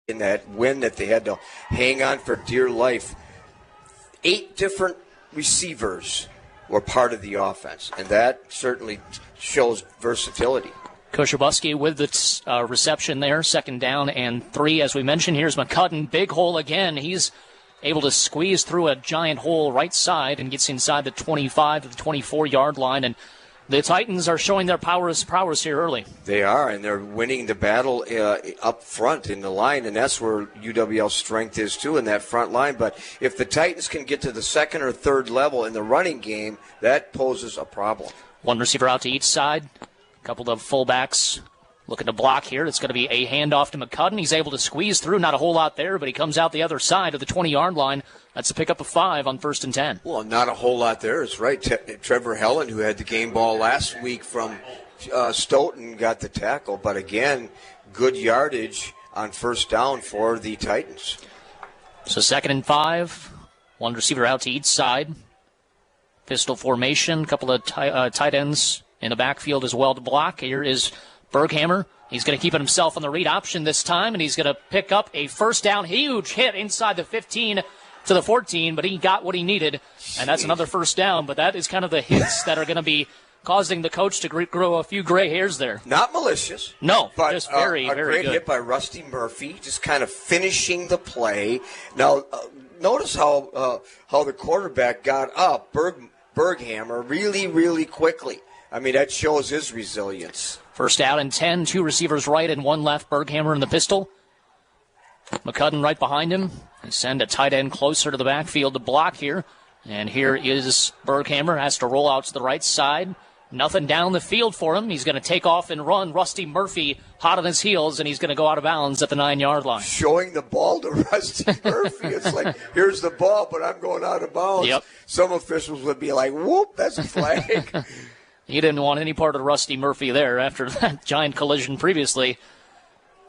in that win that they had to hang on for dear life. 8 different receivers were part of the offense, and that certainly shows versatility. Kosherbuski with the reception there, 2nd down and 3. As we mentioned, here's McCudden, big hole again. He's able to squeeze through a giant hole right side and gets inside the 25 to the 24-yard line. And the Titans are showing their prowess here early. They are, and they're winning the battle up front in the line, and that's where UWL's strength is, too, in that front line. But if the Titans can get to the 2nd or 3rd level in the running game, that poses a problem. One receiver out to each side. A couple of fullbacks looking to block here. It's going to be a handoff to McCudden. He's able to squeeze through. Not a whole lot there, but he comes out the other side of the 20-yard line. That's a pickup of 5 on 1st and 10. Well, not a whole lot there. It's right. Trevor Helen, who had the game ball last week from Stoughton, got the tackle. But again, good yardage on 1st down for the Titans. So 2nd and 5. One receiver out to each side. Pistol formation. A couple of tight ends in the backfield as well to block. Here is Berghammer. He's going to keep it himself on the read option this time, and he's going to pick up a 1st down. Huge hit inside the 15 to the 14, but he got what he needed, and that's another 1st down. But that is kind of the hits that are going to be causing the coach to grow a few gray hairs there. Not malicious. No, but just very, very good. A great hit by Rusty Murphy, just kind of finishing the play. Now, notice how the quarterback got up, Berghammer, really, really quickly. I mean, that shows his resilience. 1st out and 10, 2 receivers right and 1 left. Berghammer in the pistol. McCudden right behind him. They send a tight end closer to the backfield to block here. And here is Berghammer, has to roll out to the right side. Nothing down the field for him. He's going to take off and run. Rusty Murphy hot on his heels, and he's going to go out of bounds at the 9-yard line. Showing the ball to Rusty Murphy. It's like, here's the ball, but I'm going out of bounds. Yep. Some officials would be like, whoop, that's a flag. He didn't want any part of Rusty Murphy there after that giant collision previously.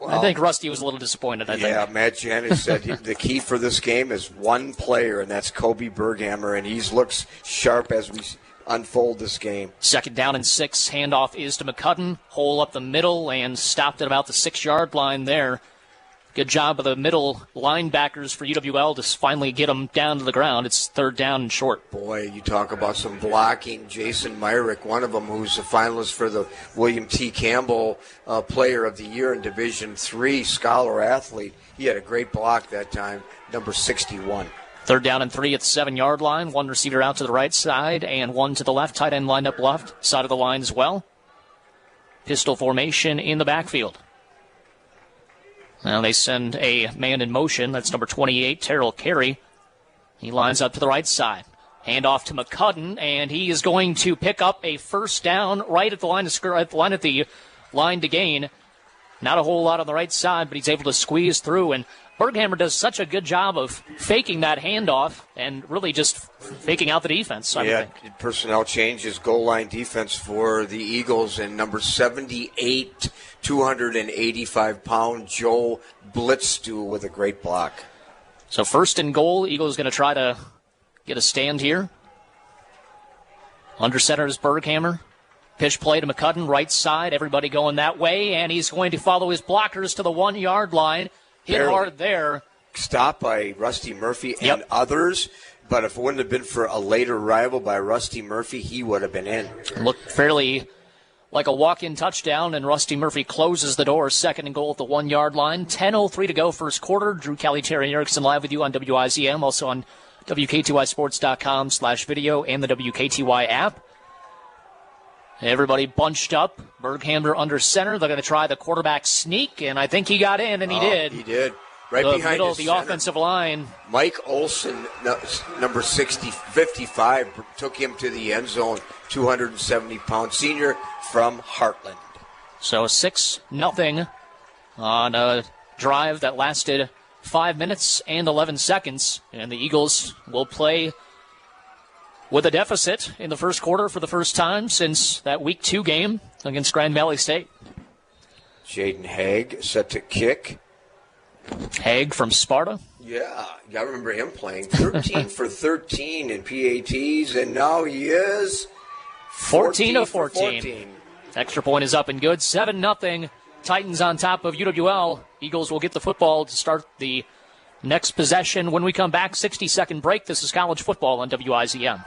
Well, I think Rusty was a little disappointed, I think. Yeah, Matt Janis said the key for this game is one player, and that's Kobe Berghammer, and he looks sharp as we unfold this game. 2nd down and 6. Handoff is to McCudden. Hole up the middle and stopped at about the 6-yard line there. Good job of the middle linebackers for UWL to finally get them down to the ground. It's 3rd down and short. Boy, you talk about some blocking. Jason Myrick, one of them who's a finalist for the William T. Campbell Player of the Year in Division III, scholar athlete. He had a great block that time, number 61. 3rd down and 3 at the 7-yard line. 1 receiver out to the right side and 1 to the left. Tight end lined up left side of the line as well. Pistol formation in the backfield. Now they send a man in motion. That's number 28, Terrell Carey. He lines up to the right side. Hand off to McCudden, and he is going to pick up a 1st down right at the line to gain. Not a whole lot on the right side, but he's able to squeeze through. And Berghammer does such a good job of faking that handoff and really just faking out the defense. Yeah, personnel changes, goal line defense for the Eagles, and number 78, 285-pound Joe Blitzstuhl with a great block. So 1st and goal, Eagles going to try to get a stand here. Under center is Berghammer. Pitch play to McCudden, right side. Everybody going that way, and he's going to follow his blockers to the 1-yard line. Hit hard there. Stopped by Rusty Murphy and others, but if it wouldn't have been for a later arrival by Rusty Murphy, he would have been in. Looked fairly like a walk-in touchdown, and Rusty Murphy closes the door. 2nd and goal at the 1-yard line. 10:03 to go, 1st quarter. Drew Kelly, Terry Erickson live with you on WIZM, also on WKTYsports.com/video and the WKTY app. Everybody bunched up. Berghammer under center. They're going to try the quarterback sneak, and I think he got in, and he did. He did. Right the behind middle his of the center. Offensive line. Mike Olson, number 55, took him to the end zone, 270-pound senior from Heartland. So 6-0 on a drive that lasted 5 minutes and 11 seconds, and the Eagles will play with a deficit in the 1st quarter for the first time since that Week 2 game against Grand Valley State. Jaden Haig set to kick. Haig from Sparta. Yeah, you got to remember him playing 13 for 13 in PATs, and now he is 14 of 14. Extra point is up and good. 7-0 Titans on top of UWL. Eagles will get the football to start the next possession. When we come back, 60-second break. This is college football on WIZM.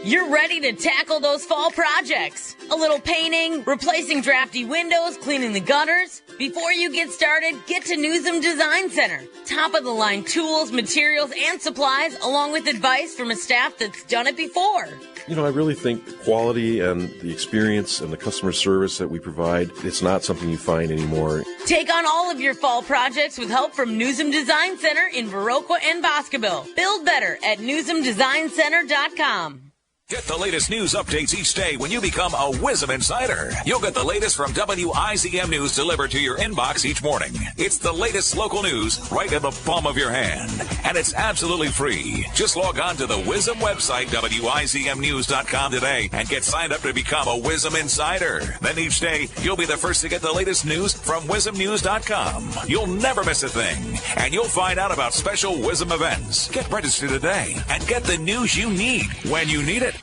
You're ready to tackle those fall projects. A little painting, replacing drafty windows, cleaning the gutters. Before you get started, get to Newsom Design Center. Top-of-the-line tools, materials, and supplies, along with advice from a staff that's done it before. I really think the quality and the experience and the customer service that we provide, it's not something you find anymore. Take on all of your fall projects with help from Newsom Design Center in Viroqua and Boscoville. Build better at newsomdesigncenter.com. Get the latest news updates each day when you become a WIZM Insider. You'll get the latest from WIZM News delivered to your inbox each morning. It's the latest local news right in the palm of your hand. And it's absolutely free. Just log on to the WIZM website, WIZMnews.com today, and get signed up to become a WIZM Insider. Then each day, you'll be the first to get the latest news from WIZMnews.com. You'll never miss a thing. And you'll find out about special WIZM events. Get registered today and get the news you need when you need it.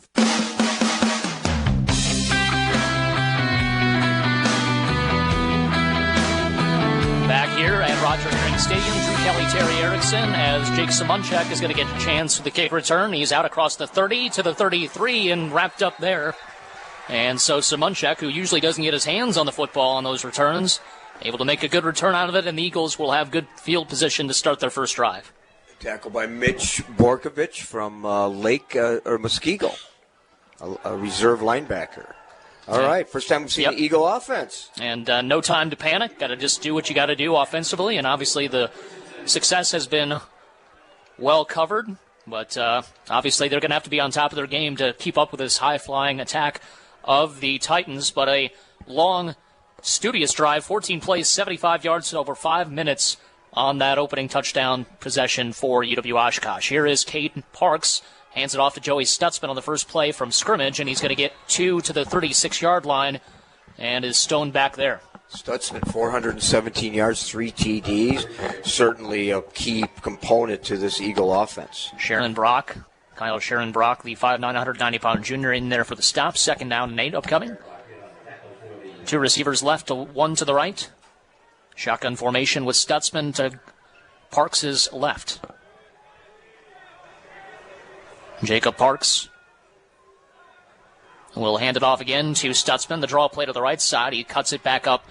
Back here at Roger Craig Stadium, Drew Kelly, Terry Erickson, as Jake Simonchek is going to get a chance for the kick return. He's out across the 30 to the 33 and wrapped up there. And so Simonchek, who usually doesn't get his hands on the football on those returns, able to make a good return out of it, and the Eagles will have good field position to start their first drive. Tackle by Mitch Borkovich from Muskego, a reserve linebacker. All right, first time we've seen the Eagle offense. And no time to panic. Got to just do what you got to do offensively. And obviously the success has been well covered. But obviously they're going to have to be on top of their game to keep up with this high-flying attack of the Titans. But a long, studious drive, 14 plays, 75 yards in over 5 minutes on that opening touchdown possession for UW-Oshkosh. Here is Caden Parks. Hands it off to Joey Stutzman on the first play from scrimmage, and he's going to get 2 to the 36-yard line and is stoned back there. Stutzman, 417 yards, 3 TDs. Certainly a key component to this Eagle offense. Kyle Sharon Brock, the 5'9", 190-pound junior in there for the stop. 2nd down and 8 upcoming. 2 receivers left, 1 to the right. Shotgun formation with Stutzman to Parks' left. Jacob Parks will hand it off again to Stutzman. The draw play to the right side. He cuts it back up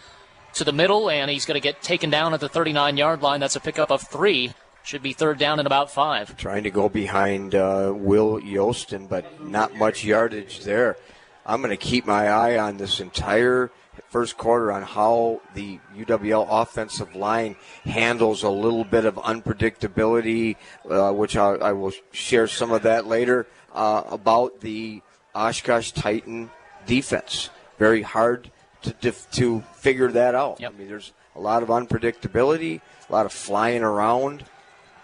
to the middle, and he's going to get taken down at the 39-yard line. That's a pickup of 3. Should be 3rd down and about 5. Trying to go behind Will Yostin, but not much yardage there. I'm going to keep my eye on this entire first quarter on how the UWL offensive line handles a little bit of unpredictability, which I will share some of that later, about the Oshkosh Titan defense. Very hard to figure that out. Yep. I mean, there's a lot of unpredictability, a lot of flying around.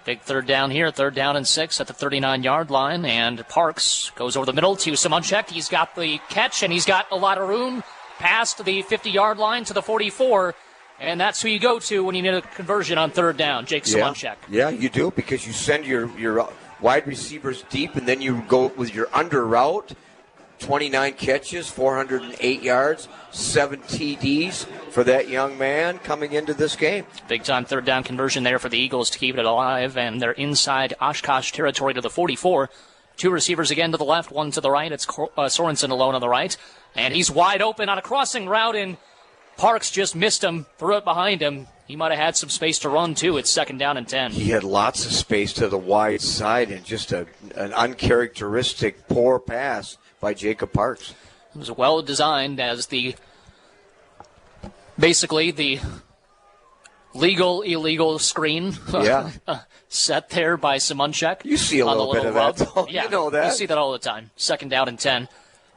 Big 3rd down here, 3rd down and 6 at the 39-yard line, and Parks goes over the middle to Simonchek. He's got the catch, and he's got a lot of room past the 50-yard line to the 44, and that's who you go to when you need a conversion on 3rd down, Jake Simonchek. Yeah, you do, because you send your wide receivers deep, and then you go with your under route. 29 catches, 408 yards, 7 TDs for that young man coming into this game. Big-time 3rd down conversion there for the Eagles to keep it alive, and they're inside Oshkosh territory to the 44. 2 receivers again to the left, 1 to the right. It's Sorensen alone on the right. And he's wide open on a crossing route, and Parks just missed him, threw it behind him. He might have had some space to run, too. It's 2nd down and 10. He had lots of space to the wide side, and just an uncharacteristic poor pass by Jacob Parks. It was well designed as basically the illegal screen set there by Simonchek. You see a little bit of that. Yeah, you know that. You see that all the time. 2nd down and 10.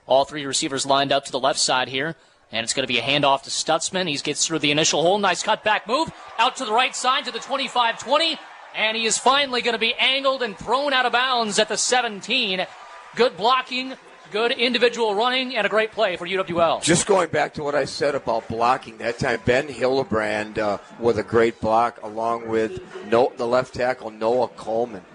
All 3 receivers lined up to the left side here. And it's going to be a handoff to Stutzman. He gets through the initial hole. Nice cutback move. Out to the right side to the 25-20. And he is finally going to be angled and thrown out of bounds at the 17. Good blocking, good individual running, and a great play for UWL. Just going back to what I said about blocking, that time Ben Hillebrand with a great block along with the left tackle Noah Coleman.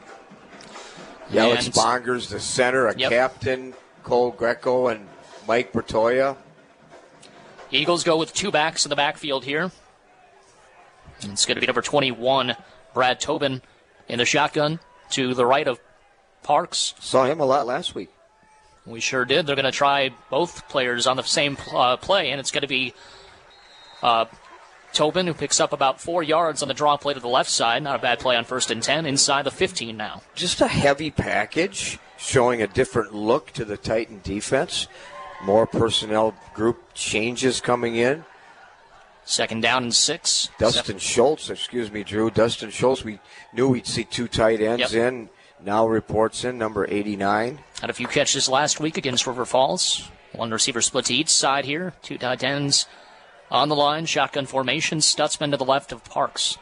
Alex Bongers, the center, captain, Cole Greco, and Mike Bertoya. Eagles go with two backs in the backfield here. And it's going to be number 21, Brad Tobin, in the shotgun to the right of Parks. Saw him a lot last week. We sure did. They're going to try both players on the same play, and it's going to be Tobin, who picks up about 4 yards on the draw play to the left side. Not a bad play on 1st and 10, inside the 15 now. Just a heavy package, showing a different look to the Titan defense. More personnel group changes coming in. 2nd down and 6. Dustin Schultz, Drew. Dustin Schultz, we knew we'd see two tight ends in. Now reports in, number 89. Had a few catches last week against River Falls. One receiver split to each side here. Two tight ends on the line. Shotgun formation. Stutzman to the left of Parks.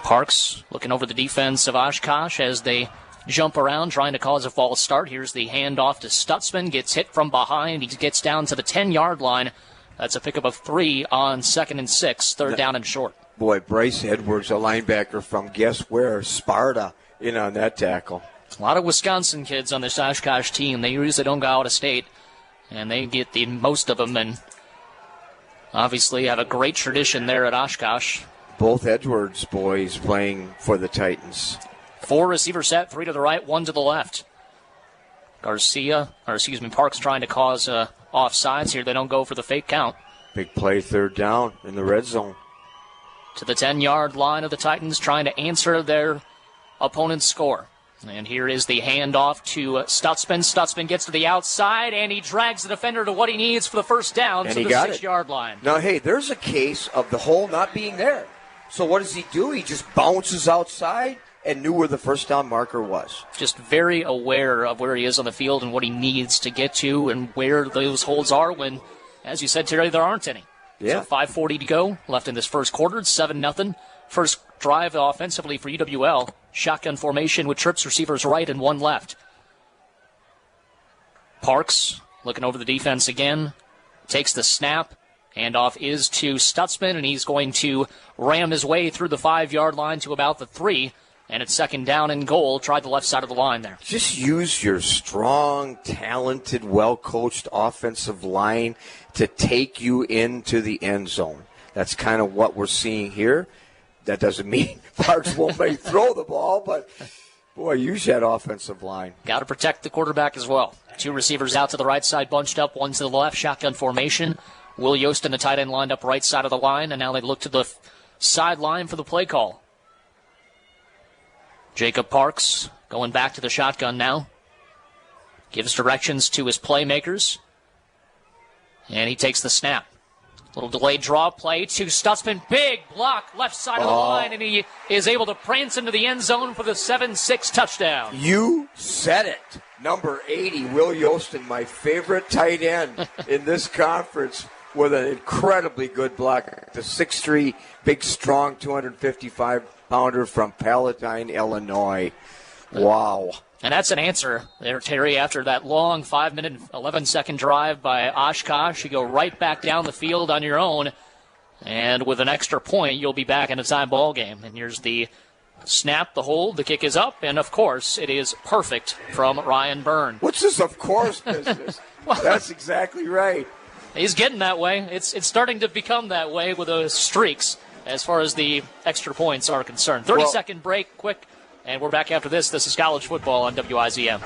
Parks looking over the defense of Oshkosh as they jump around, trying to cause a false start. Here's the handoff to Stutzman. Gets hit from behind. He gets down to the 10-yard line. That's a pickup of 3 on 2nd and 6. 3rd down and short. Boy, Bryce Edwards, a linebacker from guess where? Sparta, in on that tackle. A lot of Wisconsin kids on this Oshkosh team. They usually don't go out of state, and they get the most of them, and obviously have a great tradition there at Oshkosh. Both Edwards boys playing for the Titans. 4 receiver set, 3 to the right, 1 to the left. Parks trying to cause offsides here. They don't go for the fake count. Big play, 3rd down in the red zone. To the 10-yard line of the Titans, trying to answer their opponent's score. And here is the handoff to Stutzman. Stutzman gets to the outside, and he drags the defender to what he needs for the 1st down to the 6-yard line. Now, hey, there's a case of the hole not being there. So what does he do? He just bounces outside and knew where the 1st down marker was. Just very aware of where he is on the field and what he needs to get to and where those holes are when, as you said, Terry, there aren't any. Yeah. So 5:40 to go left in this first quarter. It's 7-0. First drive offensively for UWL. Shotgun formation with trips receivers right and 1 left. Parks looking over the defense again. Takes the snap. Handoff is to Stutzman, and he's going to ram his way through the 5-yard line to about the 3. And it's 2nd down and goal. Tried the left side of the line there. Just use your strong, talented, well-coached offensive line to take you into the end zone. That's kind of what we're seeing here. That doesn't mean Parks won't may throw the ball, but, boy, use that offensive line. Got to protect the quarterback as well. 2 receivers out to the right side, bunched up, 1 to the left, shotgun formation. Will Yost and the tight end lined up right side of the line, and now they look to the sideline for the play call. Jacob Parks going back to the shotgun now. Gives directions to his playmakers. And he takes the snap. Little delayed draw play to Stutzman. Big block left side of the line, and he is able to prance into the end zone for the 7-6 touchdown. You said it. Number 80, Will Yostin, my favorite tight end in this conference, with an incredibly good block. The 6'3", big, strong, 255-pounder from Palatine, Illinois. Wow. And that's an answer there, Terry, after that long 5-minute, 11-second drive by Oshkosh. You go right back down the field on your own, and with an extra point, you'll be back in a tie ball game. And here's the snap, the hold, the kick is up, and, of course, it is perfect from Ryan Byrne. What's this of course business? Well, that's exactly right. He's getting that way. It's starting to become that way with those streaks as far as the extra points are concerned. 30-second break, quick, and we're back after this. This is college football on WIZM.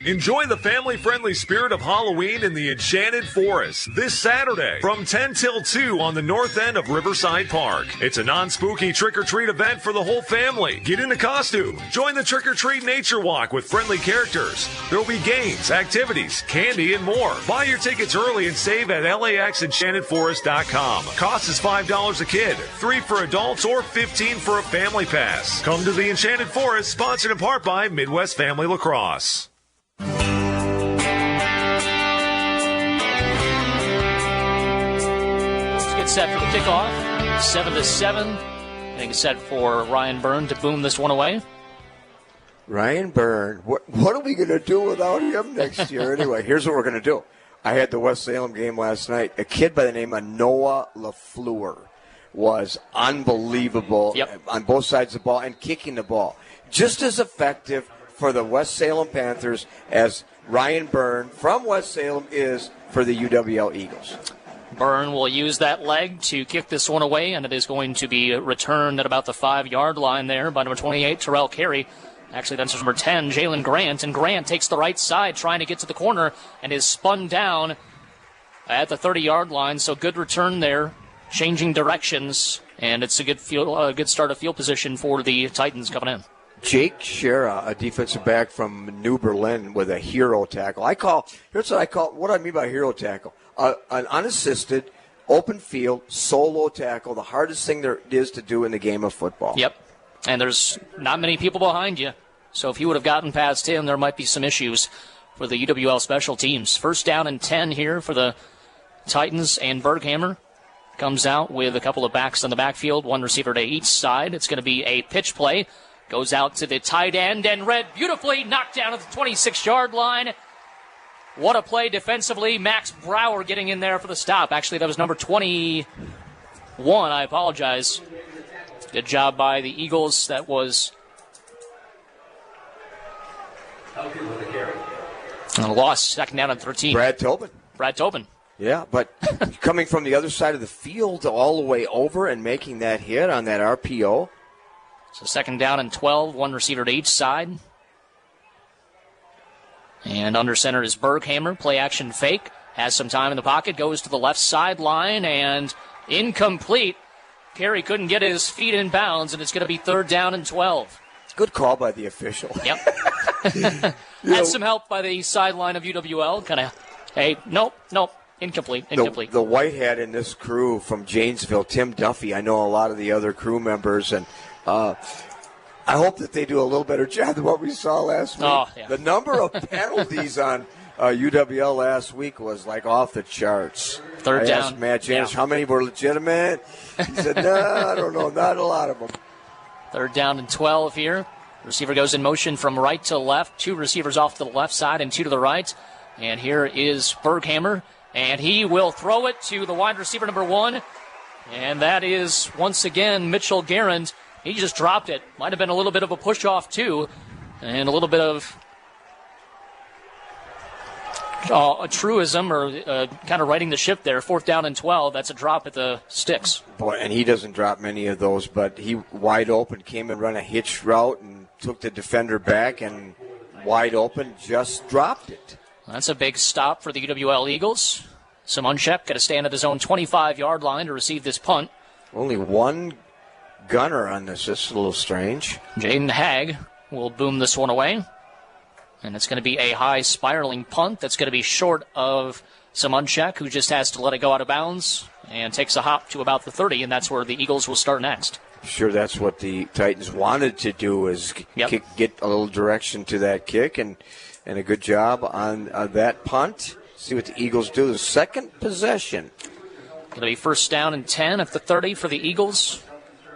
Enjoy the family-friendly spirit of Halloween in the Enchanted Forest this Saturday from 10 till 2 on the north end of Riverside Park. It's a non-spooky trick-or-treat event for the whole family. Get in a costume. Join the trick-or-treat nature walk with friendly characters. There will be games, activities, candy, and more. Buy your tickets early and save at laxenchantedforest.com. Cost is $5 a kid, $3 for adults, or $15 for a family pass. Come to the Enchanted Forest, sponsored in part by Midwest Family Lacrosse. Get set for the kickoff. 7-7. I think it's set for Ryan Byrne to boom this one away. Ryan Byrne. What are we going to do without him next year? Anyway, here's what we're going to do. I had the West Salem game last night. A kid by the name of Noah LaFleur was unbelievable on both sides of the ball and kicking the ball. Just as effective for the West Salem Panthers as Ryan Byrne from West Salem is for the UWL Eagles. Byrne will use that leg to kick this one away, and it is going to be returned at about the 5-yard line there by number 28, Terrell Carey. Actually, that's number 10, Jalen Grant, and Grant takes the right side trying to get to the corner and is spun down at the 30-yard line, so good return there, changing directions, and it's a good start of field position for the Titans coming in. Jake Shera, a defensive back from New Berlin with a hero tackle. Here's what I mean by hero tackle. An unassisted, open field, solo tackle, the hardest thing there is to do in the game of football. Yep, and there's not many people behind you, so if you would have gotten past him, there might be some issues for the UWL special teams. First down and 10 here for the Titans, and Berghammer comes out with a couple of backs on the backfield, one receiver to each side. It's going to be a pitch play. Goes out to the tight end and read beautifully, knocked down at the 26-yard line. What a play defensively. Max Brower getting in there for the stop. Actually, that was number 21. I apologize. Good job by the Eagles. That was a loss. Second down and 13. Brad Tobin. Yeah, but coming from the other side of the field all the way over and making that hit on that RPO. So second down and 12, one receiver to each side. And under center is Berghammer. Play action fake. Has some time in the pocket. Goes to the left sideline and incomplete. Carey couldn't get his feet in bounds, and it's going to be third down and 12. Good call by the official. Yep. Had some help by the sideline of UWL. Kind of, hey, nope. Incomplete. The white hat in this crew from Janesville, Tim Duffy. I know a lot of the other crew members, and I hope that they do a little better job than what we saw last week. Oh, yeah. The number of penalties on UWL last week was like off the charts. Third down. I asked Matt James how many were legitimate. He said, no, I don't know, not a lot of them. Third down and 12 here. Receiver goes in motion from right to left. Two receivers off to the left side and two to the right. And here is Berghammer. And he will throw it to the wide receiver number 1. And that is, once again, Mitchell Garand. He just dropped it. Might have been a little bit of a push-off, too. And a little bit of a truism or kind of riding the ship there. Fourth down and 12. That's a drop at the sticks. Boy, and he doesn't drop many of those, but he wide open, came and run a hitch route and took the defender back and wide open, just dropped it. That's a big stop for the UWL Eagles. Simonchek got to stand at his own 25-yard line to receive this punt. Only one gunner on this. This is a little strange. Jaden Hagg will boom this one away. And it's going to be a high spiraling punt that's going to be short of Simonchek, who just has to let it go out of bounds and takes a hop to about the 30, and that's where the Eagles will start next. Sure, that's what the Titans wanted to do, is get a little direction to that kick, and a good job on that punt. See what the Eagles do. The second possession. Going to be first down and 10 at the 30 for the Eagles.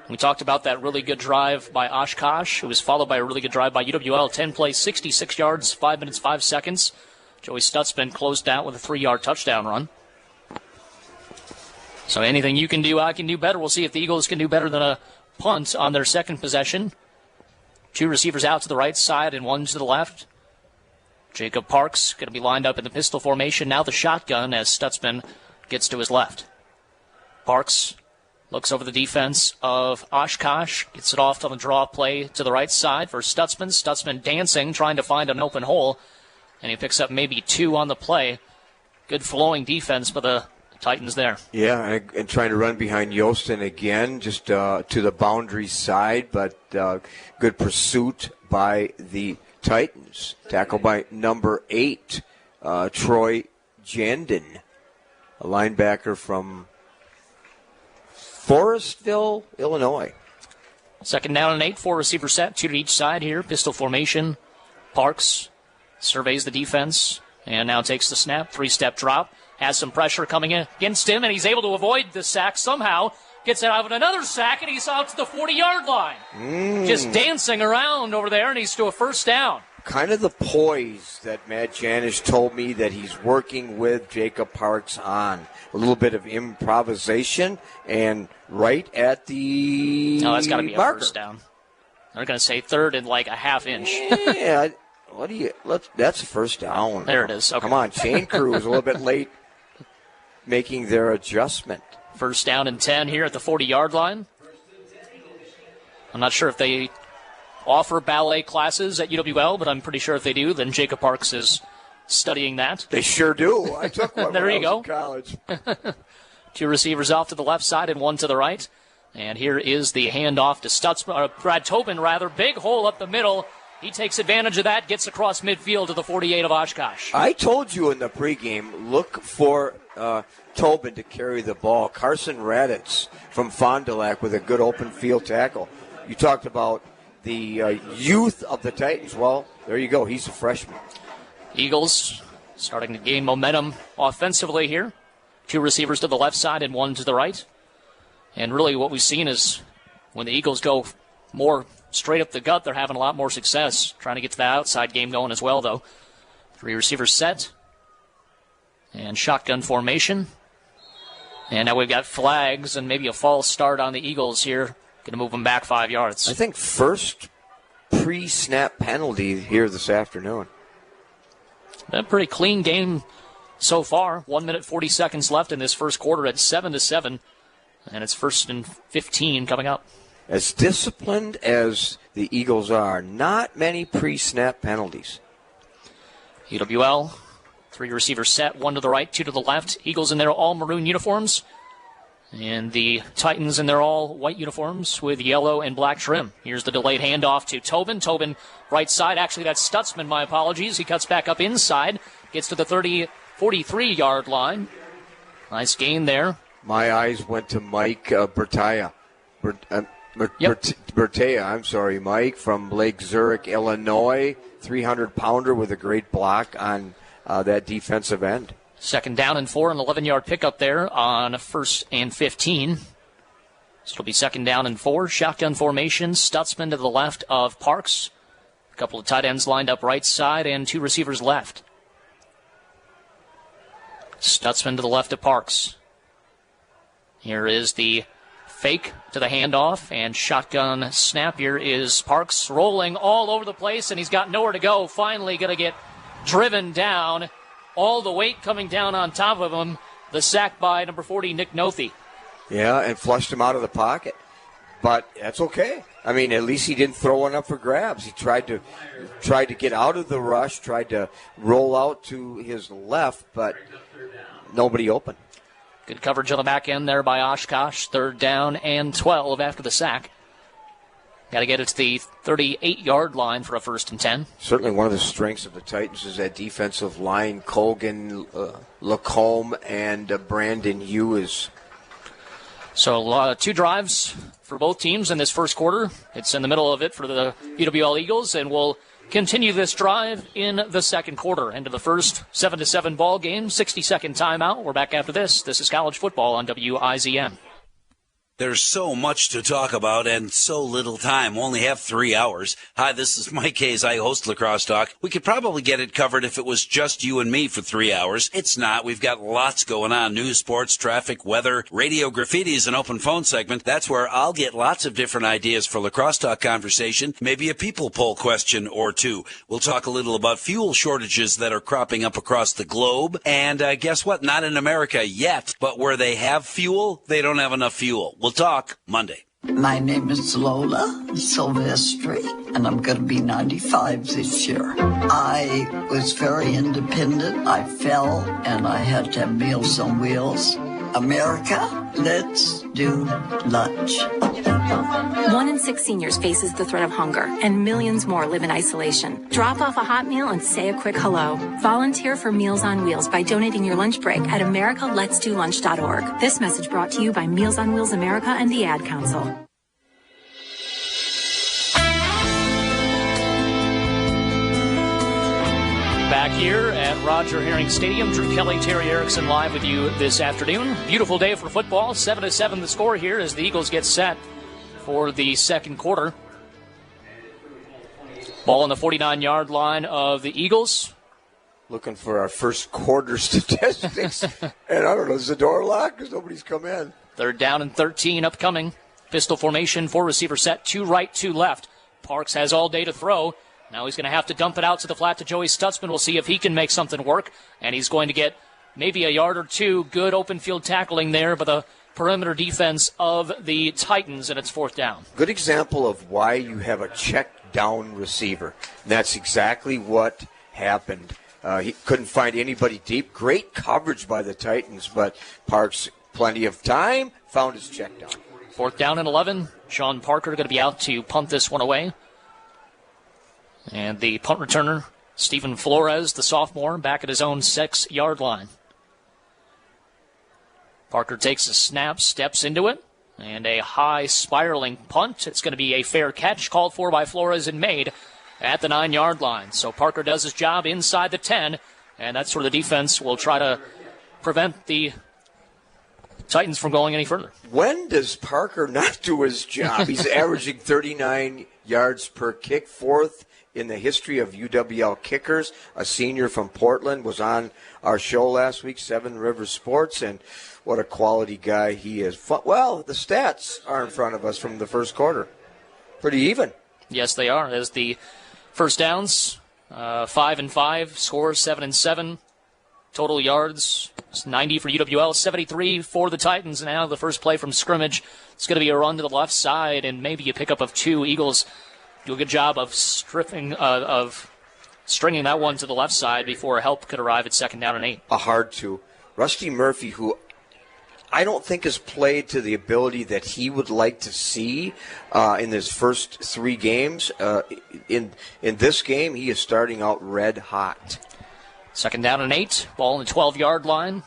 We talked about that really good drive by Oshkosh. It was followed by a really good drive by UWL. 10 plays, 66 yards, 5 minutes, 5 seconds. Joey Stutzman closed out with a 3-yard touchdown run. So anything you can do, I can do better. We'll see if the Eagles can do better than a punt on their second possession. Two receivers out to the right side and one to the left. Jacob Parks going to be lined up in the pistol formation. Now the shotgun as Stutzman gets to his left. Parks looks over the defense of Oshkosh. Gets it off on the draw play to the right side for Stutzman. Stutzman dancing, trying to find an open hole. And he picks up maybe 2 on the play. Good flowing defense for the Titans there. Yeah, and trying to run behind Yostin again, just to the boundary side. But good pursuit by the Titans. Tackled by number 8, Troy Jandon, a linebacker from Forestville, Illinois. Second down and 8, 4 receiver set, 2 to each side here. Pistol formation. Parks surveys the defense and now takes the snap. 3-step drop. Has some pressure coming in against him, and he's able to avoid the sack somehow. Gets out of another sack, and he's out to the 40-yard line. Just dancing around over there, and he's to a first down. Kind of the poise that Matt Janish told me that he's working with Jacob Parks on. A little bit of improvisation, and right at the that's got to be marker. A first down. They're going to say third and like a half inch. Yeah, That's a first down. There it is. Okay. Come on, Shane Cruz a little bit late making their adjustment. First down and 10 here at the 40-yard line. I'm not sure if they offer ballet classes at UWL, but I'm pretty sure if they do, then Jacob Parks is studying that. They sure do. I took one there when you I go. was in college. Two receivers off to the left side and one to the right. And here is the handoff to Brad Tobin, rather. Big hole up the middle. He takes advantage of that, gets across midfield to the 48 of Oshkosh. I told you in the pregame, look for Tobin to carry the ball. Carson Raditz from Fond du Lac with a good open field tackle. You talked about the youth of the Titans. Well, there you go. He's a freshman. Eagles starting to gain momentum offensively here. Two receivers to the left side and one to the right. And really what we've seen is when the Eagles go more straight up the gut, they're having a lot more success. Trying to get to the outside game going as well, though. Three receivers set. And shotgun formation. And now we've got flags and maybe a false start on the Eagles here. Going to move them back 5 yards. I think first pre-snap penalty here this afternoon. Been a pretty clean game so far. 1 minute 40 seconds left in this first quarter at 7-7. And it's 1st and 15 coming up. As disciplined as the Eagles are, not many pre-snap penalties. UWL, three receivers set, one to the right, two to the left. Eagles in their all maroon uniforms. And the Titans in their all white uniforms with yellow and black trim. Here's the delayed handoff to Tobin. Tobin right side. Actually, that's Stutzman, my apologies. He cuts back up inside. Gets to the 43-yard line. Nice gain there. My eyes went to Mike Bertea. Bertea, I'm sorry, Mike, from Lake Zurich, Illinois. 300-pounder with a great block on that defensive end. Second down and 4, an 11-yard pickup there on 1st and 15. So it'll be second down and 4. Shotgun formation. Stutzman to the left of Parks. A couple of tight ends lined up right side and two receivers left. Stutzman to the left of Parks. Here is the fake to the handoff and shotgun snap. Here is Parks rolling all over the place, and he's got nowhere to go. Finally going to get driven down. All the weight coming down on top of him. The sack by number 40, Nick Nothi. Yeah, and flushed him out of the pocket. But that's okay. I mean, at least he didn't throw one up for grabs. He tried to get out of the rush, tried to roll out to his left, but nobody open. Good coverage on the back end there by Oshkosh. Third down and 12 after the sack. Got to get it to the 38-yard line for a 1st and 10. Certainly one of the strengths of the Titans is that defensive line. Colgan, Lacombe, and Brandon Hughes. So 2 drives for both teams in this first quarter. It's in the middle of it for the UWL Eagles, and we'll continue this drive in the second quarter. Into the first 7-7 ball game, 60-second timeout. We're back after this. This is college football on WIZM. There's so much to talk about and so little time. We only have 3 hours. Hi, this is Mike Hayes. I host Lacrosse Talk. We could probably get it covered if it was just you and me for 3 hours. It's not. We've got lots going on. News, sports, traffic, weather, radio, graffitis, and open phone segment. That's where I'll get lots of different ideas for Lacrosse Talk conversation, maybe a people poll question or two. We'll talk a little about fuel shortages that are cropping up across the globe. And guess what? Not in America yet, but where they have fuel, they don't have enough fuel. We'll talk Monday. My name is Lola Silvestri, and I'm going to be 95 this year. I was very independent. I fell, and I had to have Meals on Wheels. America, let's do lunch. 1 in 6 seniors faces the threat of hunger, and millions more live in isolation. Drop off a hot meal and say a quick hello. Volunteer for Meals on Wheels by donating your lunch break at americaletsdolunch.org. This message brought to you by Meals on Wheels America and the Ad Council. Back here at Roger Herring Stadium, Drew Kelly, Terry Erickson live with you this afternoon. Beautiful day for football. 7-7 the score here as the Eagles get set for the second quarter. Ball on the 49-yard line of the Eagles. Looking for our first quarter statistics. And I don't know, is the door locked? Because nobody's come in. Third down and 13 upcoming. Pistol formation, 4 receiver set, 2 right, 2 left. Parks has all day to throw. Now he's going to have to dump it out to the flat to Joey Stutzman. We'll see if he can make something work. And he's going to get maybe a yard or two. Good open field tackling there by the perimeter defense of the Titans, and it's 4th down. Good example of why you have a check down receiver. And that's exactly what happened. He couldn't find anybody deep. Great coverage by the Titans, but Parks, plenty of time, found his check down. 4th down and 11. Sean Parker going to be out to punt this one away. And the punt returner, Stephen Flores, the sophomore, back at his own 6-yard line. Parker takes a snap, steps into it, and a high spiraling punt. It's going to be a fair catch called for by Flores and made at the 9-yard line. So Parker does his job inside the 10, and that's where the defense will try to prevent the Titans from going any further. When does Parker not do his job? He's averaging 39 yards per kick, 4th in the history of UWL kickers. A senior from Portland was on our show last week, 7 Rivers Sports, and what a quality guy he is. Well, the stats are in front of us from the first quarter. Pretty even. Yes, they are. As the first downs, 5 and 5, scores 7 and 7. Total yards, 90 for UWL, 73 for the Titans. And now the first play from scrimmage, it's going to be a run to the left side and maybe a pickup of 2. Eagles do a good job of stringing that one to the left side before help could arrive at 2nd down and 8. A hard 2. Rusty Murphy, who I don't think has played to the ability that he would like to see in his first 3 games. In this game, he is starting out red hot. 2nd down and 8, ball on the 12-yard line.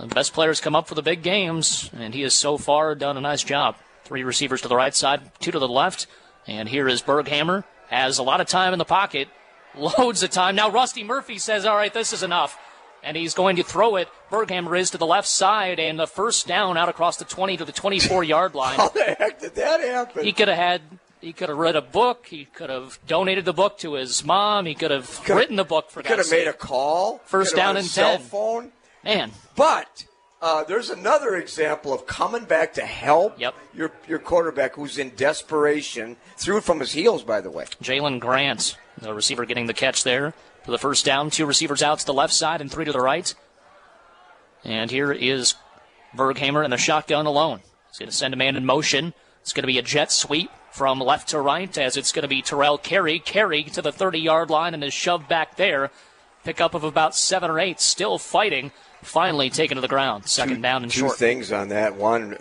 The best players come up for the big games, and he has so far done a nice job. 3 receivers to the right side, 2 to the left. And here is Berghammer, has a lot of time in the pocket, loads of time. Now Rusty Murphy says, all right, this is enough. And he's going to throw it. Berghammer is to the left side, and the first down out across the 20 to the 24-yard line. How the heck did that happen? He could have read a book. He could have donated the book to his mom. He could have written the book for that. Could have made a call. First down and 10. Cell phone. Man. But there's another example of coming back to help your quarterback who's in desperation. Threw it from his heels, by the way. Jalen Grant, the receiver, getting the catch there for the first down. 2 receivers out to the left side and 3 to the right. And here is Berghammer in the shotgun alone. He's going to send a man in motion. It's going to be a jet sweep from left to right as it's going to be Terrell Carey. Carey to the 30-yard line and is shoved back there. Pickup of about 7 or 8. Still fighting. Finally taken to the ground. 2nd down and short. 2 things on that. One,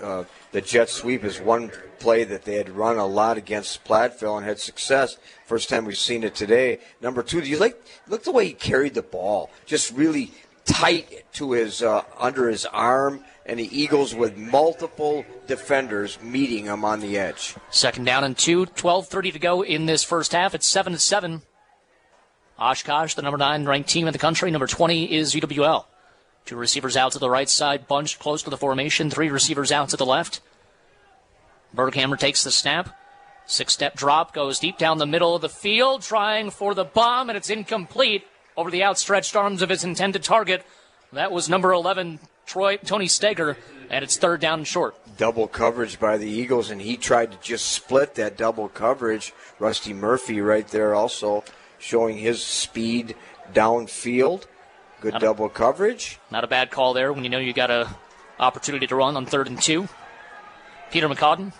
the jet sweep is one play that they had run a lot against Platteville and had success. First time we've seen it today. Number 2, do you look the way he carried the ball? Just really tight to his under his arm, and the Eagles with multiple defenders meeting him on the edge. 2nd down and 2. 12:30 to go in this first half. It's 7-7. Oshkosh, the number 9 ranked team in the country. Number 20 is UWL. 2 receivers out to the right side, bunched close to the formation. 3 receivers out to the left. Berghammer takes the snap. 6-step drop, goes deep down the middle of the field, trying for the bomb, and it's incomplete over the outstretched arms of his intended target. That was number 11, Tony Steger, and it's 3rd down and short. Double coverage by the Eagles, and he tried to just split that double coverage. Rusty Murphy right there also showing his speed downfield. Good double coverage. Not a bad call there when you know you got an opportunity to run on 3rd and 2. Peter McCaudin.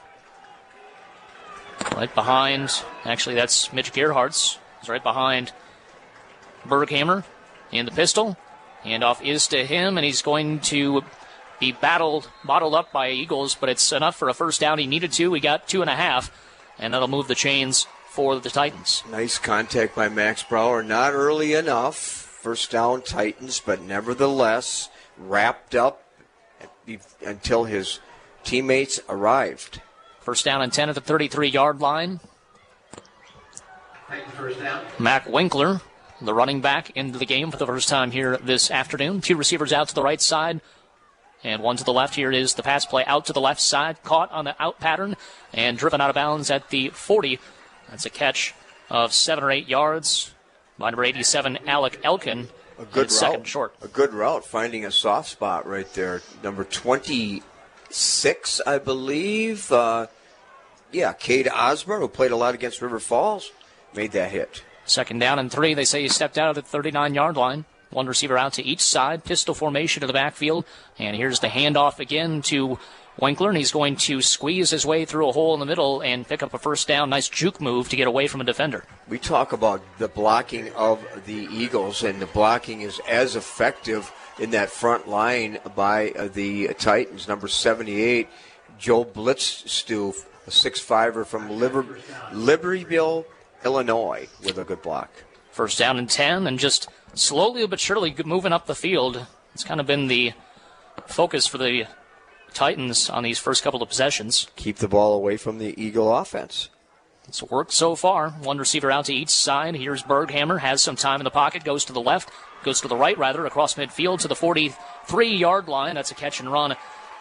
Right behind, actually that's Mitch Gerhardt's. He's right behind Berghammer in the pistol. Handoff is to him, and he's going to be bottled up by Eagles, but it's enough for a first down. He needed 2. He got 2.5, and that'll move the chains for the Titans. Nice contact by Max Brower. Not early enough. First down Titans, but nevertheless wrapped up until his teammates arrived. First down and 10 at the 33-yard line. First down. Mac Winkler, the running back, into the game for the first time here this afternoon. 2 receivers out to the right side and 1 to the left. Here is the pass play out to the left side, caught on the out pattern and driven out of bounds at the 40. That's a catch of 7 or 8 yards by number 87, Alec Elkin. A good route. Second short. A good route, finding a soft spot right there. Number 26, I believe. Cade Osborne, who played a lot against River Falls. made that hit. Second down and 3. They say he stepped out of the 39-yard line. One receiver out to each side. Pistol formation to the backfield. And here's the handoff again to Winkler, and he's going to squeeze his way through a hole in the middle and pick up a first down. Nice juke move to get away from a defender. We talk about the blocking of the Eagles, and the blocking is as effective in that front line by the Titans. Number 78, Joe Blitzstoof, a 6'5"er from Libertyville, Illinois, with a good block. First down and 10, and just slowly but surely moving up the field. It's kind of been the focus for the Titans on these first couple of possessions. Keep the ball away from the Eagle offense. It's worked so far. One receiver out to each side. Here's Berghammer, has some time in the pocket, goes to the left, goes to the right, rather, across midfield to the 43-yard line. That's a catch and run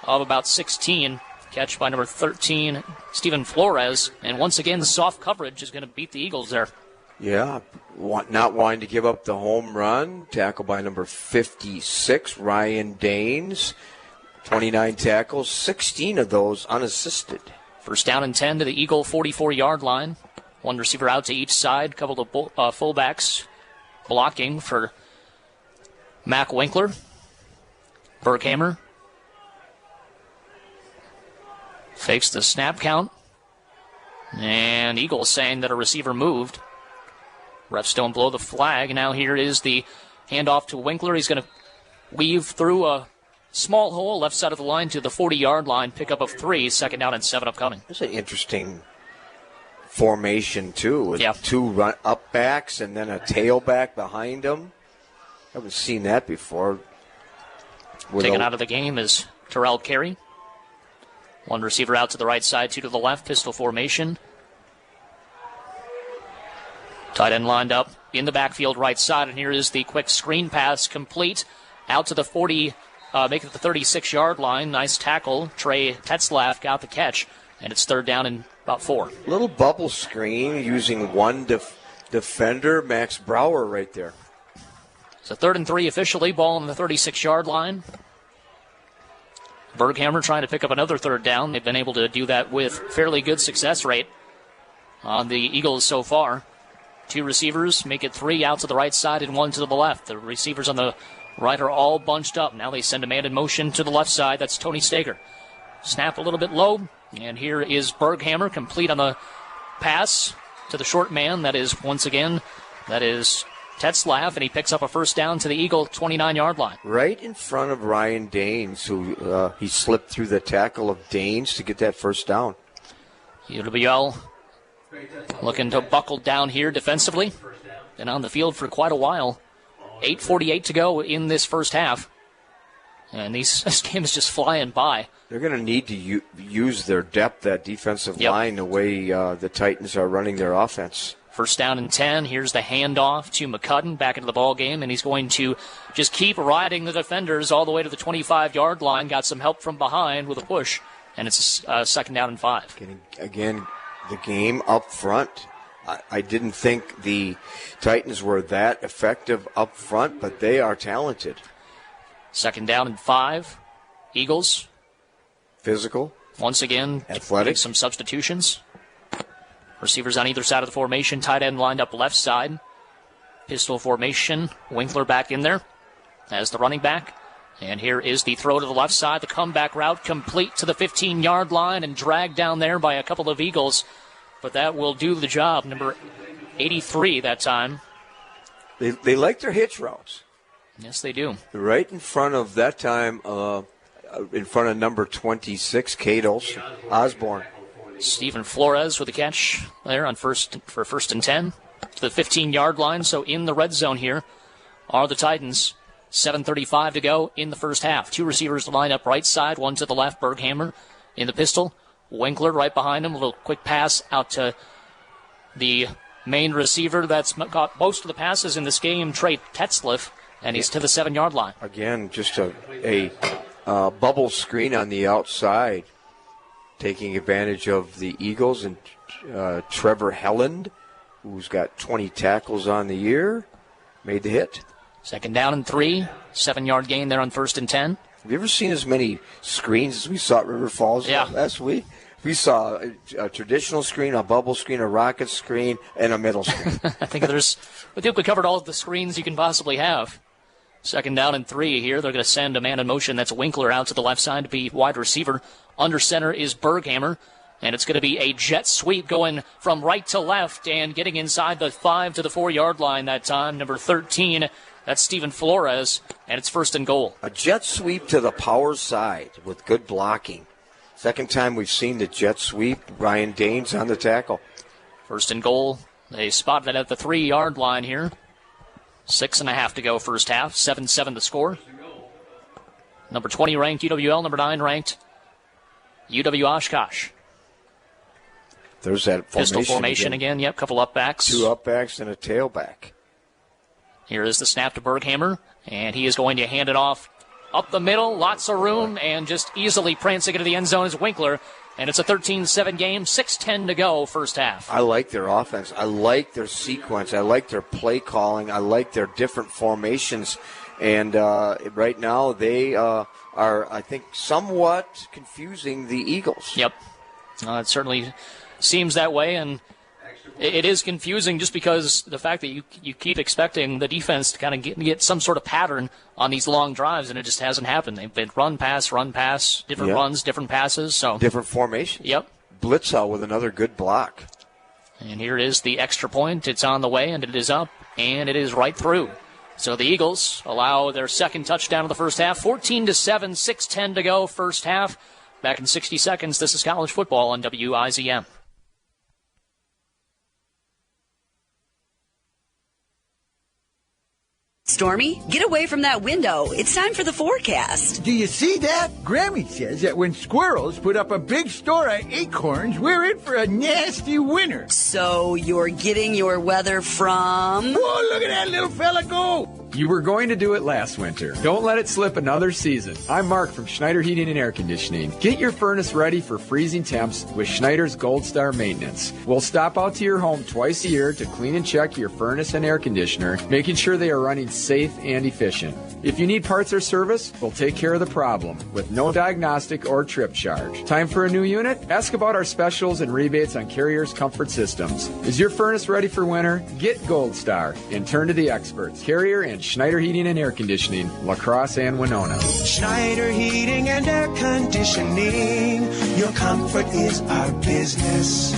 of about 16. Catch by number 13, Stephen Flores. And once again, the soft coverage is going to beat the Eagles there. Yeah, not wanting to give up the home run. Tackle by number 56, Ryan Daines. 29 tackles, 16 of those unassisted. First down and 10 to the Eagle 44-yard line. One receiver out to each side. Couple of fullbacks blocking for Mac Winkler. Berghammer fakes the snap count. And Eagles saying that a receiver moved. Refs don't blow the flag. Now here is the handoff to Winkler. He's going to weave through a small hole left side of the line to the 40-yard line. Pickup of 3. Second down and 7 upcoming. It's an interesting formation, too, with two up backs and then a tailback behind them. I haven't seen that before. Taken out of the game is Terrell Carey. One receiver out to the right side, 2 to the left. Pistol formation. Tight end lined up in the backfield right side, and here is the quick screen pass complete out to the 40, make it the 36-yard line. Nice tackle. Trey Tetzlaff got the catch, and it's third down and about 4. Little bubble screen using one defender, Max Brower right there. So 3rd and 3 officially, ball on the 36-yard line. Berghammer trying to pick up another third down. They've been able to do that with fairly good success rate on the Eagles so far. 2 receivers, make it 3 out to the right side and 1 to the left. The receivers on the right are all bunched up. Now they send a man in motion to the left side. That's Tony Stager. Snap a little bit low, and here is Berghammer complete on the pass to the short man. That is, once again, that is Tetzlaff, and he picks up a first down to the Eagle 29-yard line. Right in front of Ryan Daines, who he slipped through the tackle of Daines to get that first down. UWL looking to buckle down here defensively. Been on the field for quite a while. 8:48 to go in this first half. And this game is just flying by. They're going to need to use their depth, that defensive line, the way the Titans are running their offense. First down and 10. Here's the handoff to McCudden back into the ball game, and he's going to just keep riding the defenders all the way to the 25-yard line. Got some help from behind with a push, and it's second down and 5. Again, the game up front. I didn't think the Titans were that effective up front, but they are talented. Second down and 5. Eagles. Physical. Once again, athletic. Some substitutions. Receivers on either side of the formation. Tight end lined up left side. Pistol formation. Winkler back in there as the running back. And here is the throw to the left side. The comeback route complete to the 15-yard line and dragged down there by a couple of Eagles. But that will do the job. Number 83 that time. They like their hitch routes. Yes, they do. Right in front of that time, in front of number 26, Kate Osborne. Stephen Flores with the catch there on first and 10 to the 15-yard line. So in the red zone here are the Titans. 7:35 to go in the first half. 2 receivers to line up right side, 1 to the left. Berghammer in the pistol. Winkler right behind him. A little quick pass out to the main receiver that's got most of the passes in this game, Trey Tetzlaff, and he's to the 7-yard line. Again, just a bubble screen on the outside, taking advantage of the Eagles and Trevor Helland, who's got 20 tackles on the year, made the hit. Second down and 3, 7-yard gain there on first and 10. Have you ever seen as many screens as we saw at River Falls last week? We saw a traditional screen, a bubble screen, a rocket screen, and a middle screen. I think we covered all of the screens you can possibly have. 2nd down and 3 here. They're going to send a man in motion. That's Winkler out to the left side to be wide receiver. Under center is Berghammer. And it's going to be a jet sweep going from right to left and getting inside the 5 to the 4-yard line that time. Number 13, that's Steven Flores, and it's 1st and goal. A jet sweep to the power side with good blocking. Second time we've seen the jet sweep. Ryan Daines on the tackle. 1st and goal. They spotted it at the 3-yard line here. 6.5 to go first half. 7-7 the score. Number 20 ranked UWL, number 9 ranked UW-Oshkosh. There's that pistol formation again. Yep, couple up backs. 2 up backs and a tailback. Here is the snap to Berghammer, and he is going to hand it off up the middle. Lots of room, and just easily prancing into the end zone is Winkler. And it's a 13-7 game, 6:10 to go first half. I like their offense. I like their sequence. I like their play calling. I like their different formations. And right now they are, I think, somewhat confusing the Eagles. Yep. It certainly seems that way, and it is confusing just because the fact that you keep expecting the defense to kind of get some sort of pattern on these long drives, and it just hasn't happened. They've been run, pass, different runs, different passes. So different formations. Yep. Blitzout with another good block. And here is the extra point. It's on the way, and it is up, and it is right through. So the Eagles allow their second touchdown of the first half. 14-7, 6:10 to go first half. Back in 60 seconds, this is college football on WIZM. Stormy, get away from that window. It's time for the forecast. Do you see that? Grammy says that when squirrels put up a big store of acorns, we're in for a nasty winter. So you're getting your weather from... Whoa, look at that little fella go! You were going to do it last winter. Don't let it slip another season. I'm Mark from Schneider Heating and Air Conditioning. Get your furnace ready for freezing temps with Schneider's Gold Star Maintenance. We'll stop out to your home twice a year to clean and check your furnace and air conditioner, making sure they are running safe and efficient. If you need parts or service, we'll take care of the problem with no diagnostic or trip charge. Time for a new unit? Ask about our specials and rebates on Carrier's comfort systems. Is your furnace ready for winter? Get Gold Star and turn to the experts. Carrier and Schneider Heating and Air Conditioning, La Crosse and Winona. Schneider Heating and Air Conditioning. Your comfort is our business.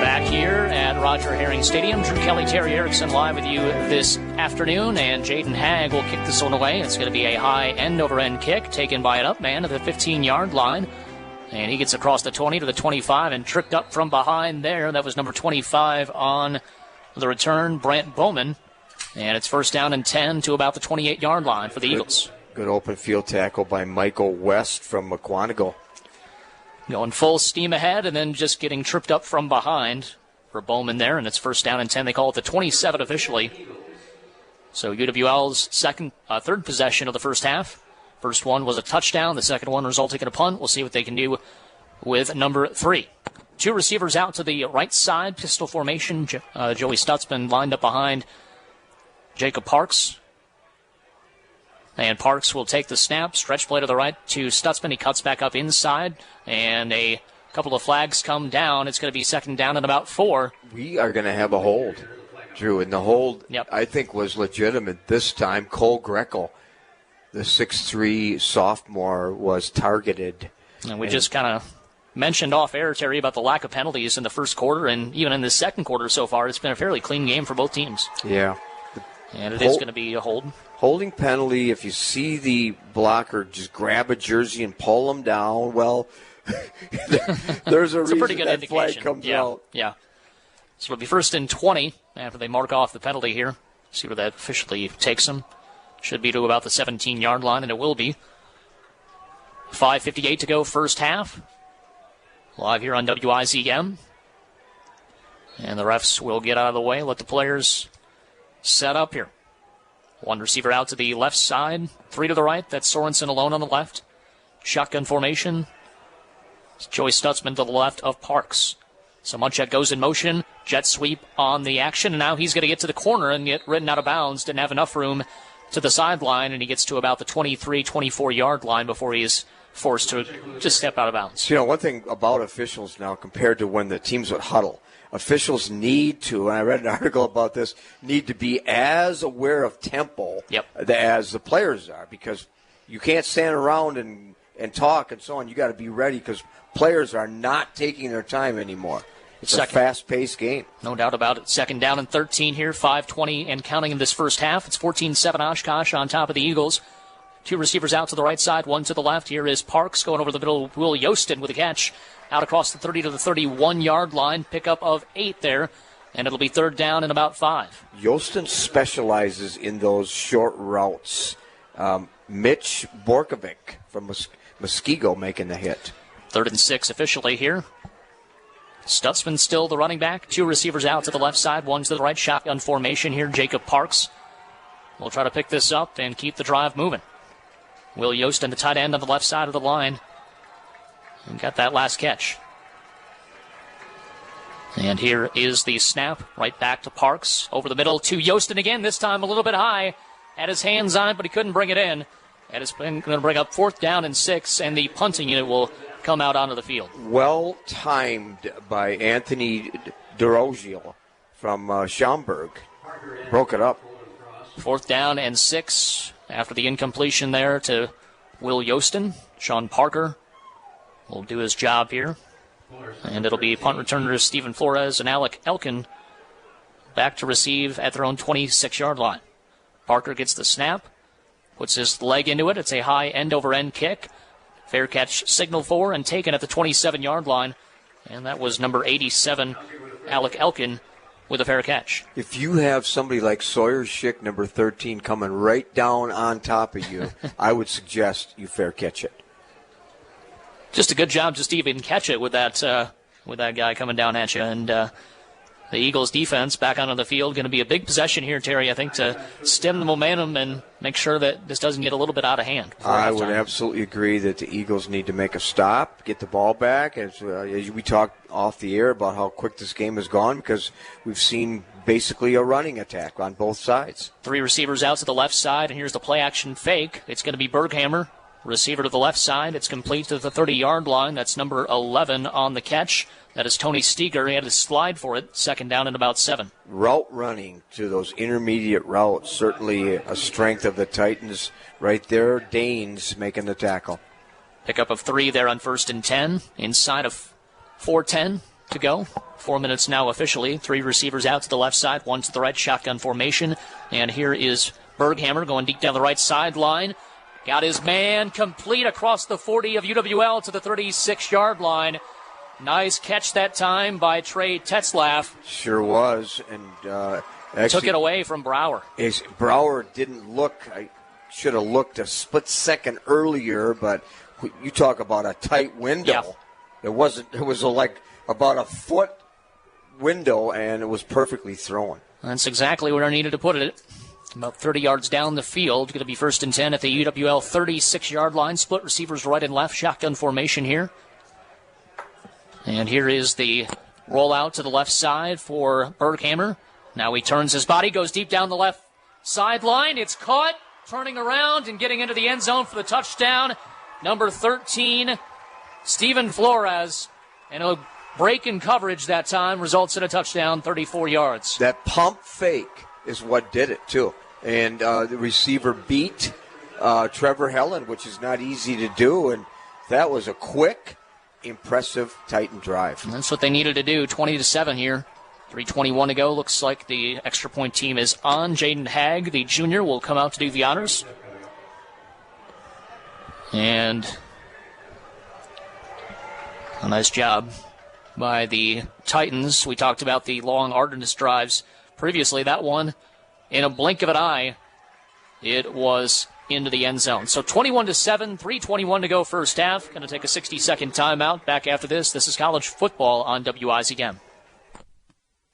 Back here at Roger Herring Stadium, Drew Kelly, Terry Erickson live with you this afternoon, and Jaden Hagg will kick this one away. It's going to be a high end-over-end kick taken by an up man at the 15-yard line. And he gets across the 20 to the 25 and tripped up from behind there. That was number 25 on the return, Brant Bowman. And it's 1st down and 10 to about the 28-yard line for the Eagles. Good open field tackle by Michael West from McQuantico. Going full steam ahead and then just getting tripped up from behind for Bowman there. And it's 1st down and 10. They call it the 27 officially. So UWL's third possession of the first half. First one was a touchdown. The second one resulting in a punt. We'll see what they can do with number 3. 2 receivers out to the right side. Pistol formation. Joey Stutzman lined up behind Jacob Parks. And Parks will take the snap. Stretch play to the right to Stutzman. He cuts back up inside. And a couple of flags come down. It's going to be 2nd down and about 4. We are going to have a hold, Drew. And the hold, I think, was legitimate this time. Cole Greco, the 6'3 sophomore, was targeted. And we just kind of mentioned off air, Terry, about the lack of penalties in the first quarter, and even in the second quarter so far, it's been a fairly clean game for both teams. Yeah. And it is going to be a hold. Holding penalty, if you see the blocker, just grab a jersey and pull them down. Well, there's a reason pretty good that indication. Flag comes out. Yeah. So it'll be 1st and 20 after they mark off the penalty here. See where that officially takes them. Should be to about the 17-yard line, and it will be. 5:58 to go first half. Live here on WIZM. And the refs will get out of the way, let the players set up here. 1 receiver out to the left side, 3 to the right. That's Sorensen alone on the left. Shotgun formation. Joey Stutzman to the left of Parks. So Munchak goes in motion. Jet sweep on the action, and now he's going to get to the corner and get ridden out of bounds. Didn't have enough room to the sideline, and he gets to about the 23, 24-yard line before he is forced to just step out of bounds. So, one thing about officials now compared to when the teams would huddle, officials need to, and I read an article about this, need to be as aware of tempo as the players are, because you can't stand around and talk and so on. You got to be ready because players are not taking their time anymore. It's a fast-paced game. No doubt about it. Second down and 13 here, 5:20 and counting in this first half. It's 14-7 Oshkosh on top of the Eagles. Two receivers out to the right side, one to the left. Here is Parks going over the middle. Will Yostin with a catch out across the 30 to the 31-yard line. Pickup of 8 there, and it'll be third down and about 5. Yostin specializes in those short routes. Mitch Borkovic from Muskego making the hit. 3rd and 6 officially here. Stutzman still the running back. Two receivers out to the left side, one to the right. Shotgun formation here. Jacob Parks will try to pick this up and keep the drive moving. Will Yostin, the tight end on the left side of the line, and got that last catch. And here is the snap, right back to Parks. Over the middle to Yostin again, this time a little bit high. Had his hands on it, but he couldn't bring it in. And it's going to bring up 4th down and 6, and the punting unit will come out onto the field. Well timed by Anthony DeRogio from Schaumburg. Broke it up. 4th down and 6 after the incompletion there to Will Yostin. Sean Parker will do his job here. And it'll be punt returners Stephen Flores and Alec Elkin back to receive at their own 26-yard line. Parker gets the snap, puts his leg into it. It's a high end-over-end kick. Fair catch signaled for and taken at the 27-yard line. And that was number 87, Alec Elkin, with a fair catch. If you have somebody like Sawyer Schick, number 13, coming right down on top of you, I would suggest you fair catch it. Just a good job just to even catch it with that guy coming down at you. And the Eagles defense back onto the field, going to be a big possession here, Terry, I think, to stem the momentum and make sure that this doesn't get a little bit out of hand. I would absolutely agree that the Eagles need to make a stop, get the ball back. As we talked off the air about how quick this game has gone, because we've seen basically a running attack on both sides. 3 receivers out to the left side, and here's the play-action fake. It's going to be Berghammer, receiver to the left side. It's complete to the 30-yard line. That's number 11 on the catch. That is Tony Steger. He had to slide for it. 2nd down and about 7. Route running to those intermediate routes, certainly a strength of the Titans right there. Danes making the tackle. Pickup of 3 there on 1st and 10. Inside of 4:10 to go. 4 minutes now officially. 3 receivers out to the left side, 1 to the right. Shotgun formation. And here is Berghammer going deep down the right sideline. Got his man complete across the 40 of UWL to the 36-yard line. Nice catch that time by Trey Tetzlaff. Sure was. And actually, took it away from Brower. Brower didn't look. I should have looked a split second earlier, but you talk about a tight window. Yeah. It was like about a foot window, and it was perfectly thrown. That's exactly where I needed to put it. About 30 yards down the field. Going to be 1st and 10 at the UWL 36-yard line. Split receivers right and left. Shotgun formation here. And here is the rollout to the left side for Berghammer. Now he turns his body, goes deep down the left sideline. It's caught, turning around and getting into the end zone for the touchdown. Number 13, Stephen Flores. And a break in coverage that time results in a touchdown, 34 yards. That pump fake is what did it, too. And the receiver beat Trevor Helen, which is not easy to do. And that was a quick, impressive Titan drive. And that's what they needed to do. 20-7 here. 3:21 to go. Looks like the extra point team is on. Jaden Hagg, the junior, will come out to do the honors. And a nice job by the Titans. We talked about the long Artemis drives previously. That one, in a blink of an eye, it was into the end zone. So 21-7, 3:21 to go first half. Going to take a 60-second timeout. Back after this. This is college football on WIZM.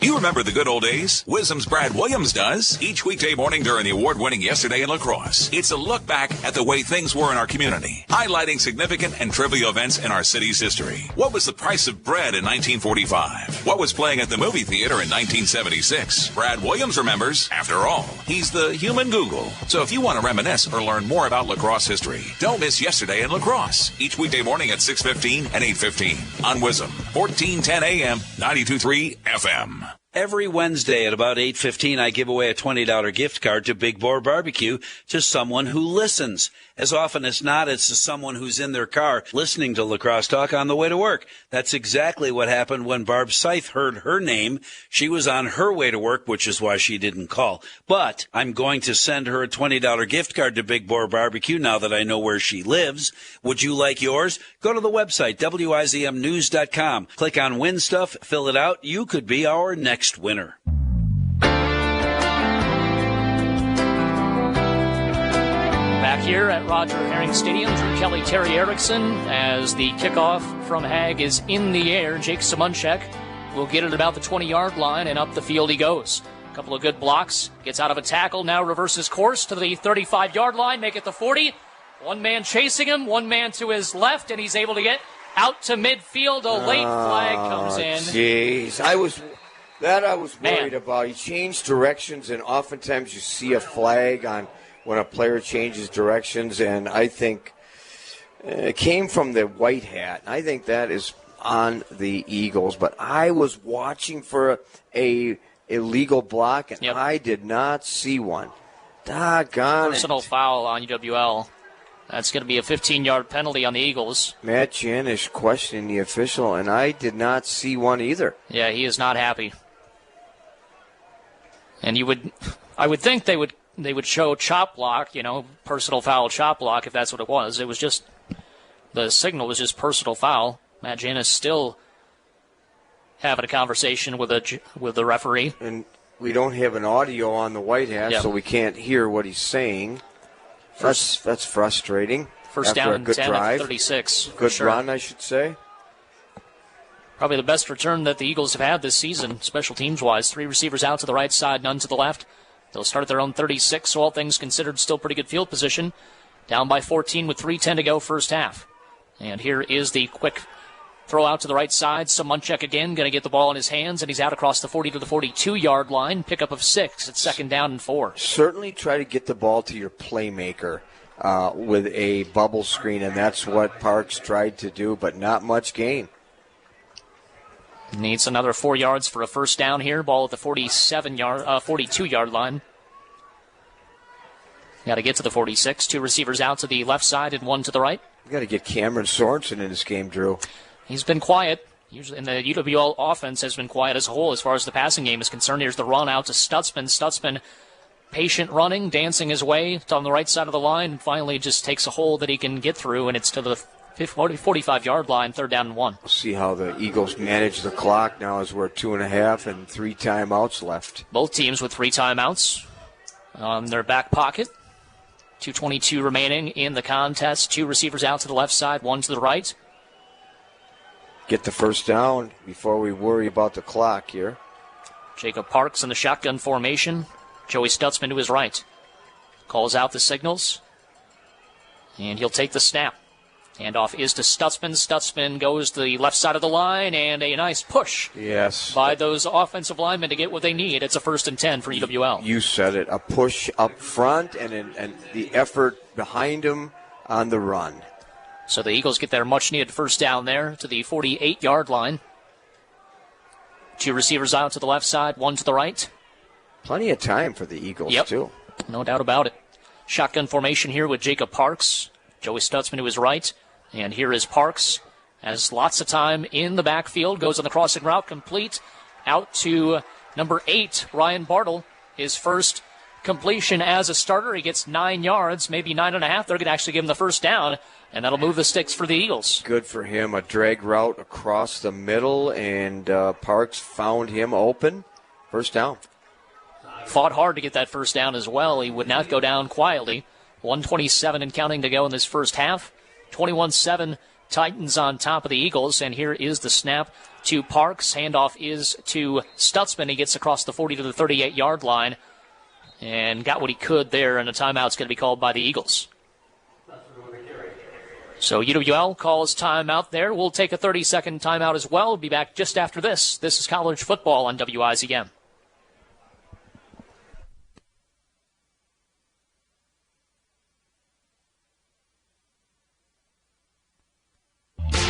You remember the good old days? Wisdom's Brad Williams does. Each weekday morning during the award-winning Yesterday in Lacrosse, it's a look back at the way things were in our community, highlighting significant and trivial events in our city's history. What was the price of bread in 1945? What was playing at the movie theater in 1976? Brad Williams remembers. After all, he's the human Google. So if you want to reminisce or learn more about lacrosse history, don't miss Yesterday in Lacrosse. Each weekday morning at 6:15 and 8:15 on Wisdom, 1410 AM, 92.3 FM. Every Wednesday at about 8:15, I give away a $20 gift card to Big Boar Barbecue to someone who listens. As often as not, it's to someone who's in their car listening to Lacrosse Talk on the way to work. That's exactly what happened when Barb Scythe heard her name. She was on her way to work, which is why she didn't call. But I'm going to send her a $20 gift card to Big Boar Barbecue now that I know where she lives. Would you like yours? Go to the website, WIZMnews.com. Click on Win Stuff, fill it out. You could be our next winner. Back here at Roger Herring Stadium, Drew Kelly, Terry Erickson, as the kickoff from Hague is in the air. Jake Simonchek will get it about the 20-yard line, and up the field he goes. A couple of good blocks, gets out of a tackle, now reverses course to the 35-yard line, make it the 40. One man chasing him, one man to his left, and he's able to get out to midfield. A late flag comes in. Jeez, I was worried about. He changed directions, and oftentimes you see a flag on when a player changes directions, and I think it came from the white hat. I think that is on the Eagles, but I was watching for a illegal block, and I did not see one. Doggone Personal foul on UWL. That's going to be a 15-yard penalty on the Eagles. Matt Janish questioning the official, and I did not see one either. Yeah, he is not happy. And I would think they would show chop block, personal foul chop block if that's what it was. It was just, the signal was just personal foul. Matt Janis still having a conversation with the referee. And we don't have an audio on the white hat, so we can't hear what he's saying. That's frustrating. First down and 10 at 36. Good run, I should say. Probably the best return that the Eagles have had this season, special teams-wise. 3 receivers out to the right side, none to the left. They'll start at their own 36, so all things considered, still pretty good field position. Down by 14 with 3:10 to go first half. And here is the quick throw out to the right side. Simonchek again going to get the ball in his hands, and he's out across the 40 to the 42-yard line. Pickup of 6. It's second down and 4. Certainly try to get the ball to your playmaker with a bubble screen, and that's what Parks tried to do, but not much gain. Needs another 4 yards for a first down here. Ball at the 42-yard line. Got to get to the 46. 2 receivers out to the left side and 1 to the right. You got to get Cameron Sorensen in this game, Drew. He's been quiet. Usually, and the UWL offense has been quiet as a whole as far as the passing game is concerned. Here's the run out to Stutzman. Stutzman, patient running, dancing his way on the right side of the line, and finally just takes a hole that he can get through, and it's to the 45-yard line, third down and 1. We'll see how the Eagles manage the clock now as we're 2.5 and 3 timeouts left. Both teams with 3 timeouts on their back pocket. 2:22 remaining in the contest. 2 receivers out to the left side, 1 to the right. Get the first down before we worry about the clock here. Jacob Parks in the shotgun formation. Joey Stutzman to his right. Calls out the signals. And he'll take the snap. Handoff is to Stutzman. Stutzman goes to the left side of the line, and a nice push by those offensive linemen to get what they need. It's a 1st and 10 for UWL. You said it. A push up front and the effort behind him on the run. So the Eagles get their much-needed first down there to the 48-yard line. 2 receivers out to the left side, 1 to the right. Plenty of time for the Eagles, too. No doubt about it. Shotgun formation here with Jacob Parks. Joey Stutzman to his right. And here is Parks. Has lots of time in the backfield. Goes on the crossing route, complete. Out to number 8, Ryan Bartle. His first completion as a starter. He gets 9 yards, maybe 9.5. They're going to actually give him the first down, and that'll move the sticks for the Eagles. Good for him. A drag route across the middle, and Parks found him open. First down. Fought hard to get that first down as well. He would not go down quietly. 1:27 and counting to go in this first half. 21-7, Titans on top of the Eagles, and here is the snap to Parks. Handoff is to Stutzman. He gets across the 40 to the 38-yard line and got what he could there, and a timeout's going to be called by the Eagles. So UWL calls timeout there. We'll take a 30-second timeout as well. We'll be back just after this. This is college football on WIZM.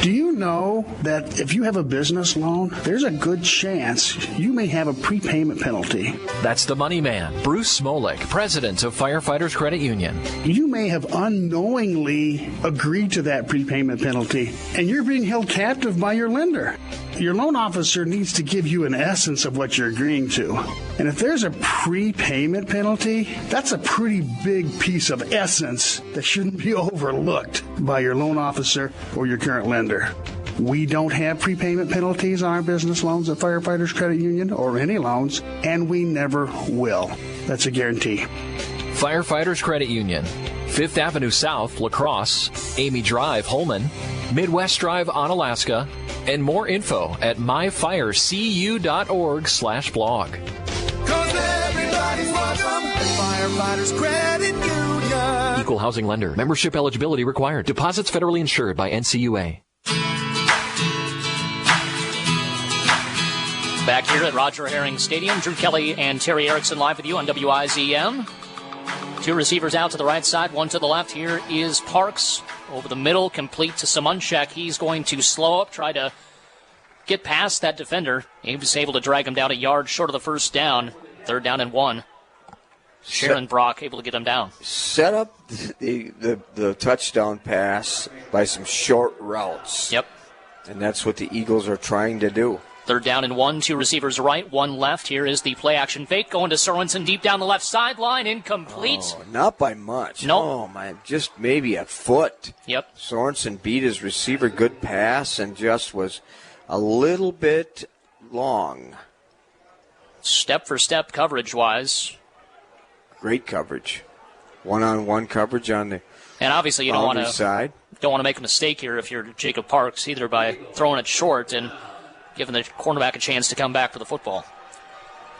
Do you know that if you have a business loan, there's a good chance you may have a prepayment penalty? That's the money man, Bruce Smolik, president of Firefighters Credit Union. You may have unknowingly agreed to that prepayment penalty, and you're being held captive by your lender. Your loan officer needs to give you an essence of what you're agreeing to. And if there's a prepayment penalty, that's a pretty big piece of essence that shouldn't be overlooked by your loan officer or your current lender. We don't have prepayment penalties on our business loans at Firefighters Credit Union or any loans, and we never will. That's a guarantee. Firefighters Credit Union, 5th Avenue South, La Crosse, Amy Drive, Holman, Midwest Drive, Onalaska, and more info at myfirecu.org/blog. Cause everybody's welcome at Firefighters Credit Union. Equal housing lender. Membership eligibility required. Deposits federally insured by NCUA. Back here at Roger Herring Stadium, Drew Kelly and Terry Erickson live with you on WIZM. Two receivers out to the right side, one to the left. Here is Parks over the middle, complete to Simonchek. He's going to slow up, try to get past that defender. He was able to drag him down a yard short of the first down. 3rd down and 1. Sharon Brock able to get him down. Set up the touchdown pass by some short routes. Yep. And that's what the Eagles are trying to do. 3rd down and 1, 2 receivers right, 1 left. Here is the play action fake going to Sorensen deep down the left sideline, incomplete. Oh, not by much. Nope. Oh, my, just maybe a foot. Yep. Sorensen beat his receiver, good pass, and just was a little bit long. Step for step coverage-wise. Great coverage. One-on-one coverage on the and obviously you don't want to make a mistake here if you're Jacob Parks, either by throwing it short and giving the cornerback a chance to come back for the football.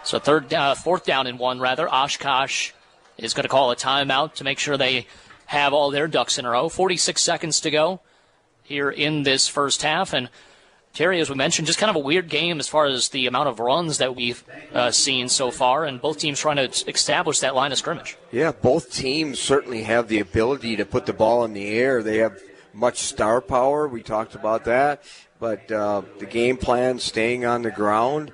So 4th down and 1, rather. Oshkosh is going to call a timeout to make sure they have all their ducks in a row. 46 seconds to go here in this first half. And Terry, as we mentioned, just kind of a weird game as far as the amount of runs that we've seen so far, and both teams trying to establish that line of scrimmage. Yeah, both teams certainly have the ability to put the ball in the air. They have much star power. We talked about that. But the game plan, staying on the ground,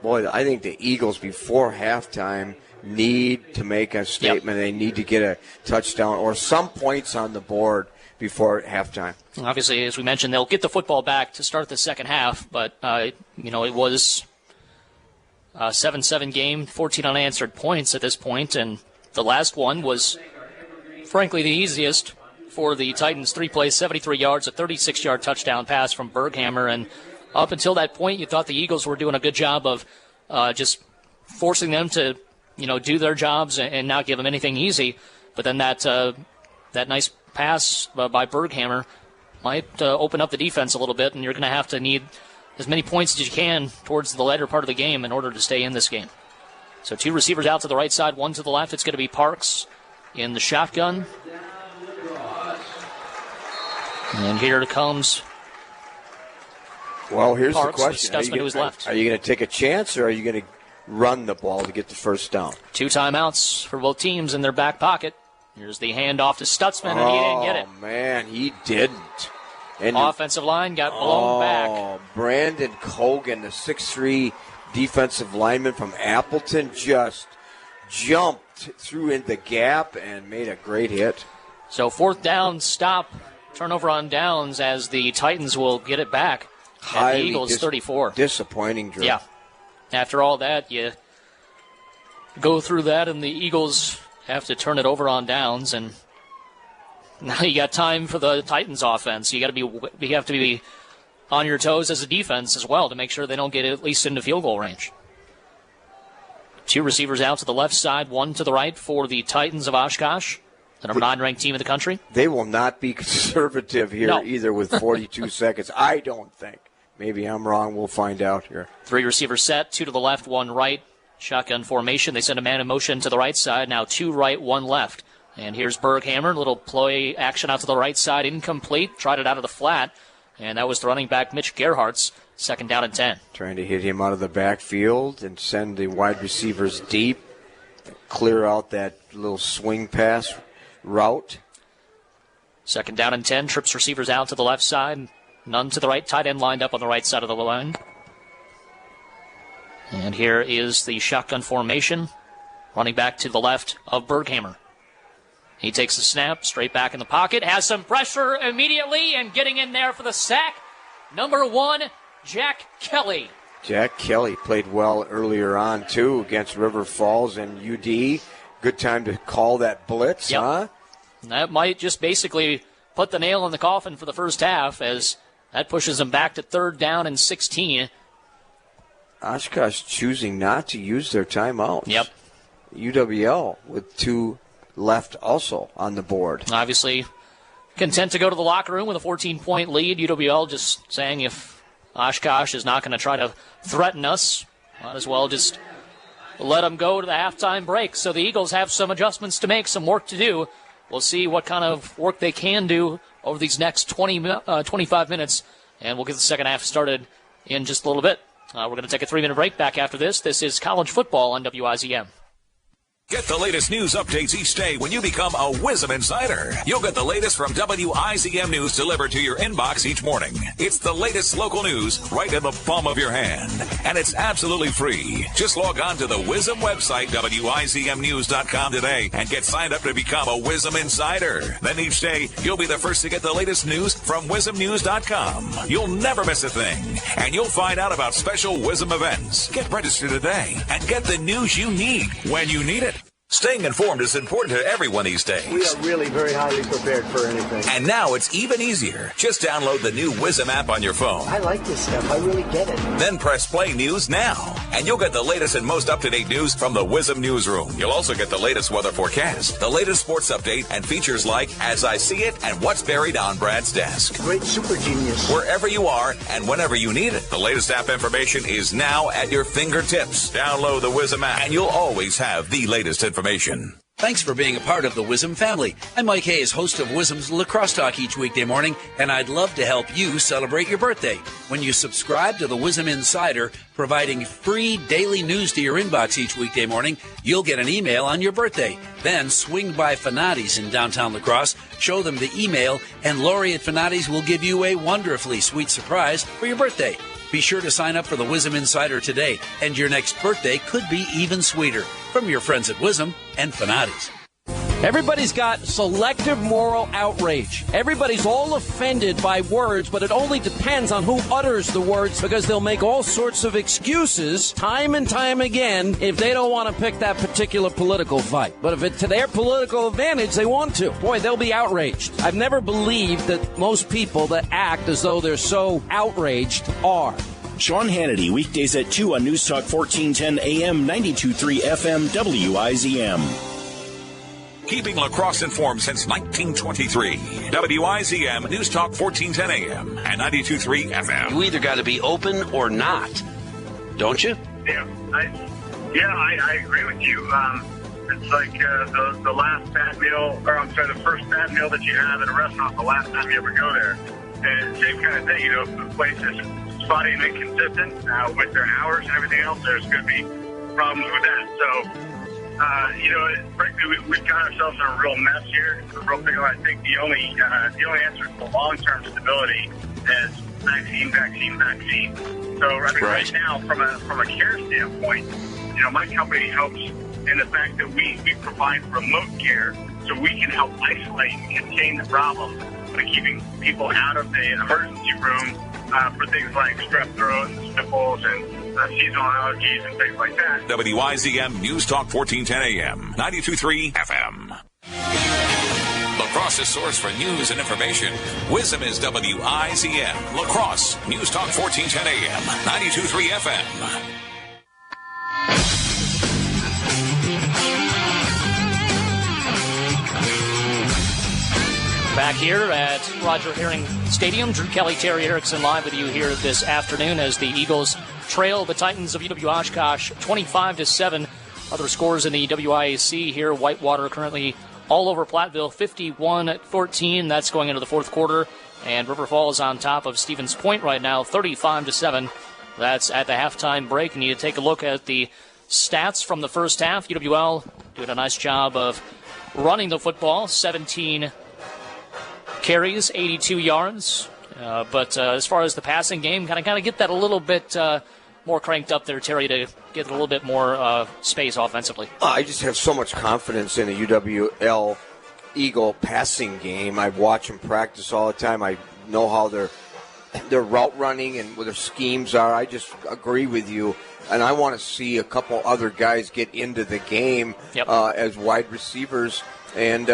boy, I think the Eagles before halftime need to make a statement. Yep. They need to get a touchdown or some points on the board before halftime. Obviously, as we mentioned, they'll get the football back to start the second half, but, it was a 7-7 game, 14 unanswered points at this point, and the last one was, frankly, the easiest for the Titans. 3 plays, 73 yards, a 36-yard touchdown pass from Berghammer, and up until that point, you thought the Eagles were doing a good job of just forcing them to, do their jobs and not give them anything easy, but then that nice pass by Berghammer might open up the defense a little bit, and you're going to have to need as many points as you can towards the latter part of the game in order to stay in this game. So 2 receivers out to the right side, 1 to the left. It's going to be Parks in the shotgun. And here it comes. Well, here's Parks the question. Stutzman, who's left. Are you going to take a chance, or are you going to run the ball to get the first down? 2 timeouts for both teams in their back pocket. Here's the handoff to Stutzman, and he didn't get it. Oh, man, he didn't. And offensive line got blown back. Brandon Cogan, the 6'3" defensive lineman from Appleton, just jumped through in the gap and made a great hit. So 4th down, stop, turnover on downs as the Titans will get it back at the Eagles 34. Disappointing, Drew. Yeah. After all that, you go through that, and the Eagles have to turn it over on downs, and now you got time for the Titans offense. You have to be on your toes as a defense as well to make sure they don't get at least into field goal range. 2 receivers out to the left side, 1 to the right for the Titans of Oshkosh, the number 9 ranked team in the country. They will not be conservative here either with 42 seconds, I don't think. Maybe I'm wrong. We'll find out here. 3 receiver set, 2 to the left, 1 right. Shotgun formation. They send a man in motion to the right side. Now 2 right, 1 left. And here's Berghammer. Little play action out to the right side. Incomplete. Tried it out of the flat. And that was the running back, Mitch Gerhardt's 2nd down and 10. Trying to hit him out of the backfield and send the wide receivers deep. Clear out that little swing pass route. 2nd down and 10. Trips receivers out to the left side. None to the right. Tight end lined up on the right side of the line. And here is the shotgun formation. Running back to the left of Berghammer. He takes the snap, straight back in the pocket. Has some pressure immediately and getting in there for the sack. Number 1, Jack Kelly. Jack Kelly played well earlier on, too, against River Falls and UD. Good time to call that blitz, huh? That might just basically put the nail in the coffin for the first half, as that pushes them back to 3rd down and 16. Oshkosh choosing not to use their timeouts. Yep. UWL with 2 left also on the board. Obviously content to go to the locker room with a 14-point lead. UWL just saying if Oshkosh is not going to try to threaten us, might as well just let them go to the halftime break. So the Eagles have some adjustments to make, some work to do. We'll see what kind of work they can do over these next 25 minutes, and we'll get the second half started in just a little bit. We're going to take a 3-minute break. Back after this. This is college football on WIZM. Get the latest news updates each day when you become a WIZM Insider. You'll get the latest from WIZM News delivered to your inbox each morning. It's the latest local news right in the palm of your hand. And it's absolutely free. Just log on to the WIZM website, WIZMnews.com today, and get signed up to become a WIZM Insider. Then each day, you'll be the first to get the latest news from WIZMnews.com. You'll never miss a thing. And you'll find out about special WIZM events. Get registered today and get the news you need when you need it. Staying informed is important to everyone these days. We are really very highly prepared for anything. And now it's even easier. Just download the new WIZM app on your phone. I like this stuff. I really get it. Then press Play News now. And you'll get the latest and most up-to-date news from the WIZM Newsroom. You'll also get the latest weather forecast, the latest sports update, and features like As I See It and What's Buried on Brad's Desk. Great super genius. Wherever you are and whenever you need it. The latest app information is now at your fingertips. Download the WIZM app and you'll always have the latest information. Thanks for being a part of the WIZM family. I'm Mike Hayes, host of WIZM's Lacrosse Talk each weekday morning, and I'd love to help you celebrate your birthday. When you subscribe to the WIZM Insider, providing free daily news to your inbox each weekday morning, you'll get an email on your birthday. Then swing by Fanati's in downtown La Crosse, show them the email, and Lori at Fanati's will give you a wonderfully sweet surprise for your birthday. Be sure to sign up for the WIZM Insider today, and your next birthday could be even sweeter. From your friends at WIZM and Fanati's. Everybody's got selective moral outrage. Everybody's all offended by words, but it only depends on who utters the words, because they'll make all sorts of excuses time and time again if they don't want to pick that particular political fight. But if it's to their political advantage, they want to. Boy, they'll be outraged. I've never believed that most people that act as though they're so outraged are. Sean Hannity, weekdays at 2 on News Talk 1410 AM, 92.3 FM, WIZM. Keeping La Crosse informed since 1923. WIZM News Talk 1410 AM and 92.3 FM. You either got to be open or not, don't you? Yeah, I agree with you. It's like the last bad meal, or I'm sorry, the first bad meal that you have at a restaurant, the last time you ever go there. And same kind of thing, if the place is spotty and inconsistent with their hours and everything else, there's going to be problems with that. So, frankly, we've got ourselves in a real mess here. I think the only answer to long-term stability is vaccine. So, right now, from a care standpoint, my company helps in the fact that we provide remote care, so we can help isolate and contain the problem by keeping people out of the emergency room for things like strep throat and sniffles and seasonal allergies and things like that. WIZM News Talk 1410 AM, 92.3 FM. La Crosse's source for news and information. WIZM is WIZM. La Crosse, News Talk 1410 AM, 92.3 FM. Back here at Roger Herring Stadium, Drew Kelly, Terry Erickson live with you here this afternoon as the Eagles trail the Titans of UW-Oshkosh 25-7. Other scores in the WIAC here. Whitewater currently all over Platteville, 51-14. That's going into the fourth quarter. And River Falls on top of Stevens Point right now, 35-7. That's at the halftime break. And you take a look at the stats from the first half. UWL doing a nice job of running the football, 17 carries, 82 yards. But as far as the passing game, kind of get that a little bit more cranked up there, Terry, to get a little bit more space offensively. I just have so much confidence in the UWL Eagle passing game. I watch them practice all the time. I know how their route running and what their schemes are. I just agree with you. And I want to see a couple other guys get into the game as wide receivers. And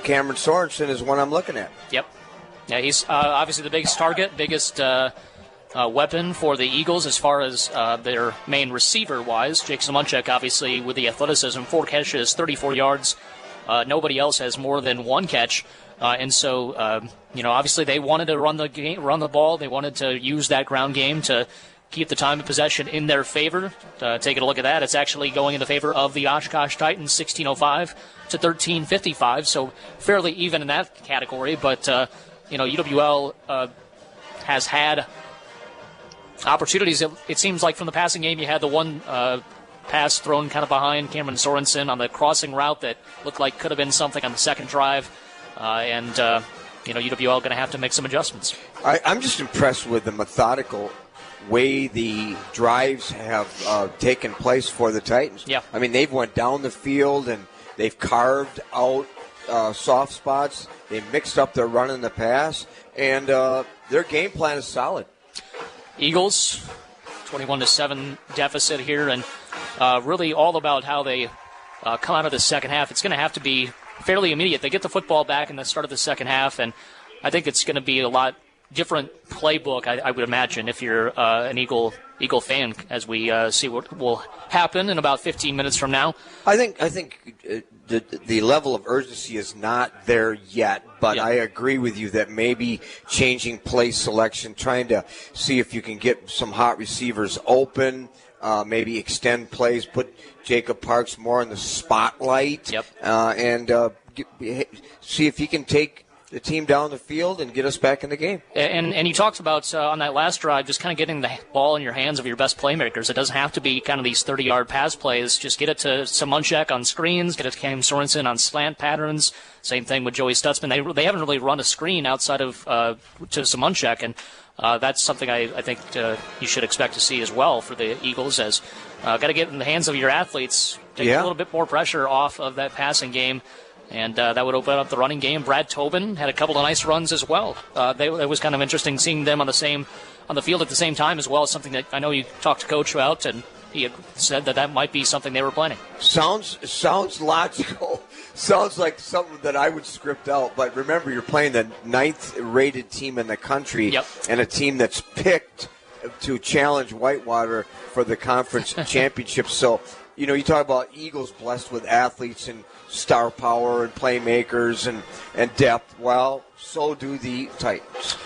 Cameron Sorensen is one I'm looking at. Yep. Yeah, he's obviously the biggest target, biggest weapon for the Eagles as far as their main receiver-wise. Jake Samunchak, obviously, with the athleticism, 4 catches, 34 yards. Nobody else has more than 1 catch. And so, obviously they wanted to run the ball. They wanted to use that ground game to keep the time of possession in their favor. Taking a look at that, it's actually going in the favor of the Oshkosh Titans, 16:05 to 13:55, so fairly even in that category. But, UWL has had opportunities. It seems like from the passing game, you had the one pass thrown kind of behind Cameron Sorensen on the crossing route that looked like could have been something on the second drive. UWL going to have to make some adjustments. I'm just impressed with the methodical way the drives have taken place for the Titans. Yeah. I mean, they've went down the field and they've carved out soft spots. They mixed up their run and the pass, and their game plan is solid. Eagles, 21-7 deficit here, and really all about how they come out of the second half. It's going to have to be fairly immediate. They get the football back in the start of the second half, and I think it's going to be a lot different playbook, I would imagine, if you're an Eagle fan, as we see what will happen in about 15 minutes from now. I think the level of urgency is not there yet, but I agree with you that maybe changing play selection, trying to see if you can get some hot receivers open, maybe extend plays, put Jacob Parks more in the spotlight, and see if he can take the team down the field and get us back in the game. And you talked about on that last drive just kind of getting the ball in your hands of your best playmakers. It doesn't have to be kind of these 30-yard pass plays. Just get it to Samunchak on screens, get it to Cam Sorensen on slant patterns. Same thing with Joey Stutzman. They haven't really run a screen outside of to Samunchak, and that's something I think you should expect to see as well for the Eagles, as got to get in the hands of your athletes, take a little bit more pressure off of that passing game. And that would open up the running game. Brad Tobin had a couple of nice runs as well. It was kind of interesting seeing them on the field at the same time as well. Something that I know you talked to Coach about, and he had said that might be something they were planning. Sounds logical. Sounds like something that I would script out. But remember, you're playing the 9th-rated team in the country, and a team that's picked to challenge Whitewater for the conference championship. So, you talk about Eagles blessed with athletes and star power and playmakers and depth. Well, so do the Titans.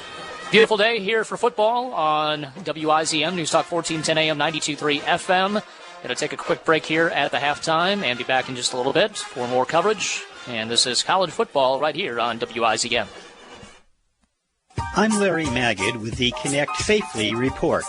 Beautiful day here for football on WIZM News Talk 1410 AM 92.3 FM. Going to take a quick break here at the halftime and be back in just a little bit for more coverage. And this is college football right here on WIZM. I'm Larry Magid with the Connect Safely Report.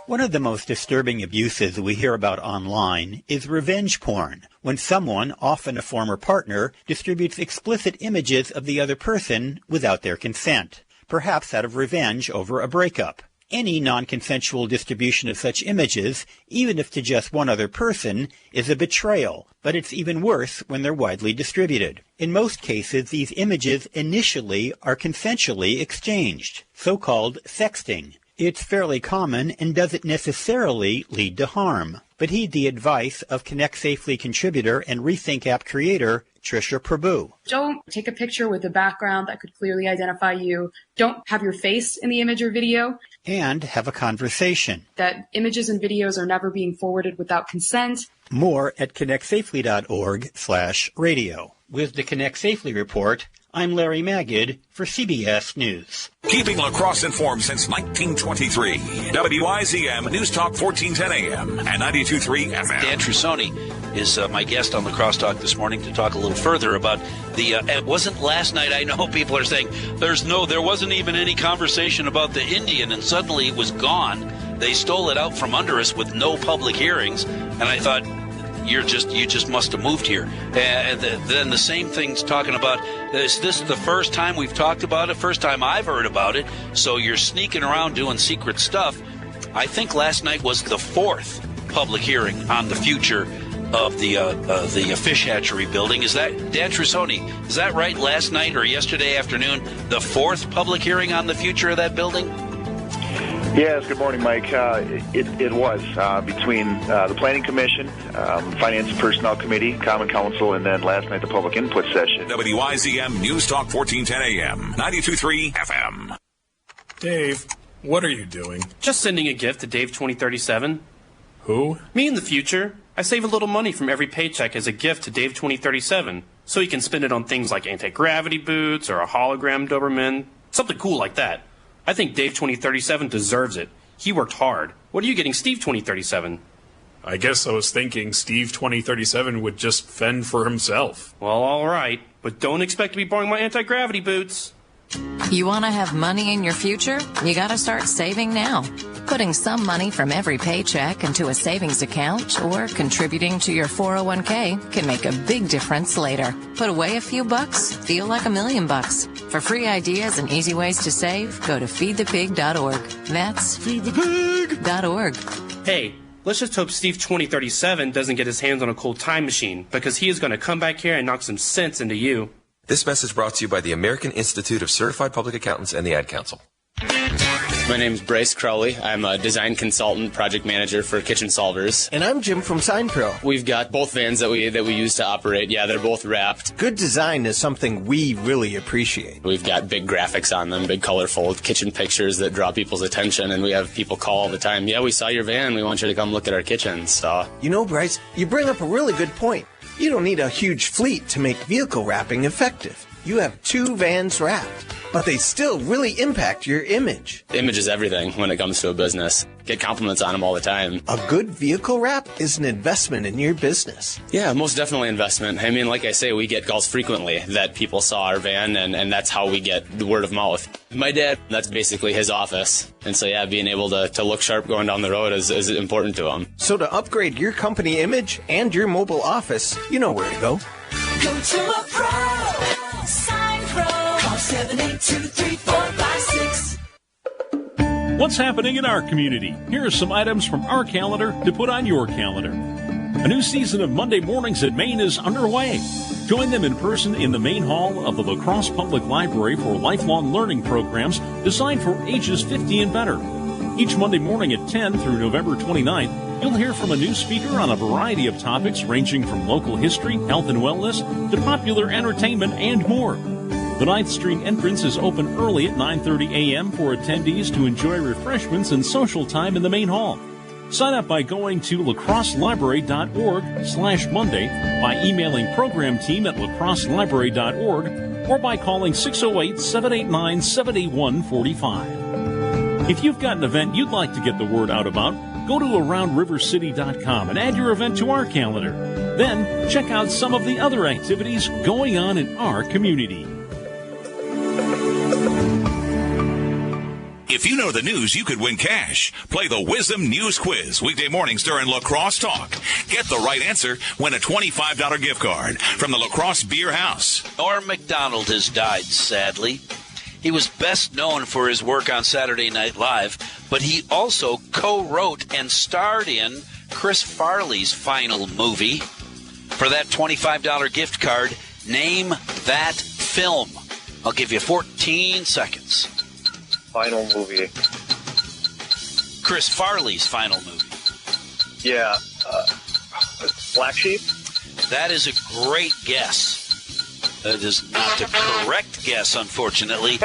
One of the most disturbing abuses we hear about online is revenge porn, when someone, often a former partner, distributes explicit images of the other person without their consent, perhaps out of revenge over a breakup. Any non-consensual distribution of such images, even if to just one other person, is a betrayal, but it's even worse when they're widely distributed. In most cases, these images initially are consensually exchanged, so-called sexting. It's fairly common and doesn't necessarily lead to harm. But heed the advice of Connect Safely contributor and Rethink app creator, Trisha Prabhu. Don't take a picture with a background that could clearly identify you. Don't have your face in the image or video. And have a conversation. That images and videos are never being forwarded without consent. More at connectsafely.org/radio. With the Connect Safely report, I'm Larry Magid for CBS News. Keeping La Crosse informed since 1923. WIZM News Talk 1410 AM and 92.3 FM. Dan Trussoni is my guest on La Crosse Talk this morning to talk a little further about the. It wasn't last night. I know people are saying there wasn't even any conversation about the Indian, and suddenly it was gone. They stole it out from under us with no public hearings, and I thought, you just must have moved here. And then the same thing's talking about, is this the first time we've talked about it? First time I've heard about it. So you're sneaking around doing secret stuff. I think last night was the fourth public hearing on the future of the fish hatchery building. Is that, Dan Trussoni, is that right? Last night or yesterday afternoon, the fourth public hearing on the future of that building? Yes, good morning, Mike. It was between the Planning Commission, Finance and Personnel Committee, Common Council, and then last night the public input session. WIZM News Talk 1410 AM, 92.3 FM. Dave, what are you doing? Just sending a gift to Dave 2037. Who? Me in the future. I save a little money from every paycheck as a gift to Dave 2037, so he can spend it on things like anti-gravity boots or a hologram Doberman, something cool like that. I think Dave 2037 deserves it. He worked hard. What are you getting Steve 2037? I guess I was thinking Steve 2037 would just fend for himself. Well, all right, but don't expect to be borrowing my anti-gravity boots. You want to have money in your future? You got to start saving now. Putting some money from every paycheck into a savings account or contributing to your 401k can make a big difference later. Put away a few bucks, feel like $1 million. For free ideas and easy ways to save, go to feedthepig.org. That's feedthepig.org. Hey, let's just hope Steve 2037 doesn't get his hands on a cool time machine, because he is going to come back here and knock some sense into you. This message brought to you by the American Institute of Certified Public Accountants and the Ad Council. My name is Bryce Crowley. I'm a design consultant, project manager for Kitchen Solvers. And I'm Jim from Sign Pro. We've got both vans that we use to operate. Yeah, they're both wrapped. Good design is something we really appreciate. We've got big graphics on them, big colorful kitchen pictures that draw people's attention, and we have people call all the time. Yeah, we saw your van. We want you to come look at our kitchen. So, you know, Bryce, you bring up a really good point. You don't need a huge fleet to make vehicle wrapping effective. You have 2 vans wrapped, but they still really impact your image. Image is everything when it comes to a business. Get compliments on them all the time. A good vehicle wrap is an investment in your business. Yeah, most definitely investment. I mean, like I say, we get calls frequently that people saw our van, and that's how we get the word of mouth. My dad, that's basically his office. And so, yeah, being able to look sharp going down the road is important to him. So to upgrade your company image and your mobile office, you know where to go. Go to a pro. Sign Pro. Call 782-3456. What's happening in our community? Here are some items from our calendar to put on your calendar. A new season of Monday Mornings at Maine is underway. Join them in person in the main hall of the La Crosse Public Library for lifelong learning programs designed for ages 50 and better. Each Monday morning at 10 through November 29th, you'll hear from a new speaker on a variety of topics ranging from local history, health and wellness, to popular entertainment and more. The 9th Street entrance is open early at 9:30 a.m. for attendees to enjoy refreshments and social time in the main hall. Sign up by going to lacrosselibrary.org/Monday, by emailing program team at lacrosselibrary.org, or by calling 608-789-7145. If you've got an event you'd like to get the word out about, go to AroundRiverCity.com and add your event to our calendar. Then check out some of the other activities going on in our community. If you know the news, you could win cash. Play the Wisdom News Quiz weekday mornings during La Crosse Talk. Get the right answer, win a $25 gift card from the La Crosse Beer House. Norm Macdonald has died, sadly. He was best known for his work on Saturday Night Live, but he also co-wrote and starred in Chris Farley's final movie. For that $25 gift card, name that film. I'll give you 14 seconds. Final movie. Chris Farley's final movie. Yeah. Black Sheep? That is a great guess. That is not the correct guess, unfortunately.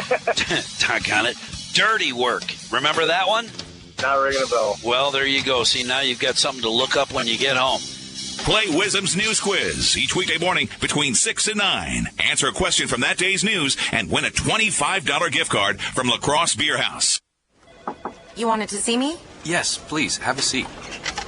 Doggone it. Dirty Work. Remember that one? Not ringing a bell. Well, there you go. See, now you've got something to look up when you get home. Play Wisdom's News Quiz each weekday morning between 6 and 9. Answer a question from that day's news and win a $25 gift card from La Crosse Beer House. You wanted to see me? Yes, please, have a seat.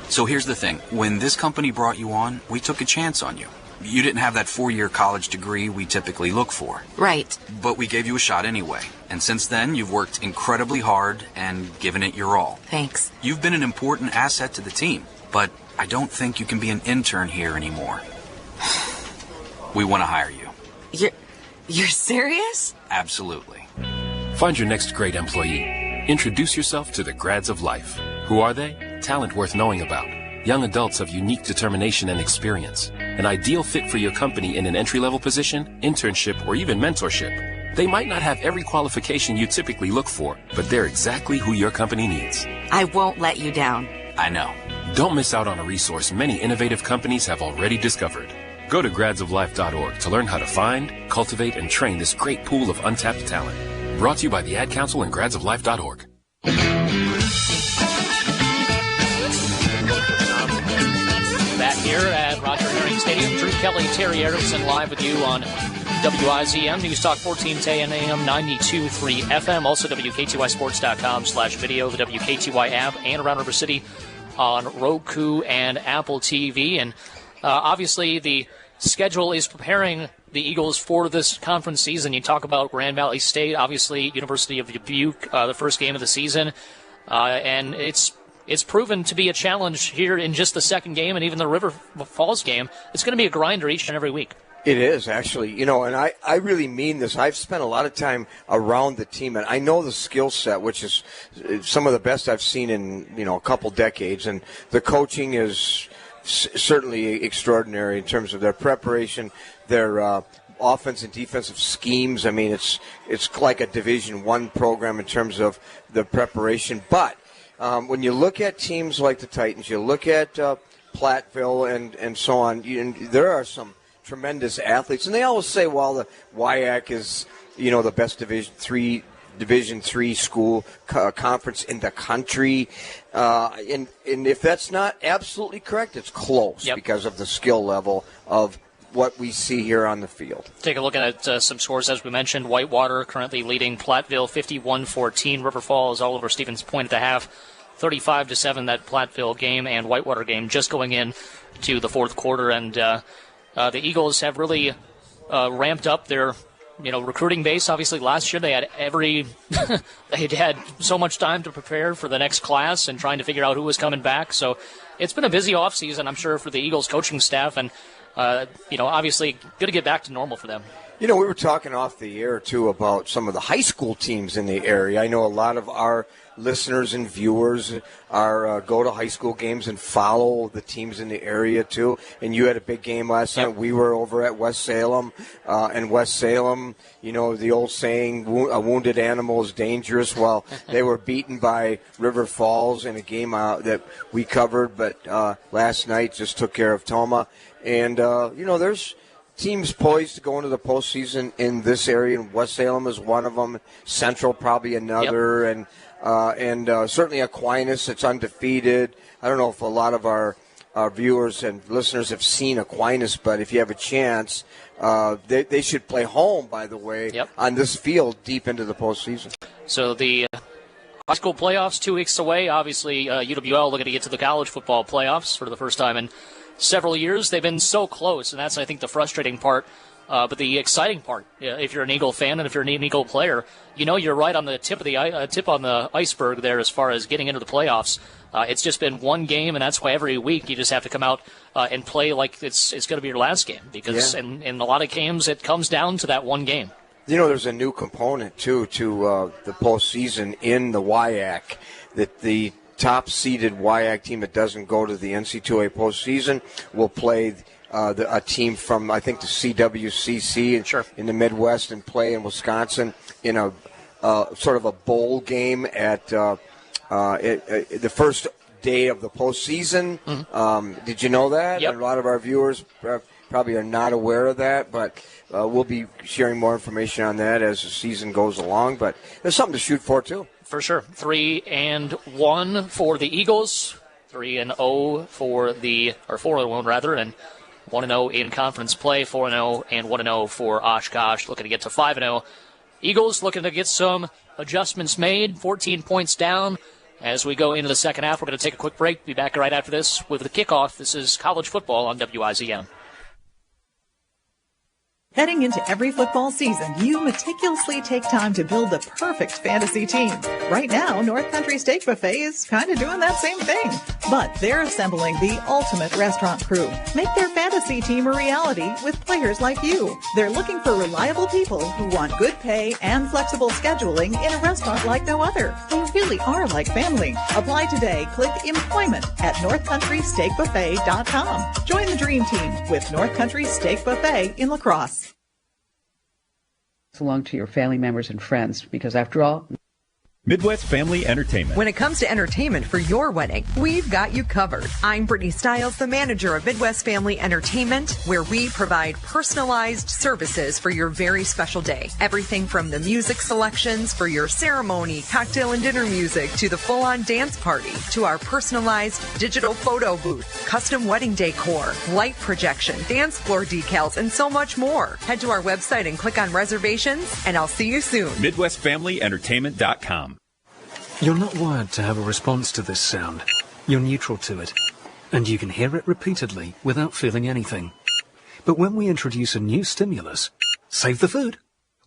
So here's the thing. When this company brought you on, we took a chance on you. You didn't have that 4-year college degree we typically look for. Right. But we gave you a shot anyway. And since then, you've worked incredibly hard and given it your all. Thanks. You've been an important asset to the team, but I don't think you can be an intern here anymore. We want to hire you. You're serious? Absolutely. Find your next great employee. Introduce yourself to the grads of life. Who are they? Talent worth knowing about. Young adults of unique determination and experience. An ideal fit for your company in an entry-level position, internship, or even mentorship. They might not have every qualification you typically look for, but they're exactly who your company needs. I won't let you down. I know. Don't miss out on a resource many innovative companies have already discovered. Go to gradsoflife.org to learn how to find, cultivate, and train this great pool of untapped talent. Brought to you by the Ad Council and gradsoflife.org. Back here at Roger Herring Stadium, Drew Kelly, Terry Erickson live with you on WIZM, News Talk 1410 AM, 92.3 FM, also WKTYSports.com/video, the WKTY app, and around River City on Roku and Apple TV. And obviously the schedule is preparing the Eagles for this conference season. You talk about Grand Valley State, obviously University of Dubuque, the first game of the season, and it's proven to be a challenge here in just the second game, and even the River Falls game. It's going to be a grinder each and every week. It is, actually. And I really mean this. I've spent a lot of time around the team, and I know the skill set, which is some of the best I've seen in, a couple decades. And the coaching is certainly extraordinary in terms of their preparation, their offense and defensive schemes. I mean, it's like a Division I program in terms of the preparation. But when you look at teams like the Titans, you look at Platteville and so on, there are some tremendous athletes. And they always say, well, the WIAC is, the best Division III school conference in the country. And if that's not absolutely correct, it's close because of the skill level of what we see here on the field. Take a look at some scores. As we mentioned, Whitewater currently leading Platteville 51-14. River Falls all over Stevens Point at the half, 35-7, that Platteville game and Whitewater game just going in to the fourth quarter. And the Eagles have really ramped up their recruiting base. Obviously, last year they had they'd had so much time to prepare for the next class and trying to figure out who was coming back. So it's been a busy offseason, I'm sure, for the Eagles coaching staff, and obviously going to get back to normal for them. We were talking off the air, too, about some of the high school teams in the area. I know a lot of our listeners and viewers go to high school games and follow the teams in the area, too. And you had a big game last night. We were over at West Salem. And West Salem, the old saying, a wounded animal is dangerous. Well, they were beaten by River Falls in a game that we covered, but last night just took care of Toma. And, there's teams poised to go into the postseason in this area, and West Salem is one of them. Central probably another, and certainly Aquinas, it's undefeated. I don't know if a lot of our viewers and listeners have seen Aquinas, but if you have a chance, they should play home, by the way, on this field deep into the postseason. So the high school playoffs 2 weeks away. Obviously, UWL looking to get to the college football playoffs for the first time in several years. They've been so close, and that's, I think, the frustrating part. But the exciting part, if you're an Eagle fan and if you're an Eagle player, you're right on the tip on the iceberg there as far as getting into the playoffs. It's just been one game, and that's why every week you just have to come out and play like it's going to be your last game, because in a lot of games it comes down to that one game. There's a new component, too, to the postseason in the WIAC, that the top-seeded WIAC team that doesn't go to the NC2A postseason will play a team from, I think, the CWCC in the Midwest and play in Wisconsin in a sort of a bowl game at the first day of the postseason. Mm-hmm. Did you know that? Yep. A lot of our viewers probably are not aware of that, but we'll be sharing more information on that as the season goes along. But there's something to shoot for, too. For sure. 3-1 for the Eagles. 3-0 for the, or 4-1 rather, and 1-0 in conference play, 4-0 and 1-0 for Oshkosh, looking to get to 5-0. Eagles looking to get some adjustments made, 14 points down. As we go into the second half, we're going to take a quick break. Be back right after this with the kickoff. This is college football on WIZM. Heading into every football season, you meticulously take time to build the perfect fantasy team. Right now, North Country Steak Buffet is kind of doing that same thing. But they're assembling the ultimate restaurant crew. Make their fantasy team a reality with players like you. They're looking for reliable people who want good pay and flexible scheduling in a restaurant like no other. They really are like family. Apply today. Click employment at northcountrysteakbuffet.com. Join the dream team with North Country Steak Buffet in La Crosse. Along to your family members and friends, because after all, Midwest Family Entertainment. When it comes to entertainment for your wedding, we've got you covered. I'm Brittany Stiles, the manager of Midwest Family Entertainment, where we provide personalized services for your very special day. Everything from the music selections for your ceremony, cocktail and dinner music, to the full-on dance party, to our personalized digital photo booth, custom wedding decor, light projection, dance floor decals, and so much more. Head to our website and click on reservations, and I'll see you soon. MidwestFamilyEntertainment.com. You're not wired to have a response to this sound. You're neutral to it, and you can hear it repeatedly without feeling anything. But when we introduce a new stimulus, save the food,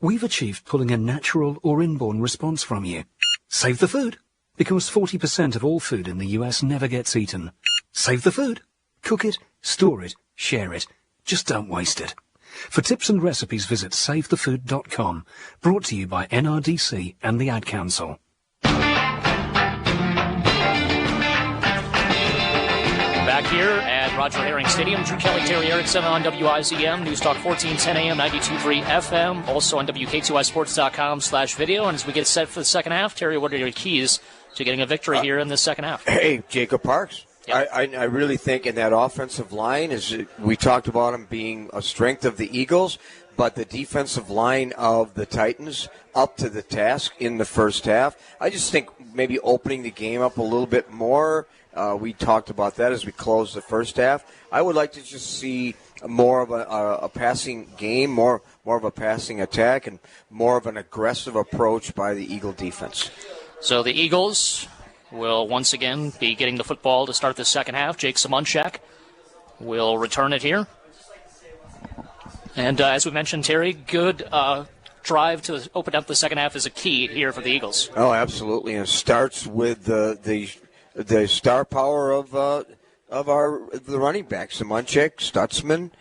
we've achieved pulling a natural or inborn response from you. Save the food, because 40% of all food in the US never gets eaten. Save the food. Cook it, store it, share it. Just don't waste it. For tips and recipes, visit savethefood.com. Brought to you by NRDC and the Ad Council. Back here at Roger Herring Stadium, Drew Kelly, Terry Erickson on WIZM, News Talk 1410 AM, 92.3 FM, also on WK2iSports.com/video. And as we get set for the second half, Terry, what are your keys to getting a victory here in the second half? Hey, Jacob Parks. Yep. I really think in that offensive line, we talked about him being a strength of the Eagles, but the defensive line of the Titans up to the task in the first half. I just think maybe opening the game up a little bit more. We talked about that as we closed the first half. I would like to just see more of a passing game, more of a passing attack, and more of an aggressive approach by the Eagle defense. So the Eagles will once again be getting the football to start the second half. Jake Simonchak will return it here. And as we mentioned, Terry, good drive to open up the second half is a key here for the Eagles. Oh, absolutely. And it starts with the star power of the running backs, Simonchak, Stutzman,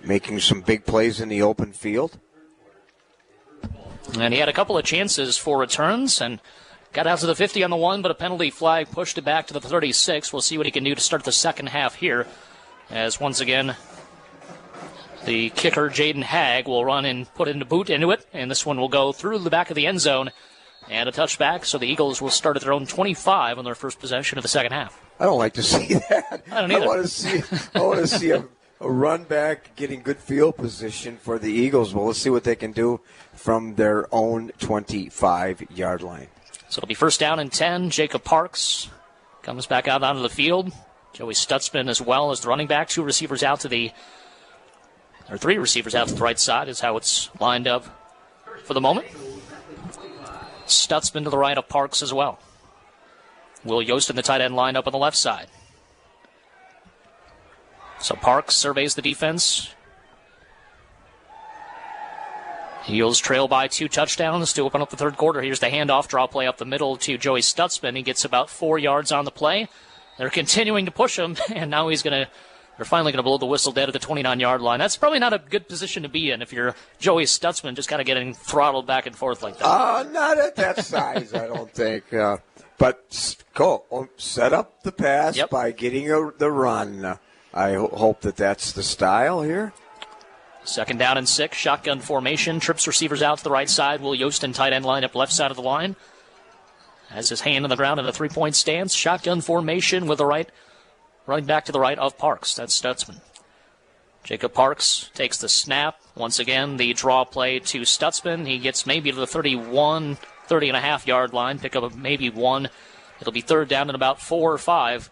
making some big plays in the open field. And he had a couple of chances for returns and got out to the 50 on the one, but a penalty flag pushed it back to the 36. We'll see what he can do to start the second half here, as once again the kicker, Jaden Hagg, will run and put in the boot into it, and this one will go through the back of the end zone. And a touchback, so the Eagles will start at their own 25 on their first possession of the second half. I don't like to see that. I don't either. I want to see a run back getting good field position for the Eagles. Well, let's see what they can do from their own 25-yard line. So it'll be first down and 10. Jacob Parks comes back out onto the field. Joey Stutzman as well as the running back. Three receivers out to the right side is how it's lined up for the moment. Stutzman to the right of Parks as well. Will Yost in the tight end line up on the left side. So Parks surveys the defense. Eagles trail by 2 touchdowns to open up the third quarter. Here's the handoff, draw play up the middle to Joey Stutzman. He gets about 4 yards on the play. They're continuing to push him, and now they're finally going to blow the whistle dead at the 29-yard line. That's probably not a good position to be in if you're Joey Stutzman, just kind of getting throttled back and forth like that. Not at that size, I don't think. But go set up the pass by getting the run. I hope that's the style here. Second down and 6, shotgun formation. Trips receivers out to the right side. Will Yost in tight end line up left side of the line. Has his hand on the ground in a 3-point stance. Shotgun formation with the right. Running back to the right of Parks. That's Stutzman. Jacob Parks takes the snap. Once again, the draw play to Stutzman. He gets maybe to the 30 and a half yard line. Pick up maybe 1 It'll be third down and about 4 or 5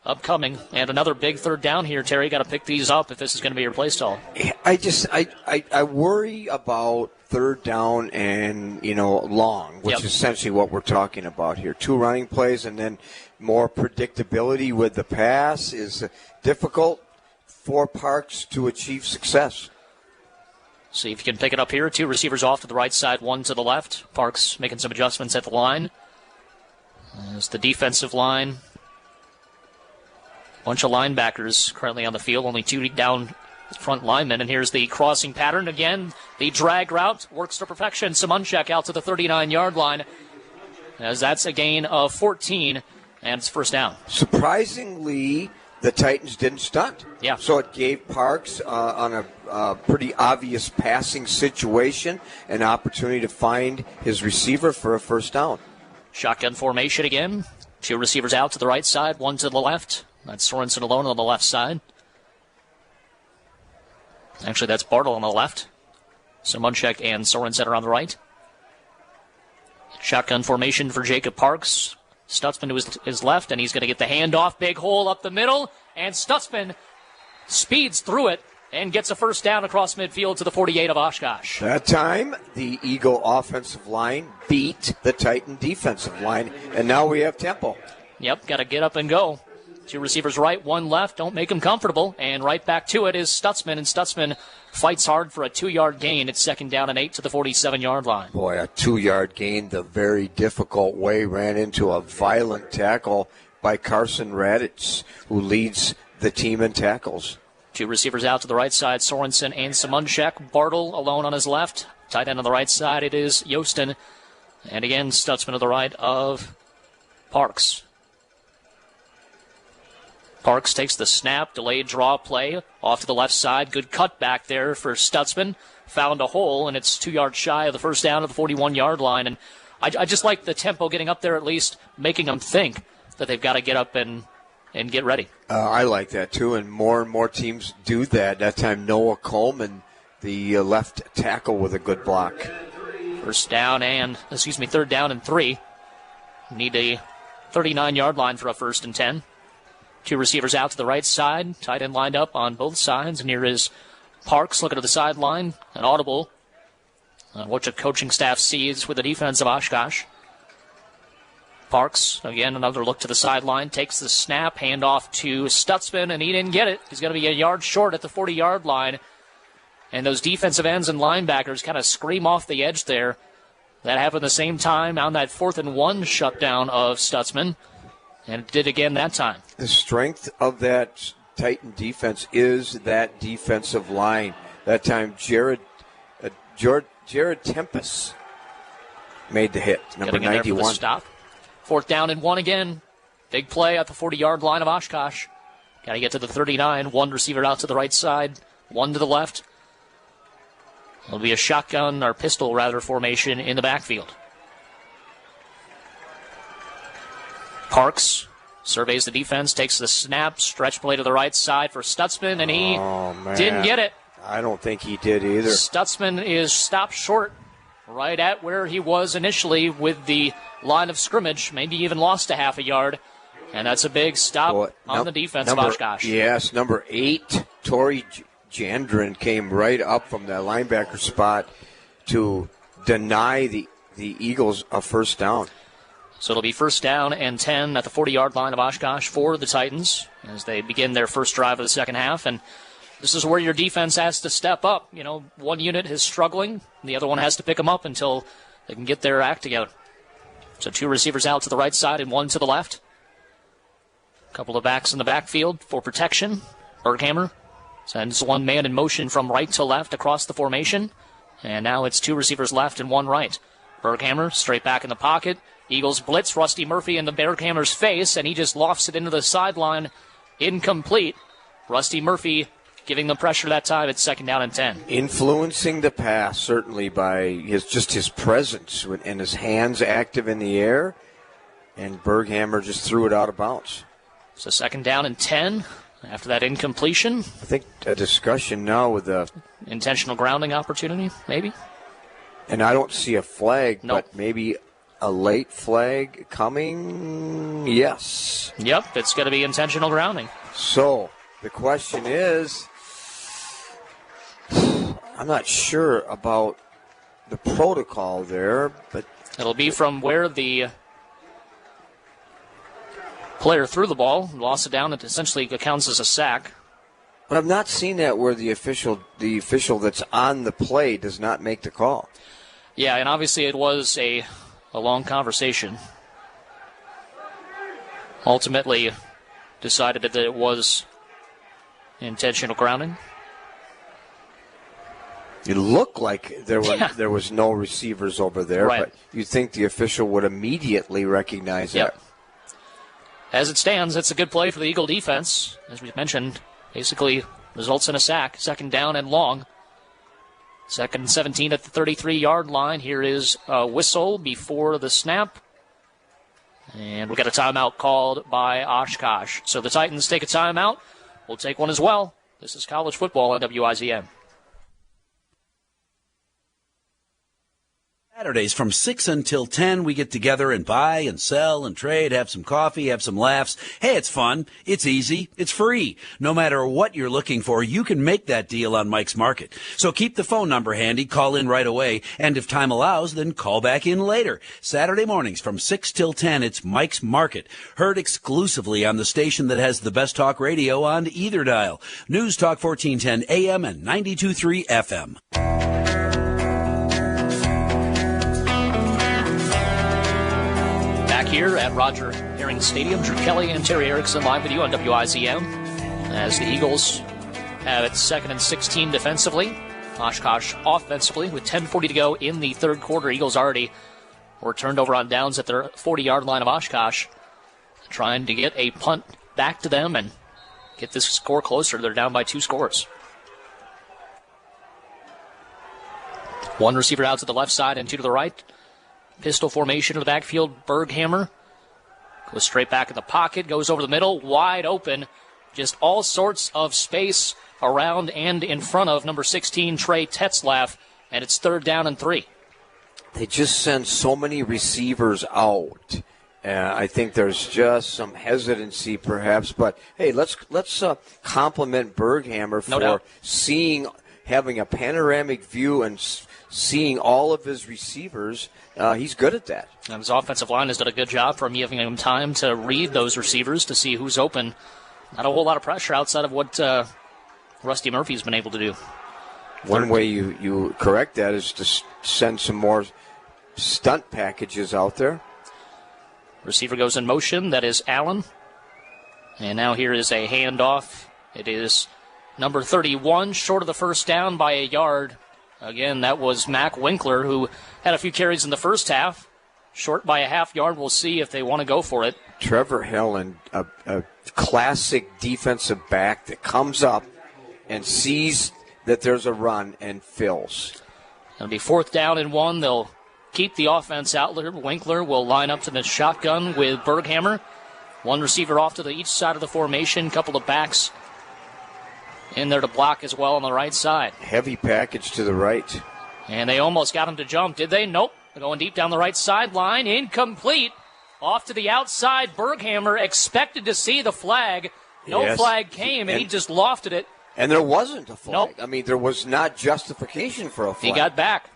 upcoming. And another big third down here, Terry. Got to pick these up if this is going to be your play stall. I worry about third down and, long, which is essentially what we're talking about here. 2 running plays and then more predictability with the pass is difficult for Parks to achieve success. See if you can pick it up here. 2 receivers off to the right side, 1 to the left. Parks making some adjustments at the line. There's the defensive line. Bunch of linebackers currently on the field, only 2 down front linemen. And here's the crossing pattern again. The drag route works to perfection. Simonchek out to the 39-yard line, as that's a gain of 14, and it's first down. Surprisingly, the Titans didn't stunt. Yeah. So it gave Parks, on a pretty obvious passing situation, an opportunity to find his receiver for a first down. Shotgun formation again. 2 receivers out to the right side, 1 to the left. That's Sorensen alone on the left side. Actually, that's Bartle on the left. Simonchek and Sorensen are on the right. Shotgun formation for Jacob Parks. Stutzman to his left, and he's going to get the handoff. Big hole up the middle, and Stutzman speeds through it and gets a first down across midfield to the 48 of Oshkosh. That time, the Eagle offensive line beat the Titan defensive line, and now we have tempo. Yep, got to get up and go. 2 receivers right, 1 left. Don't make them comfortable. And right back to it is Stutzman, and Stutzman fights hard for a 2-yard gain. It's second down and 8 to the 47-yard line. Boy, a 2-yard gain the very difficult way. Ran into a violent tackle by Carson Raditz, who leads the team in tackles. 2 receivers out to the right side, Sorensen and Simonchek. Bartle alone on his left. Tight end on the right side, it is Yostin. And again, Stutzman to the right of Parks. Parks takes the snap, delayed draw play, off to the left side. Good cut back there for Stutzman. Found a hole, and it's 2 yards shy of the first down at the 41-yard line. And I just like the tempo getting up there, at least making them think that they've got to get up and get ready. I like that, too, and more teams do that. That time, Noah Coleman, the left tackle, with a good block. Third down and 3. Need a 39-yard line for a 1st and 10. 2 receivers out to the right side. Tight end lined up on both sides. And here is Parks looking to the sideline. An audible. What the coaching staff sees with the defense of Oshkosh. Parks, again, another look to the sideline. Takes the snap. Handoff to Stutzman, and he didn't get it. He's going to be a yard short at the 40-yard line. And those defensive ends and linebackers kind of scream off the edge there. That happened the same time on that 4th and 1 shutdown of Stutzman. And it did again that time. The strength of that Titan defense is that defensive line. That time, Jared Tempest made the hit, number 91. There for the stop. 4th down and 1 again. Big play at the 40-yard line of Oshkosh. Got to get to the 39. 1 receiver out to the right side, 1 to the left. It'll be a shotgun or pistol, rather, formation in the backfield. Parks surveys the defense, takes the snap, stretch play to the right side for Stutzman, and he didn't get it. I don't think he did either. Stutzman is stopped short right at where he was initially with the line of scrimmage, maybe even lost a half a yard, and that's a big stop on the defense of Oshkosh. Yes, number 8, Torrey Jandrin came right up from the linebacker spot to deny the Eagles a first down. So it'll be 1st down and 10 at the 40-yard line of Oshkosh for the Titans as they begin their first drive of the second half. And this is where your defense has to step up. You know, one unit is struggling, the other one has to pick them up until they can get their act together. So 2 receivers out to the right side and 1 to the left. A couple of backs in the backfield for protection. Berghammer sends 1 man in motion from right to left across the formation. And now it's 2 receivers left and 1 right. Berghammer straight back in the pocket. Eagles blitz Rusty Murphy in the Berghammer's face, and he just lofts it into the sideline. Incomplete. Rusty Murphy giving the pressure that time. It's 2nd down and 10. Influencing the pass, certainly, by his presence and his hands active in the air, and Berghammer just threw it out of bounds. So 2nd down and 10 after that incompletion. I think a discussion now with the intentional grounding opportunity, maybe. And I don't see a flag, nope. But maybe a late flag coming? Yes. Yep, it's going to be intentional grounding. So the question is, I'm not sure about the protocol there, but it'll be from where the player threw the ball, lost it down. It essentially counts as a sack. But I've not seen that where the official that's on the play does not make the call. Yeah, and obviously it was a long conversation. Ultimately decided that it was intentional grounding. It looked like there was no receivers over there, right. But you'd think the official would immediately recognize that. As it stands, it's a good play for the Eagle defense. As we mentioned, basically results in a sack. 2nd down and long. 2nd and 17 at the 33-yard line. Here is a whistle before the snap. And we got a timeout called by Oshkosh. So the Titans take a timeout. We'll take one as well. This is college football on WIZM. Saturdays from 6 until 10, we get together and buy and sell and trade, have some coffee, have some laughs. Hey, it's fun. It's easy. It's free. No matter what you're looking for, you can make that deal on Mike's Market. So keep the phone number handy, call in right away, and if time allows, then call back in later. Saturday mornings from 6 till 10, it's Mike's Market. Heard exclusively on the station that has the best talk radio on either dial. News Talk 1410 AM and 92.3 FM. Here at Roger Herring Stadium, Drew Kelly and Terry Erickson live with you on WIZM as the Eagles have it 2nd and 16 defensively. Oshkosh offensively with 10:40 to go in the third quarter. Eagles already were turned over on downs at their 40-yard line of Oshkosh, trying to get a punt back to them and get this score closer. They're down by 2 scores. One receiver out to the left side and 2 to the right. Pistol formation in the backfield. Berghammer goes straight back in the pocket, goes over the middle, wide open. Just all sorts of space around and in front of number 16, Trey Tetzlaff, and it's 3rd down and 3. They just send so many receivers out. I think there's just some hesitancy, perhaps. But hey, let's compliment Berghammer for having a panoramic view and seeing all of his receivers. He's good at that. And his offensive line has done a good job from giving him time to read those receivers to see who's open. Not a whole lot of pressure outside of what Rusty Murphy's been able to do. One way you correct that is to send some more stunt packages out there. Receiver goes in motion. That is Allen. And now here is a handoff. It is number 31, short of the first down by a yard. Again, that was Mac Winkler, who had a few carries in the first half. Short by a half yard. We'll see if they want to go for it. Trevor Helen, a classic defensive back that comes up and sees that there's a run and fills. It'll be 4th down and 1. They'll keep the offense out there. Winkler will line up to the shotgun with Berghammer. One receiver off to each side of the formation. Couple of backs in there to block as well on the right side. Heavy package to the right. And they almost got him to jump, did they? Nope. They're going deep down the right sideline. Incomplete. Off to the outside. Berghammer expected to see the flag. No flag came, and he just lofted it. And there wasn't a flag. Nope. I mean, there was not justification for a flag. He got back.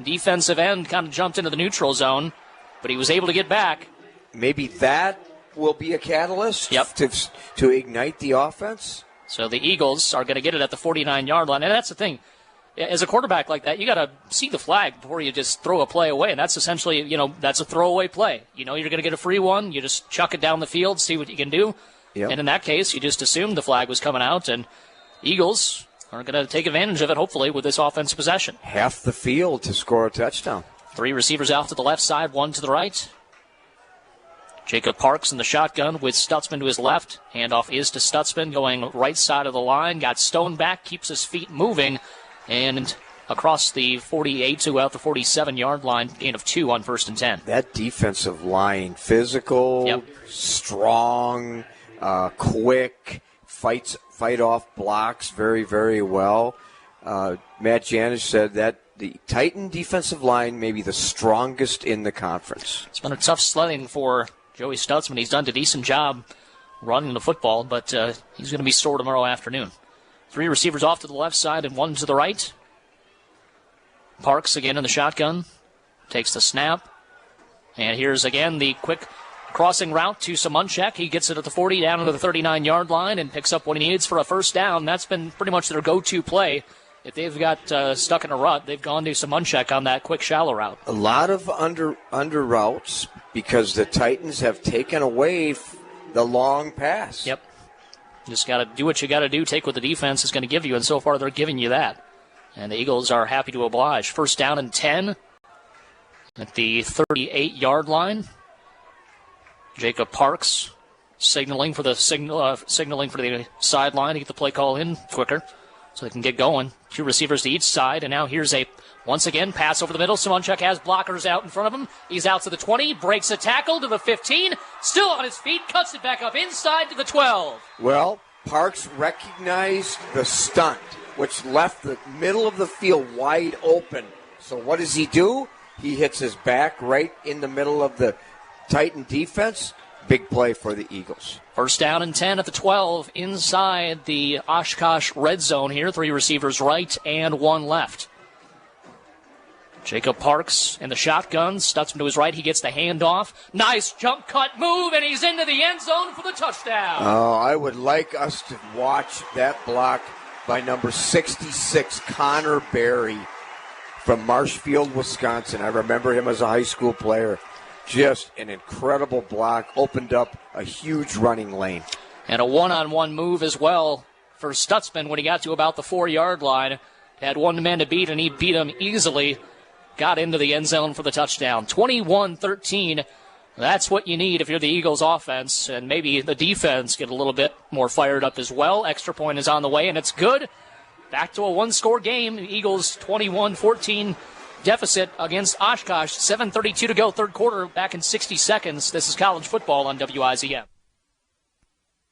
Defensive end kind of jumped into the neutral zone, but he was able to get back. Maybe that will be a catalyst to ignite the offense. So the Eagles are going to get it at the 49-yard line. And that's the thing. As a quarterback like that, you got to see the flag before you just throw a play away. And that's essentially, that's a throwaway play. You're going to get a free one. You just chuck it down the field, see what you can do. Yep. And in that case, you just assumed the flag was coming out. And Eagles are going to take advantage of it, hopefully, with this offensive possession. Half the field to score a touchdown. 3 receivers out to the left side, 1 to the right. Jacob Parks in the shotgun with Stutzman to his left. Handoff is to Stutzman going right side of the line. Got Stone back, keeps his feet moving. And across the 48 to out the 47-yard line, gain of 2 on 1st and 10. That defensive line, physical, strong, quick, fight off blocks very, very well. Matt Janisch said that the Titan defensive line may be the strongest in the conference. It's been a tough sledding for Joey Stutzman. He's done a decent job running the football, but he's going to be sore tomorrow afternoon. 3 receivers off to the left side and 1 to the right. Parks again in the shotgun. Takes the snap. And here's again the quick crossing route to Simonchek. He gets it at the 40 down to the 39-yard line and picks up what he needs for a first down. That's been pretty much their go-to play. If they've got stuck in a rut, they've gone to Simonchek on that quick shallow route. A lot of under routes because the Titans have taken away the long pass. Yep. Just got to do what you got to do, take what the defense is going to give you, and so far they're giving you that. And the Eagles are happy to oblige. First down and 10 at the 38-yard line. Jacob Parks signaling for the sideline to get the play call in quicker so they can get going. 2 receivers to each side, and now here's once again, pass over the middle. Simonchek has blockers out in front of him. He's out to the 20, breaks a tackle to the 15, still on his feet, cuts it back up inside to the 12. Well, Parks recognized the stunt, which left the middle of the field wide open. So what does he do? He hits his back right in the middle of the Titan defense. Big play for the Eagles. First down and 10 at the 12 inside the Oshkosh red zone here. 3 receivers right and 1 left. Jacob Parks in the shotgun. Stutzman to his right. He gets the handoff. Nice jump cut move, and he's into the end zone for the touchdown. Oh, I would like us to watch that block by number 66, Connor Berry from Marshfield, Wisconsin. I remember him as a high school player. Just an incredible block. Opened up a huge running lane. And a one-on-one move as well for Stutzman when he got to about the 4-yard line. Had one man to beat, and he beat him easily. Got into the end zone for the touchdown. 21-13. That's what you need if you're the Eagles offense, and maybe the defense get a little bit more fired up as well. Extra point is on the way, and it's good. Back to a 1-score game. Eagles 21-14 deficit against Oshkosh. 7:32 to go, third quarter, back in 60 seconds. This is college football on WIZM.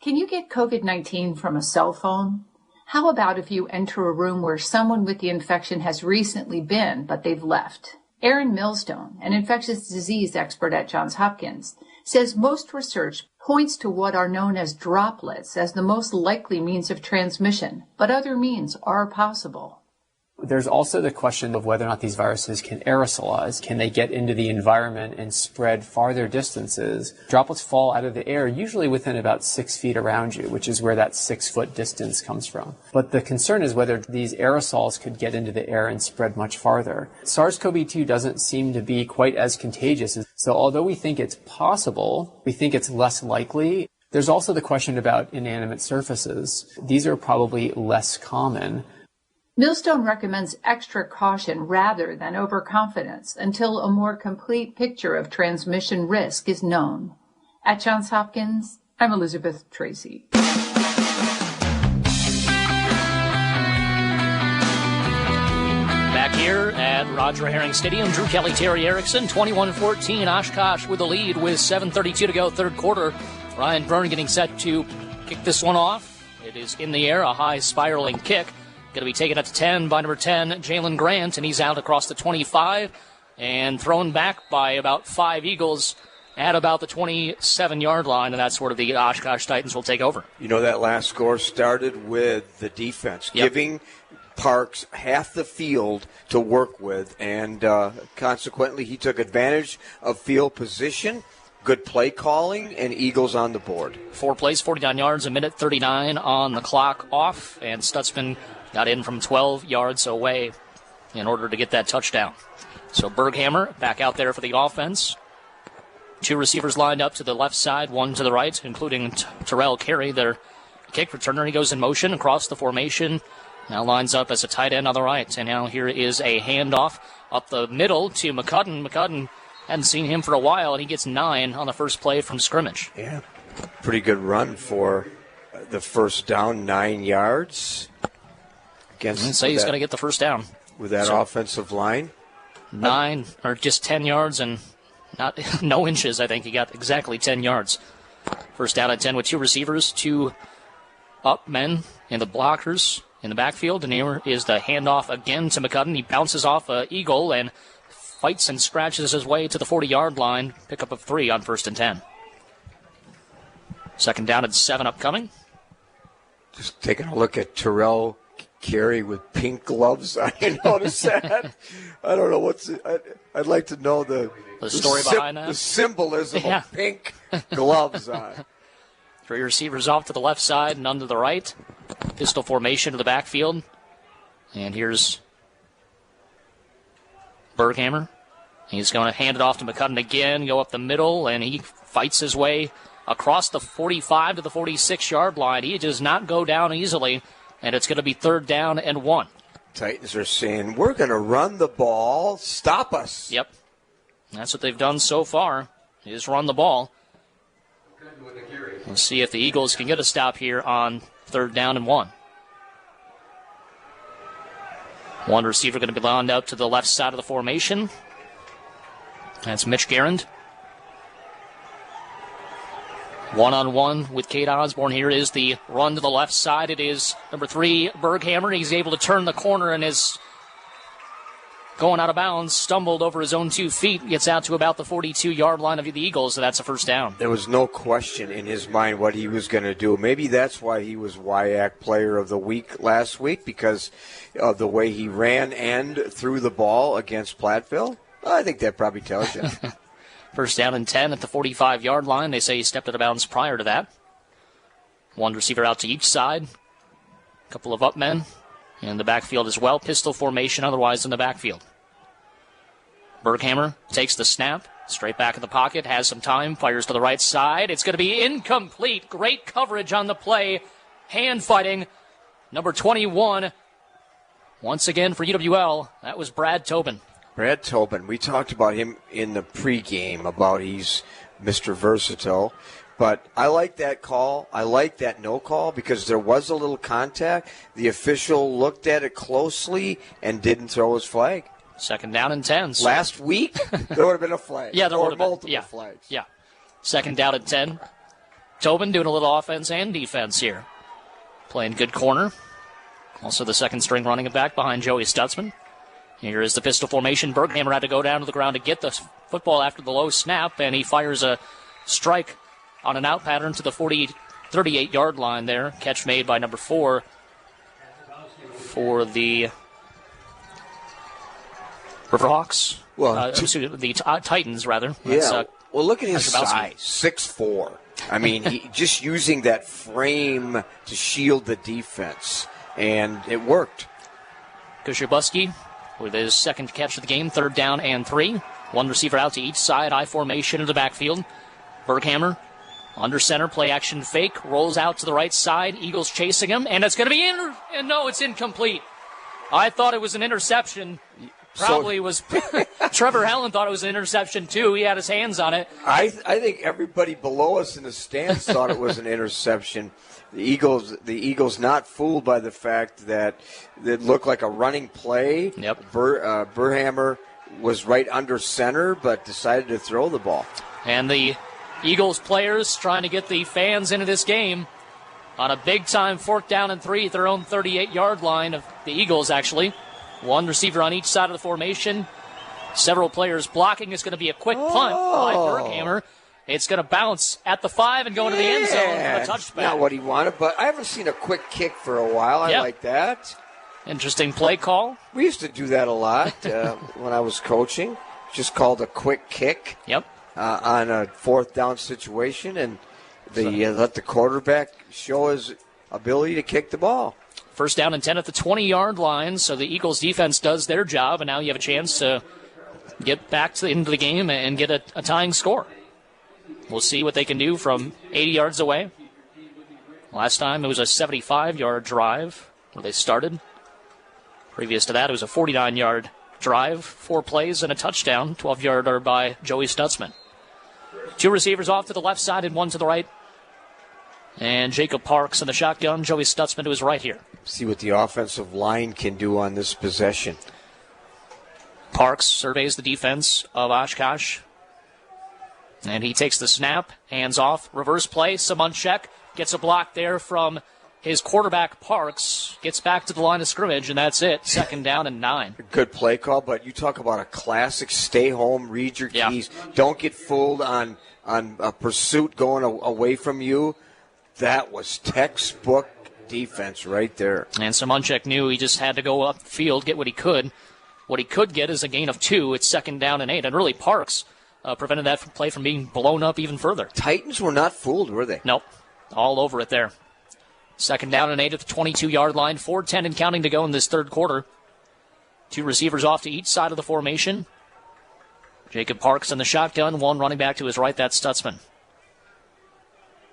Can you get COVID-19 from a cell phone? How about if you enter a room where someone with the infection has recently been, but they've left? Aaron Millstone, an infectious disease expert at Johns Hopkins, says most research points to what are known as droplets as the most likely means of transmission, but other means are possible. There's also the question of whether or not these viruses can aerosolize. Can they get into the environment and spread farther distances? Droplets fall out of the air usually within about 6 feet around you, which is where that 6-foot distance comes from. But the concern is whether these aerosols could get into the air and spread much farther. SARS-CoV-2 doesn't seem to be quite as contagious. So although we think it's possible, we think it's less likely. There's also the question about inanimate surfaces. These are probably less common. Millstone recommends extra caution rather than overconfidence until a more complete picture of transmission risk is known. At Johns Hopkins, I'm Elizabeth Tracy. Back here at Roger Herring Stadium, Drew Kelly, Terry Erickson, 21-14, Oshkosh with the lead with 7:32 to go, third quarter. Ryan Byrne getting set to kick this one off. It is in the air, a high spiraling kick. Going to be taken up to 10 by number 10, Jalen Grant, and he's out across the 25 and thrown back by about 5 Eagles at about the 27-yard line, and that's where the Oshkosh Titans will take over. You know, that last score started with the defense giving Parks half the field to work with, and consequently he took advantage of field position. Good play calling, and Eagles on the board. 4 plays, 49 yards, a minute 39 on the clock off, and Stutzman got in from 12 yards away in order to get that touchdown. So Berghammer back out there for the offense. 2 receivers lined up to the left side, 1 to the right, including Terrell Carey, their kick returner. He goes in motion across the formation. Now lines up as a tight end on the right. And now here is a handoff up the middle to McCudden. McCudden hadn't seen him for a while, and he gets 9 on the first play from scrimmage. Yeah, pretty good run for the first down, 9 yards. Against say he's going to get the first down. With that offensive line. 9, or just 10 yards and no inches, I think. He got exactly 10 yards. First down at 10 with 2 receivers, 2 up men in the blockers. in the backfield, and here is the handoff again to McCudden. He bounces off an Eagle and fights and scratches his way to the 40-yard line. Pickup of 3 on 1st and 10. Second down and 7 upcoming. Just taking a look at Terrell Carey with pink gloves. I noticed that. I don't know what's it. I'd like to know the story behind that. The symbolism of pink gloves on. 3 receivers off to the left side, none to the right. Pistol formation to the backfield. And here's Berghammer. He's going to hand it off to McCudden again, go up the middle, and he fights his way across the 45 to the 46-yard line. He does not go down easily, and it's going to be 3rd down and 1. Titans are saying, we're going to run the ball. Stop us. Yep. That's what they've done so far, is run the ball. We'll see if the Eagles can get a stop here on 3rd down and 1. One receiver going to be lined up to the left side of the formation. That's Mitch Garand. One-on-one with Kate Osborne. Here is the run to the left side. It is number 3, Berghammer. He's able to turn the corner and is going out of bounds, stumbled over his own 2 feet, gets out to about the 42-yard line of the Eagles, so that's a 1st down. There was no question in his mind what he was going to do. Maybe that's why he was WIAC Player of the Week last week, because of the way he ran and threw the ball against Platteville. I think that probably tells you. 1st down and 10 at the 45-yard line. They say he stepped out of bounds prior to that. One receiver out to each side. A couple of up men in the backfield as well. Pistol formation otherwise in the backfield. Berghammer takes the snap. Straight back in the pocket. Has some time. Fires to the right side. It's going to be incomplete. Great coverage on the play. Hand fighting. Number 21. Once again for UWL. That was Brad Tobin. Brad Tobin, we talked about him in the pregame, about he's Mr. Versatile. But I like that call. I like that no call because there was a little contact. The official looked at it closely and didn't throw his flag. 2nd down and 10. Last week, there would have been a flag. Yeah, there would have been multiple flags. Yeah. 2nd down and 10. Tobin doing a little offense and defense here. Playing good corner. Also the 2nd string running it back behind Joey Stutzman. Here is the pistol formation. Berghammer had to go down to the ground to get the football after the low snap, and he fires a strike on an out pattern to the 38-yard line there. Catch made by number 4 for the Riverhawks. Well, the Titans, rather. Yeah. Well, look at his size, 6'4". I mean, he just using that frame to shield the defense, and it worked. Kushabuski with his 2nd catch of the game, 3rd down and 3. One receiver out to each side, I formation in the backfield. Berghammer under center, play action fake, rolls out to the right side. Eagles chasing him, and it's going to be and no, it's incomplete. I thought it was an interception. Probably was. Trevor Helen thought it was an interception too. He had his hands on it. I think everybody below us in the stands thought it was an interception. The Eagles not fooled by the fact that it looked like a running play. Yep. Berghammer was right under center, but decided to throw the ball. And the Eagles players trying to get the fans into this game on a big-time 4th down and 3 at their own 38-yard line of the Eagles, actually. One receiver on each side of the formation. Several players blocking. It's going to be a quick punt by Berghammer. It's going to bounce at the 5 and go into the end zone for a touchback. Not what he wanted, but I haven't seen a quick kick for a while. I like that. Interesting play call. We used to do that a lot when I was coaching. Just called a quick kick. Yep. On a 4th down situation, and let the quarterback show his ability to kick the ball. 1st down and 10 at the 20-yard line, so the Eagles defense does their job, and now you have a chance to get back into the game and get a tying score. We'll see what they can do from 80 yards away. Last time it was a 75-yard drive where they started. Previous to that, it was a 49-yard drive, 4 plays and a touchdown, 12-yarder by Joey Stutzman. 2 receivers off to the left side and 1 to the right. And Jacob Parks in the shotgun, Joey Stutzman to his right here. See what the offensive line can do on this possession. Parks surveys the defense of Oshkosh. And he takes the snap, hands off, reverse play, Samunchek gets a block there from his quarterback, Parks, gets back to the line of scrimmage, and that's it. 2nd down and 9. Good play call, but you talk about a classic stay home, read your keys. Don't get fooled on a pursuit going away from you. That was textbook defense right there. And Simonchek knew he just had to go up the field, get what he could. What he could get is a gain of 2. It's 2nd down and 8. And really, Parks prevented that play from being blown up even further. Titans were not fooled, were they? Nope. All over it there. 2nd down and 8 at the 22-yard line. 4:10 and counting to go in this third quarter. 2 receivers off to each side of the formation. Jacob Parks in the shotgun. 1 running back to his right. That's Stutzman.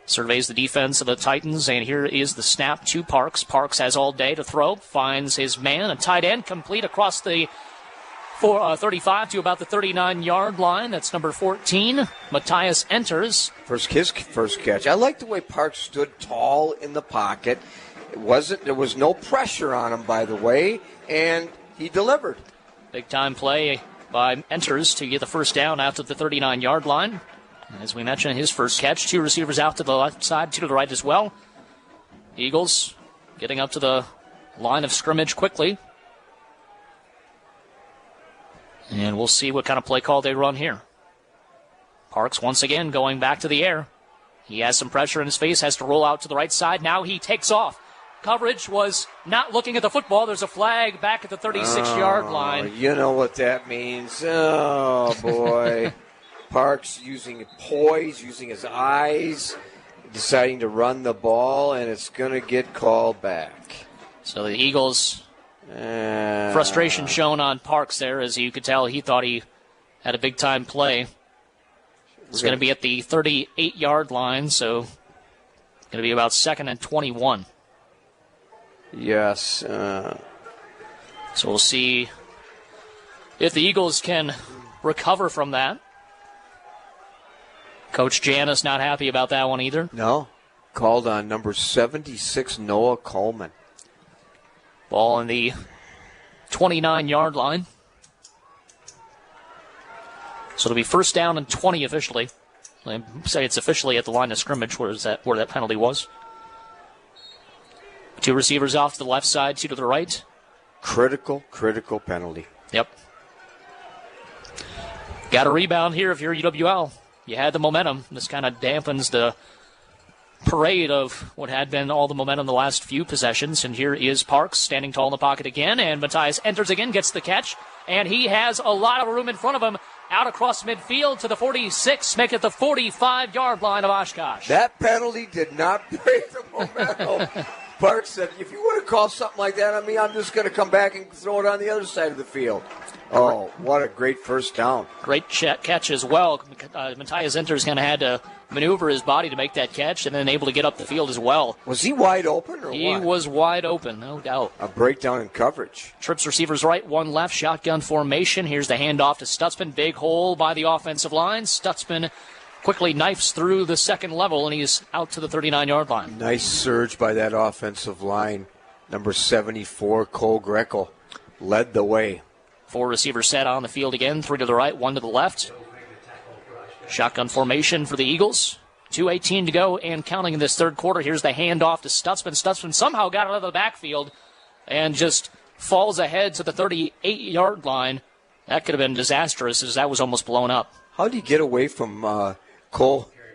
Surveys the defense of the Titans, and here is the snap to Parks. Parks has all day to throw. Finds his man, a tight end, complete across the 35 to about the 39-yard line. That's number 14. Matthias enters. His first catch. I like the way Parks stood tall in the pocket. There was no pressure on him, by the way, and he delivered. Big-time play by Enters to get the first down after the 39-yard line. As we mentioned, his first catch. 2 receivers out to the left side, 2 to the right as well. Eagles getting up to the line of scrimmage quickly. And we'll see what kind of play call they run here. Parks once again going back to the air. He has some pressure in his face, has to roll out to the right side. Now he takes off. Coverage was not looking at the football. There's a flag back at the 36-yard line. You know what that means. Oh, boy. Parks using poise, using his eyes, deciding to run the ball, and it's going to get called back. So the Eagles, frustration shown on Parks there, as you could tell he thought he had a big-time play. It's going to be at the 38-yard line, so it's going to be about 2nd and 21. Yes. So we'll see if the Eagles can recover from that. Coach Janis not happy about that one either. No. Called on number 76, Noah Coleman. Ball on the 29-yard line. So it'll be 1st down and 20 officially. I say it's officially at the line of scrimmage where that penalty was. 2 receivers off to the left side, 2 to the right. Critical penalty. Yep. Got a rebound here if you're UWL. You had the momentum. This kind of dampens the parade of what had been all the momentum the last few possessions. And here is Parks standing tall in the pocket again. And Matthias Enters again, gets the catch. And he has a lot of room in front of him. Out across midfield to the 46, make it the 45-yard line of Oshkosh. That penalty did not break the momentum. Parks said, if you would have called something like that on me, I'm just going to come back and throw it on the other side of the field. Oh, what a great first down. Great catch as well. Matthias Enters kind of had to maneuver his body to make that catch and then able to get up the field as well. Was he wide open or He what? was wide open, no doubt. A breakdown in coverage. Trips receivers right, 1 left, shotgun formation. Here's the handoff to Stutzman. Big hole by the offensive line. Stutzman quickly knifes through the second level, and he's out to the 39-yard line. Nice surge by that offensive line. Number 74, Cole Greco, led the way. 4 receivers set on the field again, 3 to the right, 1 to the left. Shotgun formation for the Eagles. 2:18 to go and counting in this third quarter. Here's the handoff to Stutzman. Stutzman somehow got out of the backfield and just falls ahead to the 38-yard line. That could have been disastrous as that was almost blown up. How did he get away from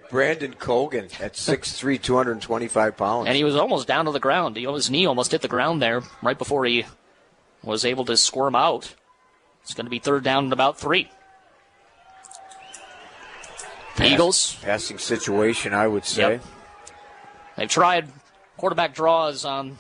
Brandon Cogan at 6'3", 225 pounds? And he was almost down to the ground. His knee almost hit the ground there right before he was able to squirm out. It's going to be 3rd down and about 3. Eagles. Passing situation, I would say. Yep. They've tried quarterback draws on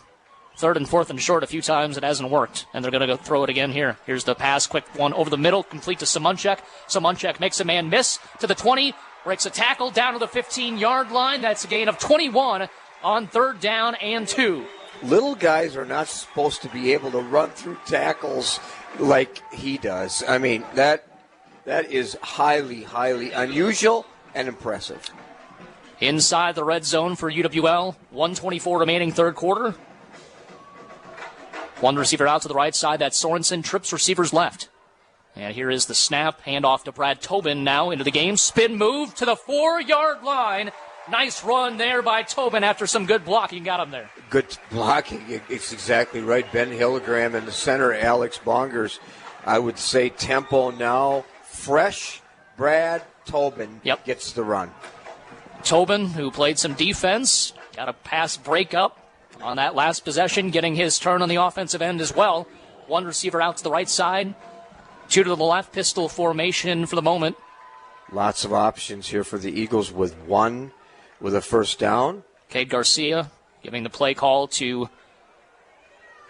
3rd and 4th and short a few times. It hasn't worked, and they're going to go throw it again here. Here's the pass, quick one over the middle, complete to Simonchek. Simonchek makes a man miss to the 20, breaks a tackle down to the 15-yard line. That's a gain of 21 on 3rd down and 2. Little guys are not supposed to be able to run through tackles like he does. I mean, that is highly, highly unusual and impressive. Inside the red zone for UWL. 1:24 remaining third quarter. 1 receiver out to the right side. That's Sorensen. Trips receivers left. And here is the snap. Handoff to Brad Tobin now into the game. Spin move to the 4-yard line. Nice run there by Tobin after some good blocking. Got him there. Good blocking. It's exactly right. Ben Hillegram in the center, Alex Bongers. I would say tempo now. Fresh. Brad Tobin gets the run. Tobin, who played some defense, got a pass breakup on that last possession, getting his turn on the offensive end as well. One receiver out to the right side. Two to the left, pistol formation for the moment. Lots of options here for the Eagles with a first down. Cade Garcia giving the play call to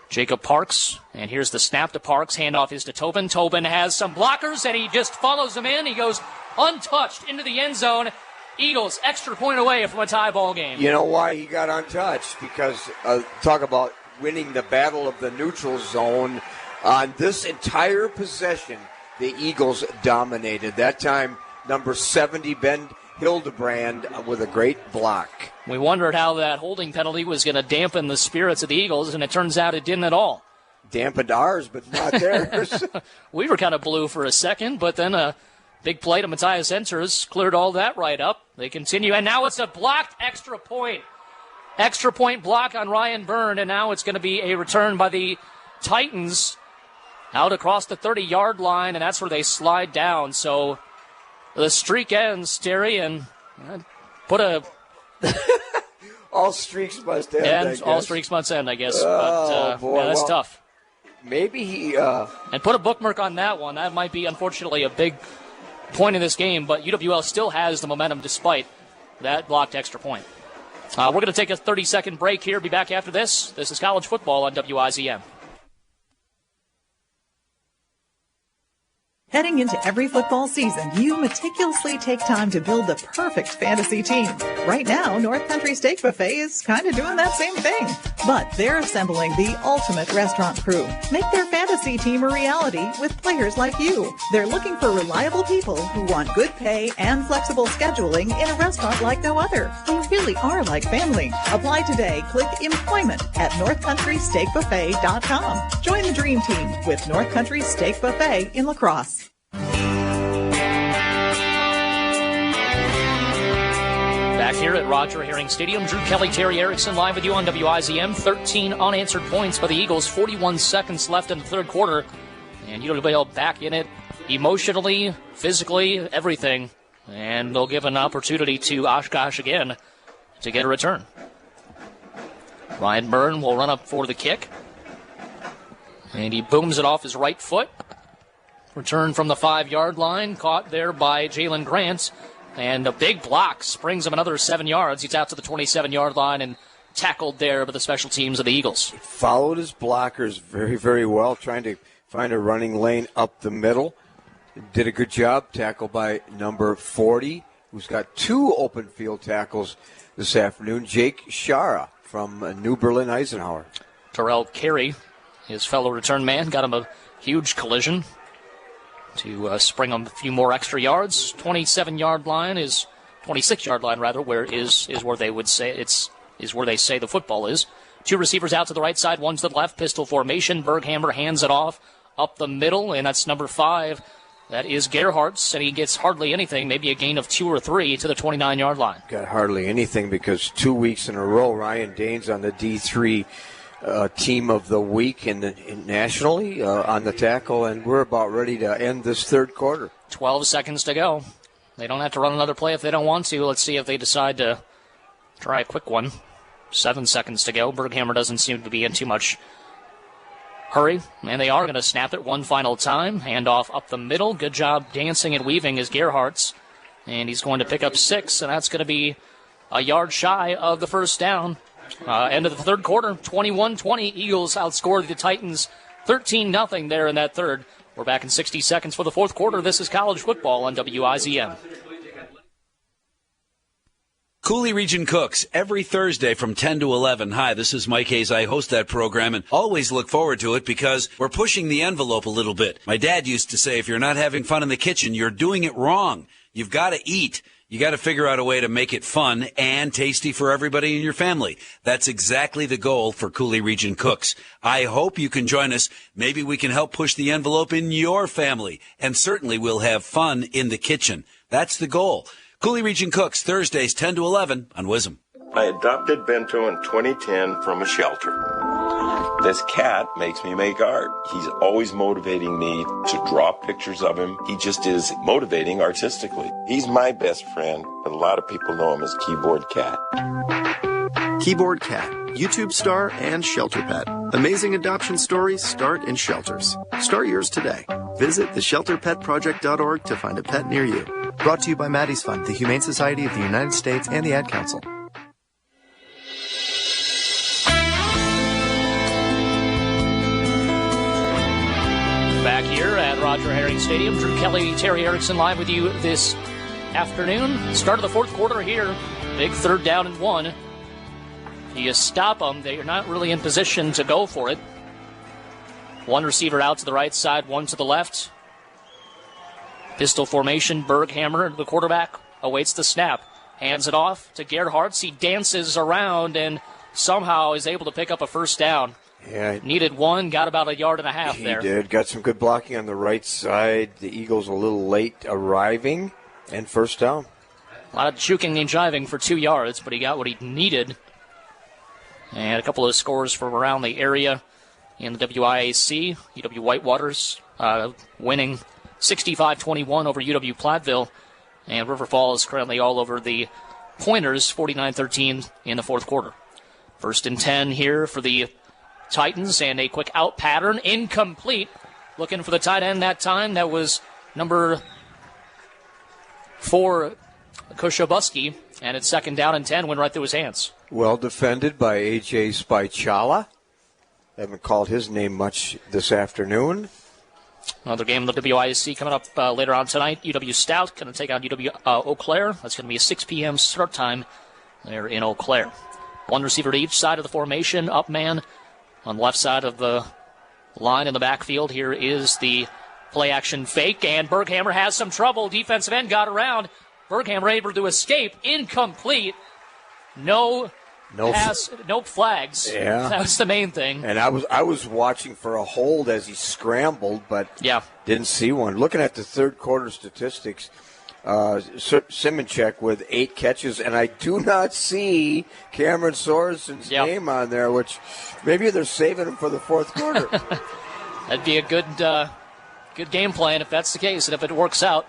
Jacob Parks. And here's the snap to Parks. Handoff is to Tobin. Tobin has some blockers, and he just follows them in. He goes untouched into the end zone. Eagles extra point away from a tie ball game. You know why he got untouched? Because talk about winning the battle of the neutral zone. On this entire possession, the Eagles dominated. That time, number 70, Ben Hildebrand, with a great block. We wondered how that holding penalty was going to dampen the spirits of the Eagles, and it turns out it didn't at all. Dampened ours, but not theirs. We were kind of blue for a second, but then a big play to Matthias Enters cleared all that right up. They continue, and now it's a blocked extra point. Extra point block on Ryan Byrne, and now it's going to be a return by the Titans out across the 30-yard line, and that's where they slide down. So the streak ends, Terry, and put a... all streaks must end, and I guess. All streaks must end, I guess. Oh, boy. Yeah, that's tough. Maybe he... And put a bookmark on that one. That might be, unfortunately, a big point in this game, but UWL still has the momentum despite that blocked extra point. We're going to take a 30-second break here. Be back after this. This is college football on WIZM. Heading into every football season, you meticulously take time to build the perfect fantasy team. Right now, North Country Steak Buffet is kind of doing that same thing. But they're assembling the ultimate restaurant crew. Make their fantasy team a reality with players like you. They're looking for reliable people who want good pay and flexible scheduling in a restaurant like no other. They really are like family. Apply today. Click employment at northcountrysteakbuffet.com. Join the dream team with North Country Steak Buffet in La Crosse. Back here at Roger Herring Stadium, Drew Kelly, Terry Erickson live with you on WIZM. 13 unanswered points by the Eagles, 41 seconds left in the third quarter. And UWL back in it emotionally, physically, everything. And they'll give an opportunity to Oshkosh again to get a return. Ryan Byrne will run up for the kick. And he booms it off his right foot. Return from the 5-yard line, caught there by Jalen Grant. And a big block springs him another 7 yards. He's out to the 27-yard line and tackled there by the special teams of the Eagles. Followed his blockers very, very well, trying to find a running lane up the middle. Did a good job. Tackled by number 40, who's got 2 open field tackles this afternoon. Jake Shara from New Berlin Eisenhower. Terrell Carey, his fellow return man, got him a huge collision to spring him a few more extra yards. 26-yard line, rather, where is where they would say is where they say the football is. 2 receivers out to the right side, 1 to the left, pistol formation. Berghammer hands it off up the middle, and that's number 5. That is Gerhardt's, and he gets hardly anything, maybe a gain of 2 or 3 to the 29-yard line. Got hardly anything because 2 weeks in a row, Ryan Danes on the D3 team of the week nationally on the tackle, and we're about ready to end this third quarter. 12 seconds to go. They don't have to run another play if they don't want to. Let's see if they decide to try a quick one. 7 seconds to go. Berghammer doesn't seem to be in too much hurry, and they are going to snap it one final time. Handoff up the middle. Good job dancing and weaving is Gerhardt's, and he's going to pick up 6, and that's going to be a yard shy of the first down. End of the third quarter, 21-20. Eagles outscored the Titans 13-0 there in that third. We're back in 60 seconds for the fourth quarter. This is college football on WIZM. Cooley Region Cooks, every Thursday from 10 to 11. Hi, this is Mike Hayes. I host that program and always look forward to it because we're pushing the envelope a little bit. My dad used to say, if you're not having fun in the kitchen, you're doing it wrong. You've got to eat. You got to figure out a way to make it fun and tasty for everybody in your family. That's exactly the goal for Cooley Region Cooks. I hope you can join us. Maybe we can help push the envelope in your family. And certainly we'll have fun in the kitchen. That's the goal. Cooley Region Cooks, Thursdays 10 to 11 on WISM. I adopted Bento in 2010 from a shelter. This cat makes me make art. He's always motivating me to draw pictures of him. He just is motivating artistically. He's my best friend, but a lot of people know him as Keyboard Cat. Keyboard Cat, YouTube star and shelter pet. Amazing adoption stories start in shelters. Start yours today. Visit theshelterpetproject.org to find a pet near you. Brought to you by Maddie's Fund, the Humane Society of the United States, and the Ad Council. Back here at Roger Herring Stadium, Drew Kelly, Terry Erickson live with you this afternoon. Start of the fourth quarter here. Big 3rd down and 1. If you stop them, they're not really in position to go for it. One receiver out to the right side, one to the left. Pistol formation, Berghammer, the quarterback, awaits the snap. Hands it off to Gerhardt. He dances around and somehow is able to pick up a first down. Yeah. Needed one, got about 1.5 yards there. He did. Got some good blocking on the right side. The Eagles a little late arriving, and first down. A lot of juking and jiving for 2 yards, but he got what he needed. And a couple of scores from around the area in the WIAC. UW Whitewaters winning 65-21 over UW Platteville. And River Falls currently all over the Pointers, 49-13 in the fourth quarter. 1st and 10 here for the Titans, and a quick out pattern, incomplete. Looking for the tight end that time. That was number 4, Koshabuski, and it's 2nd down and 10, went right through his hands. Well defended by A.J. Spichala. Haven't called his name much this afternoon. Another game in the WIAC coming up later on tonight. UW Stout going to take on UW Eau Claire. That's going to be a 6 p.m. start time there in Eau Claire. One receiver to each side of the formation. Up man on the left side of the line in the backfield. Here is the play action fake, and Berghammer has some trouble. Defensive end got around. Berghammer able to escape. Incomplete. No pass, no flags. Yeah. That was the main thing. And I was watching for a hold as he scrambled, but didn't see one. Looking at the third quarter statistics, Simonchek with 8 catches, and I do not see Cameron Sorensen's name on there, which maybe they're saving him for the fourth quarter. That'd be a good game plan if that's the case, and if it works out,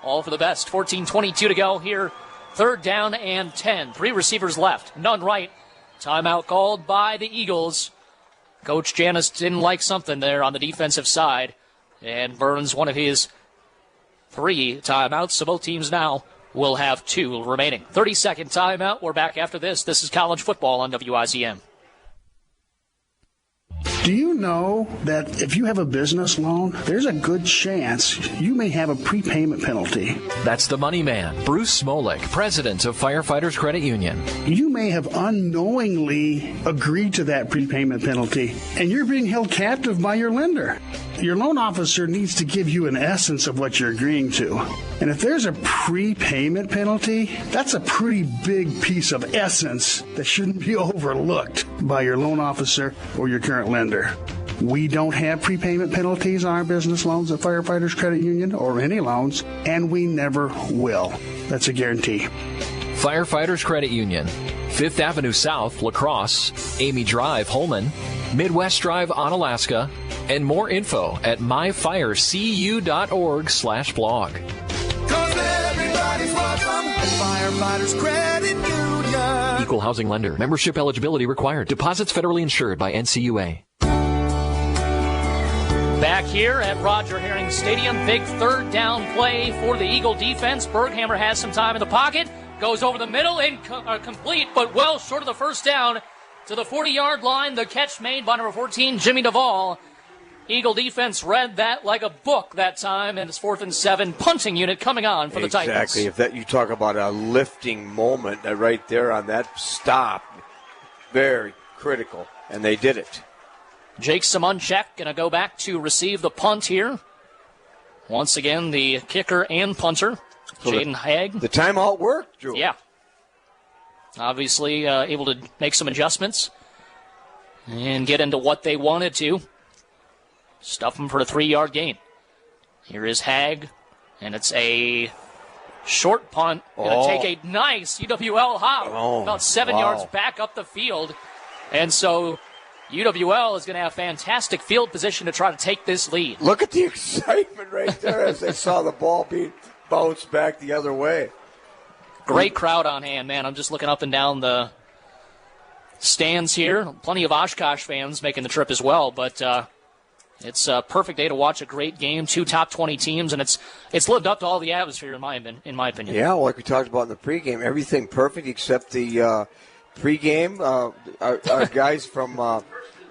all for the best. 14:22 to go here. 3rd down and 10. 3 receivers left, none right. Timeout called by the Eagles. Coach Janis didn't like something there on the defensive side, and burns one of his 3 timeouts, so both teams now will have 2 remaining. 30-second timeout. We're back after this. This is college football on WIZM. Do you know that if you have a business loan, there's a good chance you may have a prepayment penalty? That's the money man, Bruce Smolik, president of Firefighters Credit Union. You may have unknowingly agreed to that prepayment penalty, and you're being held captive by your lender. Your loan officer needs to give you an essence of what you're agreeing to. And if there's a prepayment penalty, that's a pretty big piece of essence that shouldn't be overlooked by your loan officer or your current lender. We don't have prepayment penalties on our business loans at Firefighters Credit Union or any loans, and we never will. That's a guarantee. Firefighters Credit Union, 5th Avenue South, La Crosse, Amy Drive, Holman, Midwest Drive, Onalaska, and more info at myfirecu.org/blog. Everybody's welcome at Firefighters Credit Union. Equal housing lender. Membership eligibility required. Deposits federally insured by NCUA. Back here at Roger Herring Stadium, big 3rd down play for the Eagle defense. Berghammer has some time in the pocket, goes over the middle, incomplete, but well short of the first down to the 40-yard line. The catch made by number 14, Jimmy Duvall. Eagle defense read that like a book that time, and it's 4th and 7. Punting unit coming on for the Titans. Exactly. If that you talk about a lifting moment right there on that stop, very critical, and they did it. Jake Simonchek going to go back to receive the punt here. Once again, the kicker and punter, Jaden Haig. The timeout worked, Drew. Yeah. Obviously able to make some adjustments and get into what they wanted to. Stuff them for a 3-yard gain. Here is Haig, and it's a Short punt. Going to take a nice UWL hop. About 7 yards back up the field. And so UWL is going to have fantastic field position to try to take this lead. Look at the excitement right there as they saw the ball being bounced back the other way. Great crowd on hand, man. I'm just looking up and down the stands here. Plenty of Oshkosh fans making the trip as well, but it's a perfect day to watch a great game. 2 top 20 teams, and it's lived up to all the atmosphere in my opinion. Yeah, like we talked about in the pregame, everything perfect except the pregame. Our guys from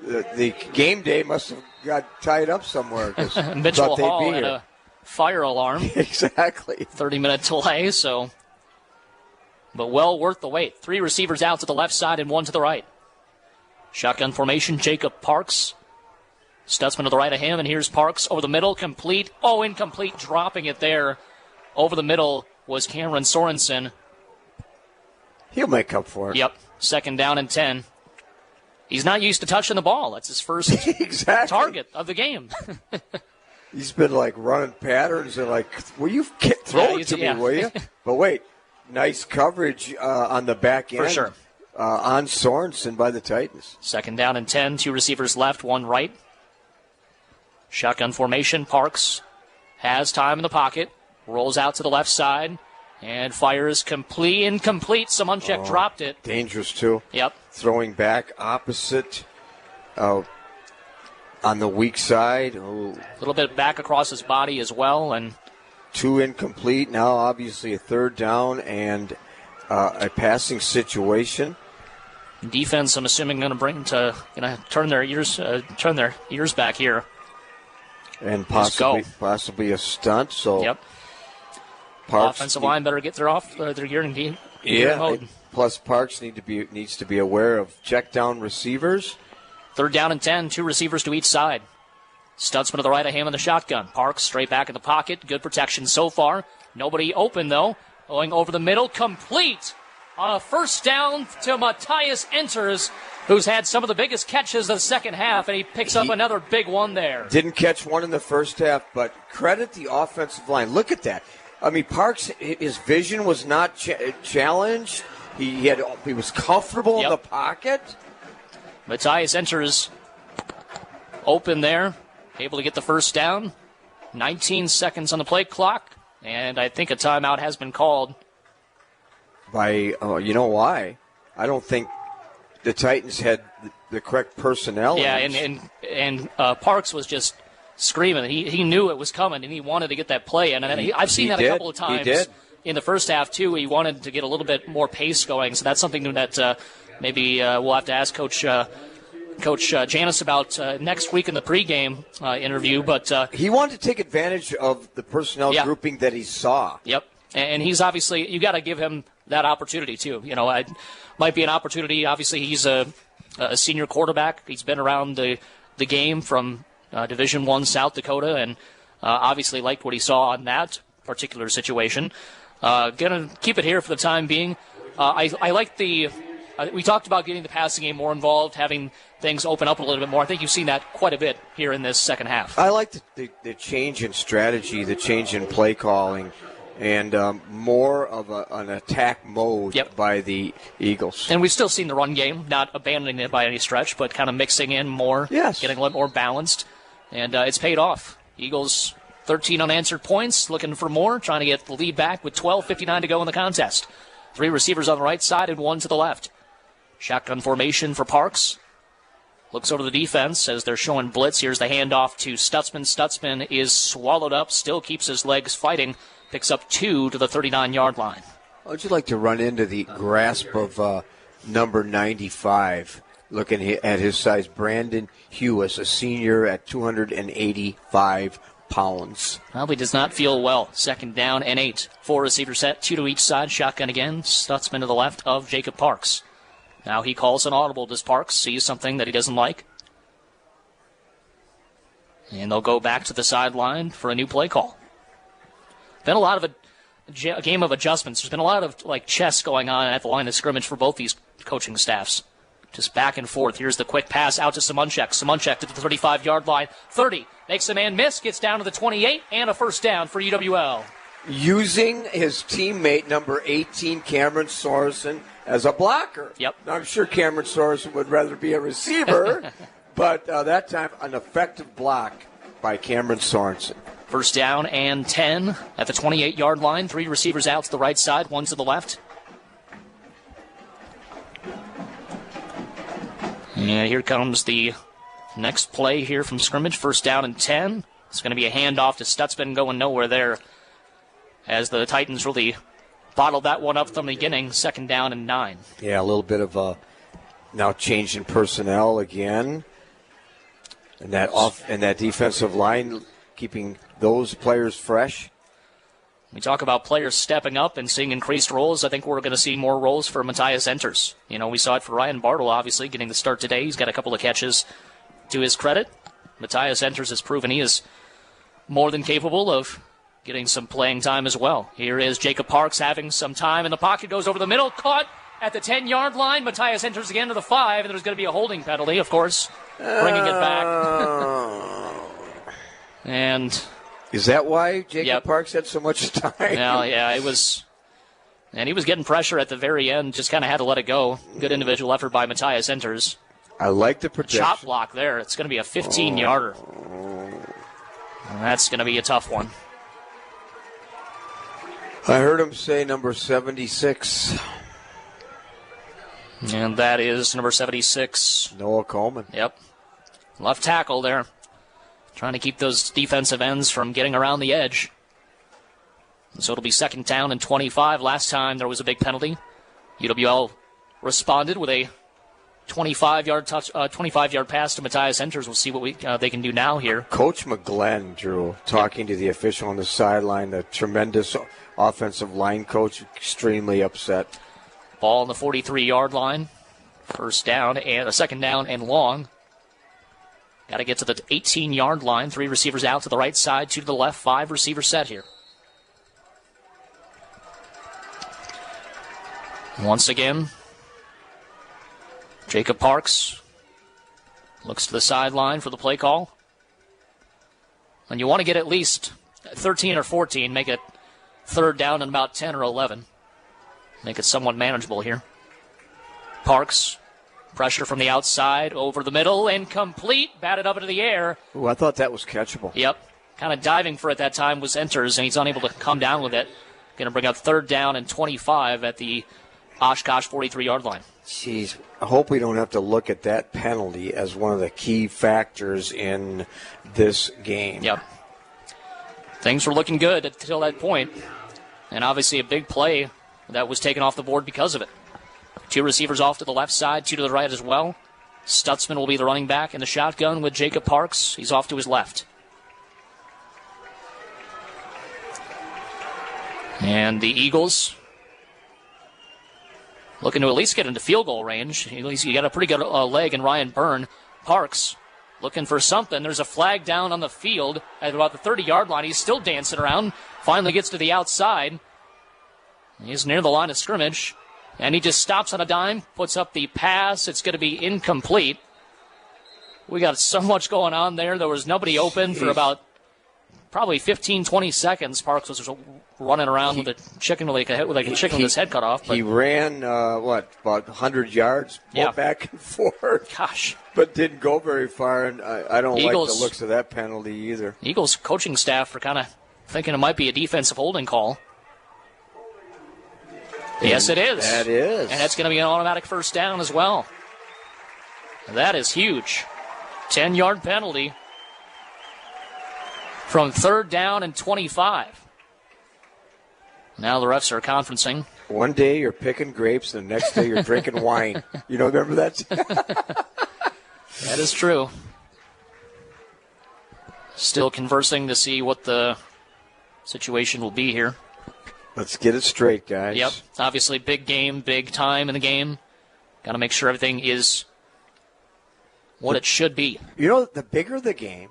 the game day must have got tied up somewhere. Mitchell Hall had a fire alarm. Exactly. 30-minute delay, so. But well worth the wait. 3 receivers out to the left side and 1 to the right. Shotgun formation, Jacob Parks. Stutzman to the right of him, and here's Parks over the middle, complete. Oh, incomplete, dropping it there. Over the middle was Cameron Sorensen. He'll make up for it. Yep, 2nd down and 10. He's not used to touching the ball. That's his first target of the game. He's been like running patterns and like, will you throw it to me, will you? But wait, nice coverage on the back end. For sure. On Sorensen by the Titans. 2nd down and 10, 2 receivers left, 1 right. Shotgun formation, Parks has time in the pocket, rolls out to the left side, and fires incomplete. Samunchak dropped it. Dangerous, too. Yep. Throwing back opposite on the weak side. A little bit back across his body as well. And 2 incomplete. Now, obviously, a 3rd down and a passing situation. Defense, I'm assuming, going to turn their ears back here. And possibly a stunt. So yep. Offensive line better get their gear in gear mode. Plus Parks needs to be aware of check down receivers. 3rd down and 10, 2 receivers to each side. Stutzman to the right of him in the shotgun. Parks straight back in the pocket. Good protection so far. Nobody open though. Going over the middle, complete. On a 1st down to Matthias Enters, who's had some of the biggest catches of the second half, and he picks up another big one there. Didn't catch one in the first half, but credit the offensive line. Look at that. I mean, Parks, his vision was not challenged. He was comfortable in the pocket. Matthias Enters open there, able to get the 1st down. 19 seconds on the play clock, and I think a timeout has been called. You know why? I don't think the Titans had the correct personnel. Yeah, and Parks was just screaming. He knew it was coming, and he wanted to get that play. And I've seen that a couple of times in the first half, too. He wanted to get a little bit more pace going, so that's something that maybe we'll have to ask Coach Janis about next week in the pregame interview. But he wanted to take advantage of the personnel grouping that he saw. Yep, and he's obviously, you got to give him that opportunity too. It might be an opportunity. Obviously, he's a senior quarterback. He's been around the game from Division I South Dakota, and obviously liked what he saw in that particular situation. Gonna keep it here for the time being. I like we talked about getting the passing game more involved, having things open up a little bit more. I think you've seen that quite a bit here in this second half. I like the change in strategy, the change in play calling, and more of an attack mode by the Eagles. And we've still seen the run game, not abandoning it by any stretch, but kind of mixing in more, getting a little more balanced, and it's paid off. Eagles 13 unanswered points, looking for more, trying to get the lead back with 12:59 to go in the contest. 3 receivers on the right side and 1 to the left. Shotgun formation for Parks. Looks over the defense as they're showing blitz. Here's the handoff to Stutzman. Stutzman is swallowed up, still keeps his legs fighting. Picks up 2 to the 39-yard line. How would you like to run into the grasp of number 95? Looking at his size, Brandon Hewis, a senior at 285 pounds. Probably does not feel well. 2nd down and 8. 4 receiver set, 2 to each side. Shotgun again. Stutzman to the left of Jacob Parks. Now he calls an audible. Does Parks see something that he doesn't like? And they'll go back to the sideline for a new play call. Been a lot of a game of adjustments. There's been a lot of chess going on at the line of scrimmage for both these coaching staffs. Just back and forth. Here's the quick pass out to Samunchak. Samunchak to the 35-yard line. 30. Makes a man miss. Gets down to the 28. And a 1st down for UWL. using his teammate, number 18, Cameron Sorensen, as a blocker. Yep. Now, I'm sure Cameron Sorensen would rather be a receiver, but that time an effective block by Cameron Sorensen. First down and 10 at the 28-yard line. 3 receivers out to the right side, 1 to the left. And here comes the next play here from scrimmage. First down and 10. It's going to be a handoff to Stutzman, going nowhere there, as the Titans really bottled that one up from the beginning. Second down and 9. Yeah, a little bit of a now change in personnel again. And that defensive line, keeping those players fresh. We talk about players stepping up and seeing increased roles. I think we're going to see more roles for Matthias Enters. You know, we saw it for Ryan Bartle, obviously, getting the start today. He's got a couple of catches to his credit. Matthias Enters has proven he is more than capable of getting some playing time as well. Here is Jacob Parks having some time in the pocket, goes over the middle, caught at the 10-yard line. Matthias Enters again to the 5, and there's going to be a holding penalty, of course, bringing it back. And is that why Jacob Parks had so much time? Well, yeah, it was. And he was getting pressure at the very end, just kind of had to let it go. Good individual effort by Matthias Enters. I like the protection. Chop block there. It's going to be a 15-yarder. That's going to be a tough one. I heard him say number 76. And that is number 76. Noah Coleman. Yep. Left tackle there. Trying to keep those defensive ends from getting around the edge. So it'll be second down and 25. Last time there was a big penalty. UWL responded with a 25-yard pass to Matthias Enters. We'll see what they can do now here. Coach McGlenn, Drew, talking to the official on the sideline, the tremendous offensive line coach, extremely upset. Ball on the 43-yard line. First down and a second down and long. Got to get to the 18-yard line. 3 receivers out to the right side, 2 to the left, 5 receivers set here. Once again, Jacob Parks looks to the sideline for the play call. And you want to get at least 13 or 14, make it third down and about 10 or 11. Make it somewhat manageable here. Parks, pressure from the outside, over the middle, incomplete, batted up into the air. Ooh, I thought that was catchable. Yep, kind of diving for it that time was Enters, and he's unable to come down with it. Going to bring up third down and 25 at the Oshkosh 43-yard line. Jeez, I hope we don't have to look at that penalty as one of the key factors in this game. Yep. Things were looking good until that point, and obviously a big play that was taken off the board because of it. 2 receivers off to the left side, 2 to the right as well. Stutzman will be the running back in the shotgun with Jacob Parks. He's off to his left. And the Eagles looking to at least get into field goal range. At least you got a pretty good leg in Ryan Byrne. Parks looking for something. There's a flag down on the field at about the 30-yard line. He's still dancing around. Finally gets to the outside. He's near the line of scrimmage. And he just stops on a dime, puts up the pass. It's going to be incomplete. We got so much going on there. There was nobody open for about probably 15, 20 seconds. Parks was running around with a chicken with a chicken with his head cut off. But he ran, about 100 yards, back and forth. Gosh. But didn't go very far, and I don't Eagles, like the looks of that penalty either. Eagles coaching staff are kind of thinking it might be a defensive holding call. Yes, it is. That is. And that's going to be an automatic first down as well. That is huge. 10-yard penalty from third down and 25. Now the refs are conferencing. One day you're picking grapes, and the next day you're drinking wine. You don't remember that? That is true. Still conversing to see what the situation will be here. Let's get it straight, guys. Yep. Obviously, big game, big time in the game. Got to make sure everything is what it should be. You know, the bigger the game,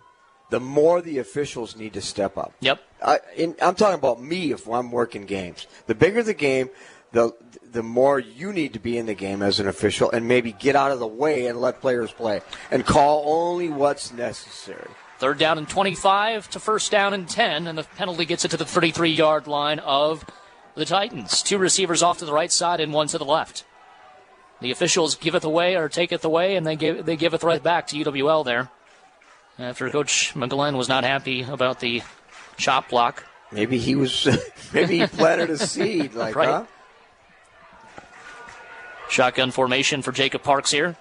the more the officials need to step up. Yep. I'm talking about me if I'm working games. The bigger the game, the more you need to be in the game as an official and maybe get out of the way and let players play and call only what's necessary. Third down and 25 to first down and 10, and the penalty gets it to the 33-yard line of the Titans. 2 receivers off to the right side and 1 to the left. The officials give it away or take it away, and they give it right back to UWL there. After Coach McGlenn was not happy about the chop block. Maybe he planted a seed, like, right. Huh? Shotgun formation for Jacob Parks here.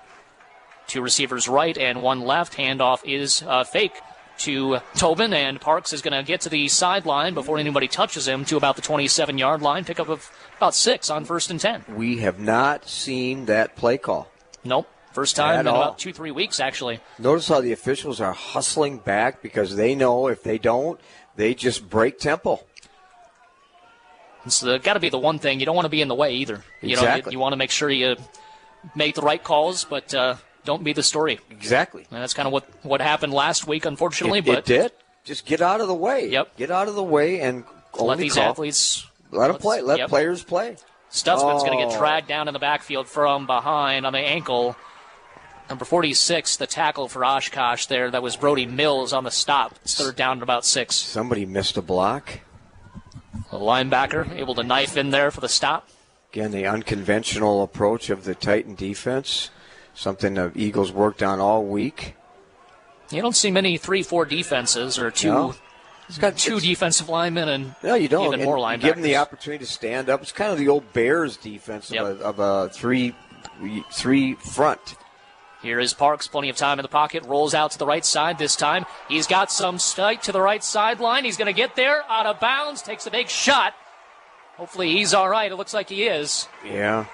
2 receivers right and 1 left. Handoff is fake to Tobin, and Parks is going to get to the sideline before anybody touches him to about the 27-yard line. Pickup of about 6 on 1st and 10. We have not seen that play call. Nope. First time in about 2-3 weeks, actually. Notice how the officials are hustling back because they know if they don't, they just break tempo. It's got to be the one thing. You don't want to be in the way either. Exactly. You want to make sure you make the right calls, but don't be the story. Exactly. And that's kind of what happened last week, unfortunately. It did. Just get out of the way. Yep. Get out of the way and let these athletes. Let them play. Let players play. Stutzman's going to get dragged down in the backfield from behind on the ankle. Number 46, the tackle for Oshkosh there. That was Brody Mills on the stop. It's third down at about 6. Somebody missed a block. The linebacker able to knife in there for the stop. Again, the unconventional approach of the Titan defense. Something the Eagles worked on all week. You don't see many 3-4 defenses or two. No. It's got 2 defensive linemen and you don't. Even more linebackers. Give them the opportunity to stand up. It's kind of the old Bears defense of a three front. Here is Parks, plenty of time in the pocket, rolls out to the right side this time. He's got some sight to the right sideline. He's going to get there, out of bounds, takes a big shot. Hopefully he's all right. It looks like he is. Yeah.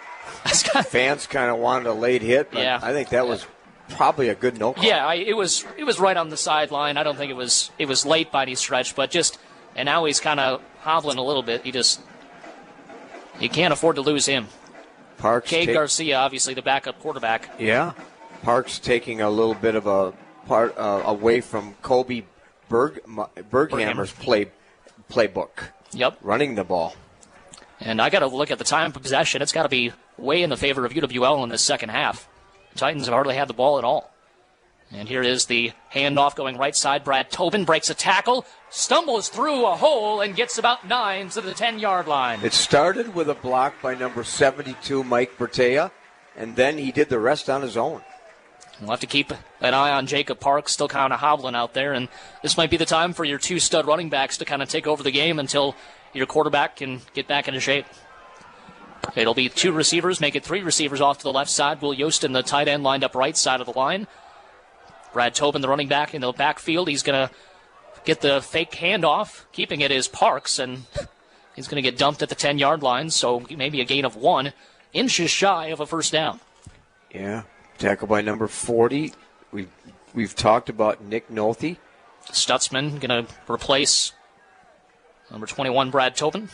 Fans kind of wanted a late hit, but I think that was probably a good no call. Yeah, it was right on the sideline. I don't think it was late by any stretch, but and now he's kind of hobbling a little bit. You can't afford to lose him. Parks. Cade Garcia, obviously the backup quarterback. Yeah. Parks taking a little bit of a part away from Kobe Berghammer's playbook. Yep. Running the ball. And I got to look at the time of possession. It's got to be way in the favor of UWL in the second half. The Titans have hardly had the ball at all. And here is the handoff going right side. Brad Tobin breaks a tackle, stumbles through a hole, and gets about 9 to the 10-yard line. It started with a block by number 72, Mike Bertea, and then he did the rest on his own. We'll have to keep an eye on Jacob Parks, still kind of hobbling out there, and this might be the time for your 2 stud running backs to kind of take over the game until your quarterback can get back into shape. It'll be 2 receivers, make it 3 receivers off to the left side. Will Yostin, the tight end, lined up right side of the line. Brad Tobin, the running back, in the backfield. He's going to get the fake handoff. Keeping it is Parks, and he's going to get dumped at the 10-yard line, so maybe a gain of 1 inches shy of a first down. Yeah. Tackle by number 40. We've talked about Nick Nolte. Stutzman going to replace number 21, Brad Tobin.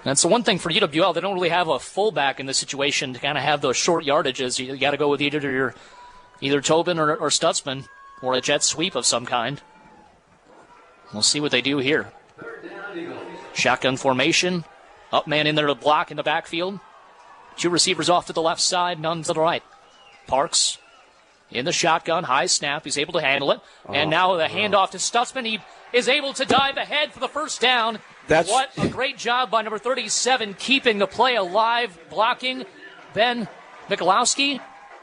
That's the one thing for UWL. They don't really have a fullback in this situation to kind of have those short yardages. You got to go with either Tobin or Stutzman or a jet sweep of some kind. We'll see what they do here. Shotgun formation. Up man in there to block in the backfield. 2 receivers off to the left side, none to the right. Parks in the shotgun, high snap. He's able to handle it. And now the handoff to Stutzman. He is able to dive ahead for the first down. What a great job by number 37, keeping the play alive, blocking Ben Michalowski.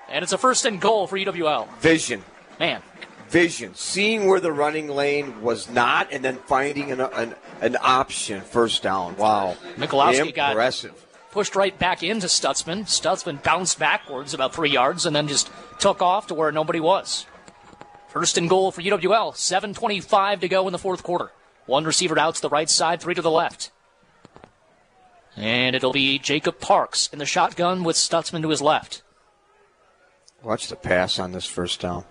And it's a 1st and goal for UWL. Vision. Man. Vision. Seeing where the running lane was not and then finding an option. First down. Wow. Michalowski impressive. Got pushed right back into Stutzman. Stutzman bounced backwards about 3 yards and then just took off to where nobody was. 1st and goal for UWL. 7:25 to go in the 4th quarter. 1 receiver out to the right side, 3 to the left. And it'll be Jacob Parks in the shotgun with Stutzman to his left. Watch the pass on this first down.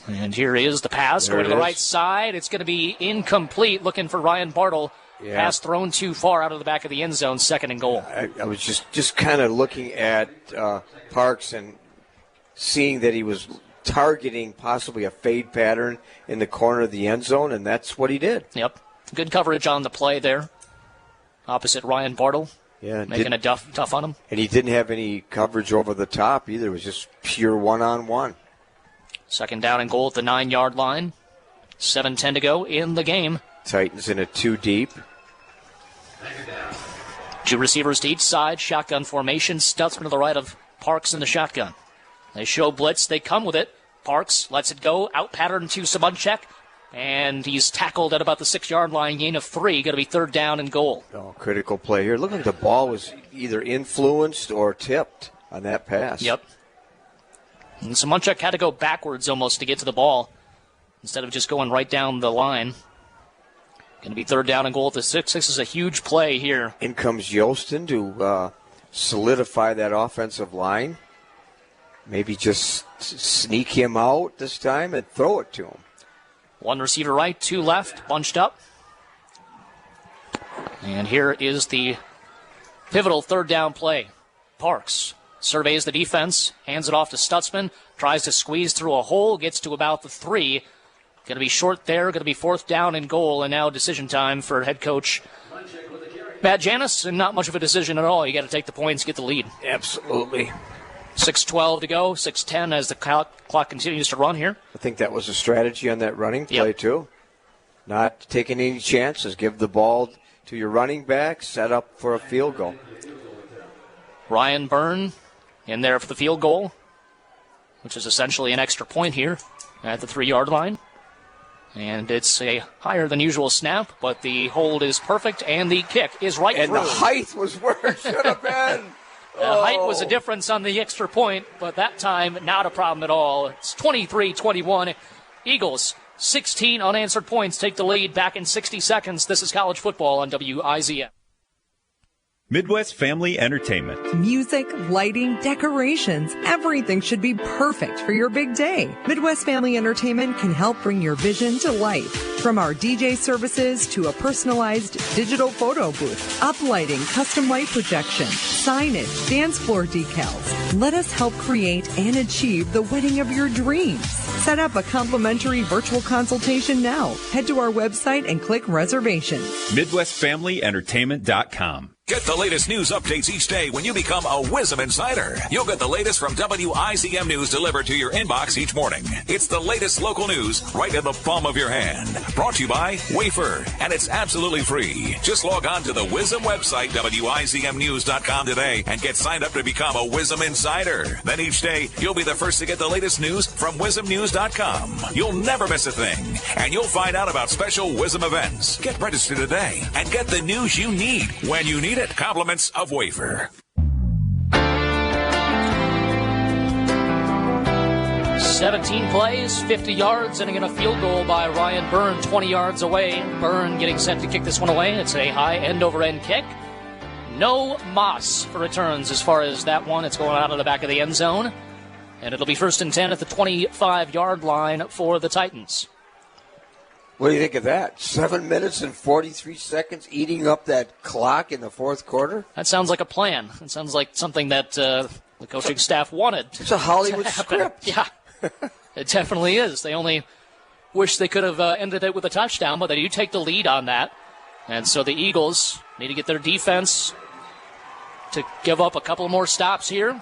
And here is the pass going to the right side. It's going to be incomplete, looking for Ryan Bartle. Yeah. Pass thrown too far out of the back of the end zone, 2nd and goal. I was just kind of looking at Parks and seeing that he was targeting possibly a fade pattern in the corner of the end zone, and that's what he did. Yep. Good coverage on the play there. Opposite Ryan Bartle. Yeah, making it tough on him. And he didn't have any coverage over the top either. It was just pure one-on-one. Second down and goal at the 9-yard line. 7:10 to go in the game. Titans in a 2 deep. 2 receivers to each side. Shotgun formation. Stutzman to the right of Parks in the shotgun. They show blitz. They come with it. Parks lets it go. Out pattern to Samunchek. And he's tackled at about the 6-yard line. Gain of 3. Going to be 3rd down and goal. Oh, critical play here. Look like the ball was either influenced or tipped on that pass. Yep. And Samunchek had to go backwards almost to get to the ball instead of just going right down the line. Going to be 3rd down and goal at the 6. This is a huge play here. In comes Yostin to solidify that offensive line. Maybe just sneak him out this time and throw it to him. 1 receiver right, 2 left, bunched up. And here is the pivotal 3rd down play. Parks surveys the defense, hands it off to Stutzman, tries to squeeze through a hole, gets to about the 3. Going to be short there, going to be 4th down and goal, and now decision time for head coach Matt Janis, and not much of a decision at all. You got to take the points, get the lead. Absolutely. 6:12 to go, 6:10 as the clock continues to run here. I think that was a strategy on that running play, too. Not taking any chances. Give the ball to your running back, set up for a field goal. Ryan Byrne in there for the field goal, which is essentially an extra point here at the 3-yard line. And it's a higher than usual snap, but the hold is perfect, and the kick is right and through. And the height was where it should have been. The height was a difference on the extra point, but that time, not a problem at all. It's 23-21. Eagles, 16 unanswered points, take the lead back in 60 seconds. This is college football on WIZM. Midwest Family Entertainment. Music, lighting, decorations, everything should be perfect for your big day. Midwest Family Entertainment can help bring your vision to life. From our DJ services to a personalized digital photo booth, uplighting, custom light projection, signage, dance floor decals. Let us help create and achieve the wedding of your dreams. Set up a complimentary virtual consultation now. Head to our website and click reservation. MidwestFamilyEntertainment.com. Get the latest news updates each day when you become a WIZM Insider. You'll get the latest from WIZM News delivered to your inbox each morning. It's the latest local news right in the palm of your hand. Brought to you by Wafer, and it's absolutely free. Just log on to the WIZM website, WIZMnews.com today, and get signed up to become a WIZM Insider. Then each day, you'll be the first to get the latest news from WIZMnews.com. You'll never miss a thing, and you'll find out about special WIZM events. Get registered today and get the news you need when you need it. Compliments of Wafer. 17 plays, 50 yards, and again a field goal by Ryan Byrne, 20 yards away. Byrne getting set to kick this one away. It's a high end-over-end kick. No Moss for returns as far as that one. It's going out of the back of the end zone. And it'll be 1st and 10 at the 25-yard line for the Titans. What do you think of that? 7 minutes and 43 seconds eating up that clock in the 4th quarter? That sounds like a plan. It sounds like something that the coaching staff wanted. It's a Hollywood script. Yeah, it definitely is. They only wish they could have ended it with a touchdown, but they do take the lead on that. And so the Eagles need to get their defense to give up a couple more stops here.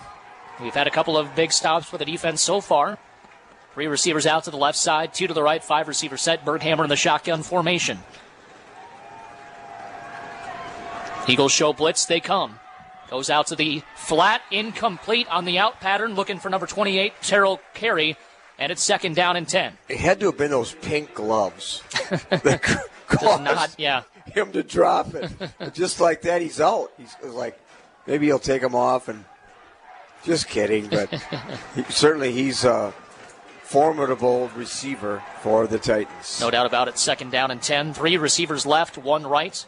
We've had a couple of big stops for the defense so far. 3 receivers out to the left side, 2 to the right, 5 receiver set. Berghammer in the shotgun formation. Eagles show blitz, they come. Goes out to the flat, incomplete on the out pattern, looking for number 28, Terrell Carey, and it's 2nd down and 10. It had to have been those pink gloves that caused him to drop it. Just like that, he's out. He's like, maybe he'll take them off, and just kidding, but he's a formidable receiver for the Titans. No doubt about it. 2nd down and 10. 3 receivers left, 1 right.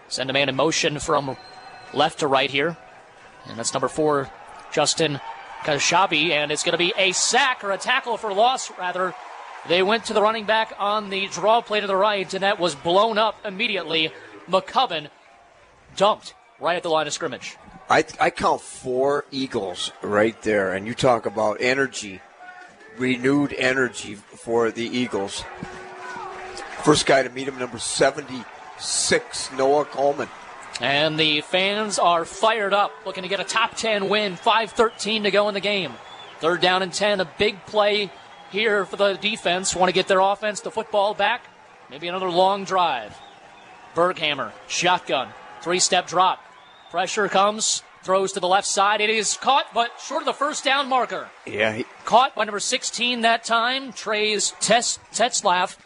Send a man in motion from left to right here. And that's number 4, Justin Kashabi. And it's going to be a sack or a tackle for loss, rather. They went to the running back on the draw play to the right, and that was blown up immediately. McCubbin dumped right at the line of scrimmage. I count 4 Eagles right there, and you talk about energy. Renewed energy for the Eagles. First guy to meet him, number 76, Noah Coleman. And the fans are fired up, looking to get a top 10 win. 5:13 to go in the game. 3rd down and 10, a big play here for the defense. Want to get their offense, the football back. Maybe another long drive. Berghammer, shotgun, 3-step drop. Pressure comes, throws to the left side. It is caught, but short of the first down marker. Yeah. Caught by number 16 that time, Trey's Tetzlaff,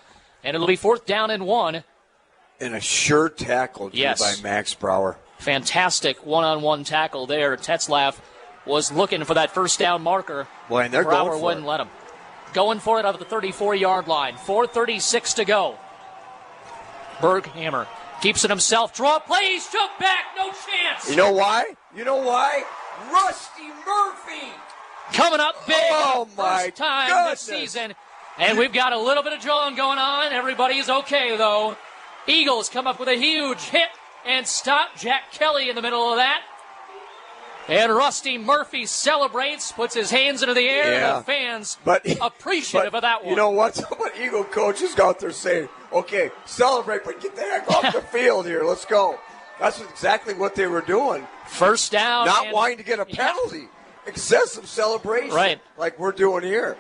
and it'll be 4th down and 1. And a sure tackle by Max Brower. Fantastic one-on-one tackle there. Tetzlaff was looking for that first down marker. Boy, and they're Brower going for wouldn't it. let him. Going for it out of the 34-yard line. 4:36 to go. Berghammer keeps it himself. Draw plays, jump back, no chance. You know why? Rusty Murphy. Coming up big. Oh, my first time goodness. this season. And we've got a little bit of drawing going on. Everybody's okay, though. Eagles come up with a huge hit and stop Jack Kelly in the middle of that. And Rusty Murphy celebrates, puts his hands into the air, and the fans appreciative of that one. You know what? What Eagle coaches out there saying, okay, celebrate, but get the heck off the field here. Let's go. That's exactly what they were doing. First down. Not wanting to get a penalty. Excessive celebration. Right. Like we're doing here.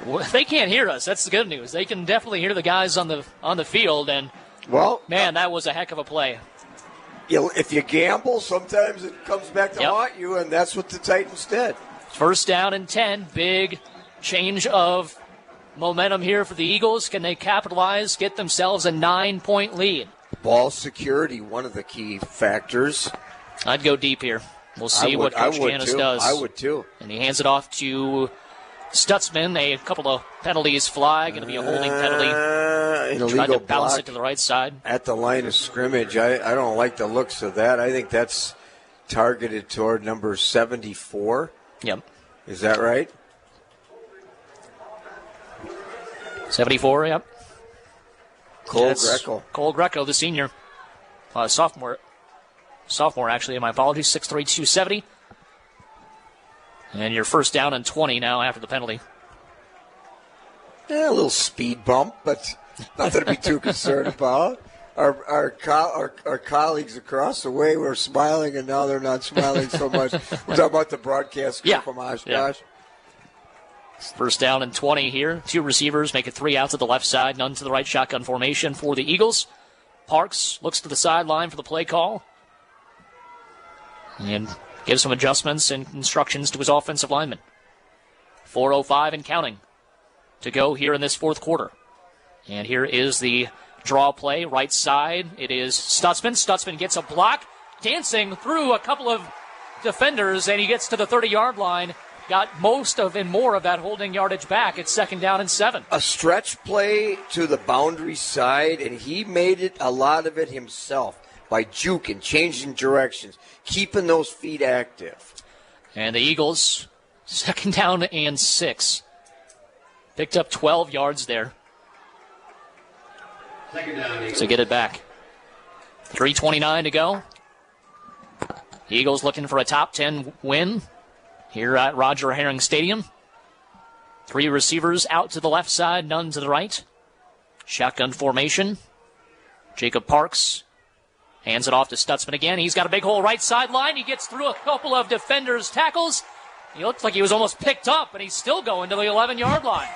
Well, they can't hear us. That's the good news. They can definitely hear the guys on the field. And, man, that was a heck of a play. If you gamble, sometimes it comes back to haunt you, and that's what the Titans did. First down and 10. Big change of momentum here for the Eagles. Can they capitalize, get themselves a 9-point lead? Ball security, one of the key factors. I'd go deep here. We'll see what Coach Janis does. I would, too. And he hands it off to Stutzman. A couple of penalties fly. Going to be a holding penalty. Tried to bounce it to the right side. At the line of scrimmage. I don't like the looks of that. I think that's targeted toward number 74. Yep. Is that right? 74, yep. Cole Greco. Cole Greco, the senior. Sophomore, actually. My apologies. 6'3", 270. And your first down and 20 now after the penalty. A little speed bump, but nothing to be too concerned about. Our colleagues across the way were smiling, and now they're not smiling so much. We're talking about the broadcast crew from Oshkosh. Yeah. First down and 20 here. 2 receivers make it 3 out to the left side, none to the right. Shotgun formation for the Eagles. Parks looks to the sideline for the play call and gives some adjustments and instructions to his offensive lineman. 4:05 and counting to go here in this fourth quarter. And here is the draw play, right side. It is Stutzman. Stutzman gets a block, dancing through a couple of defenders, and he gets to the 30-yard line. Got most of and more of that holding yardage back. It's 2nd down and 7. A stretch play to the boundary side, and he made it a lot of it himself by juking, changing directions, keeping those feet active. And the Eagles, 2nd down and 6. Picked up 12 yards there. So get it back. 3:29 to go. Eagles looking for a top 10 win here at Roger Herring Stadium. 3 receivers out to the left side, none to the right. Shotgun formation. Jacob Parks hands it off to Stutzman again. He's got a big hole right sideline. He gets through a couple of defenders' tackles. He looks like he was almost picked up, and he's still going to the 11-yard line.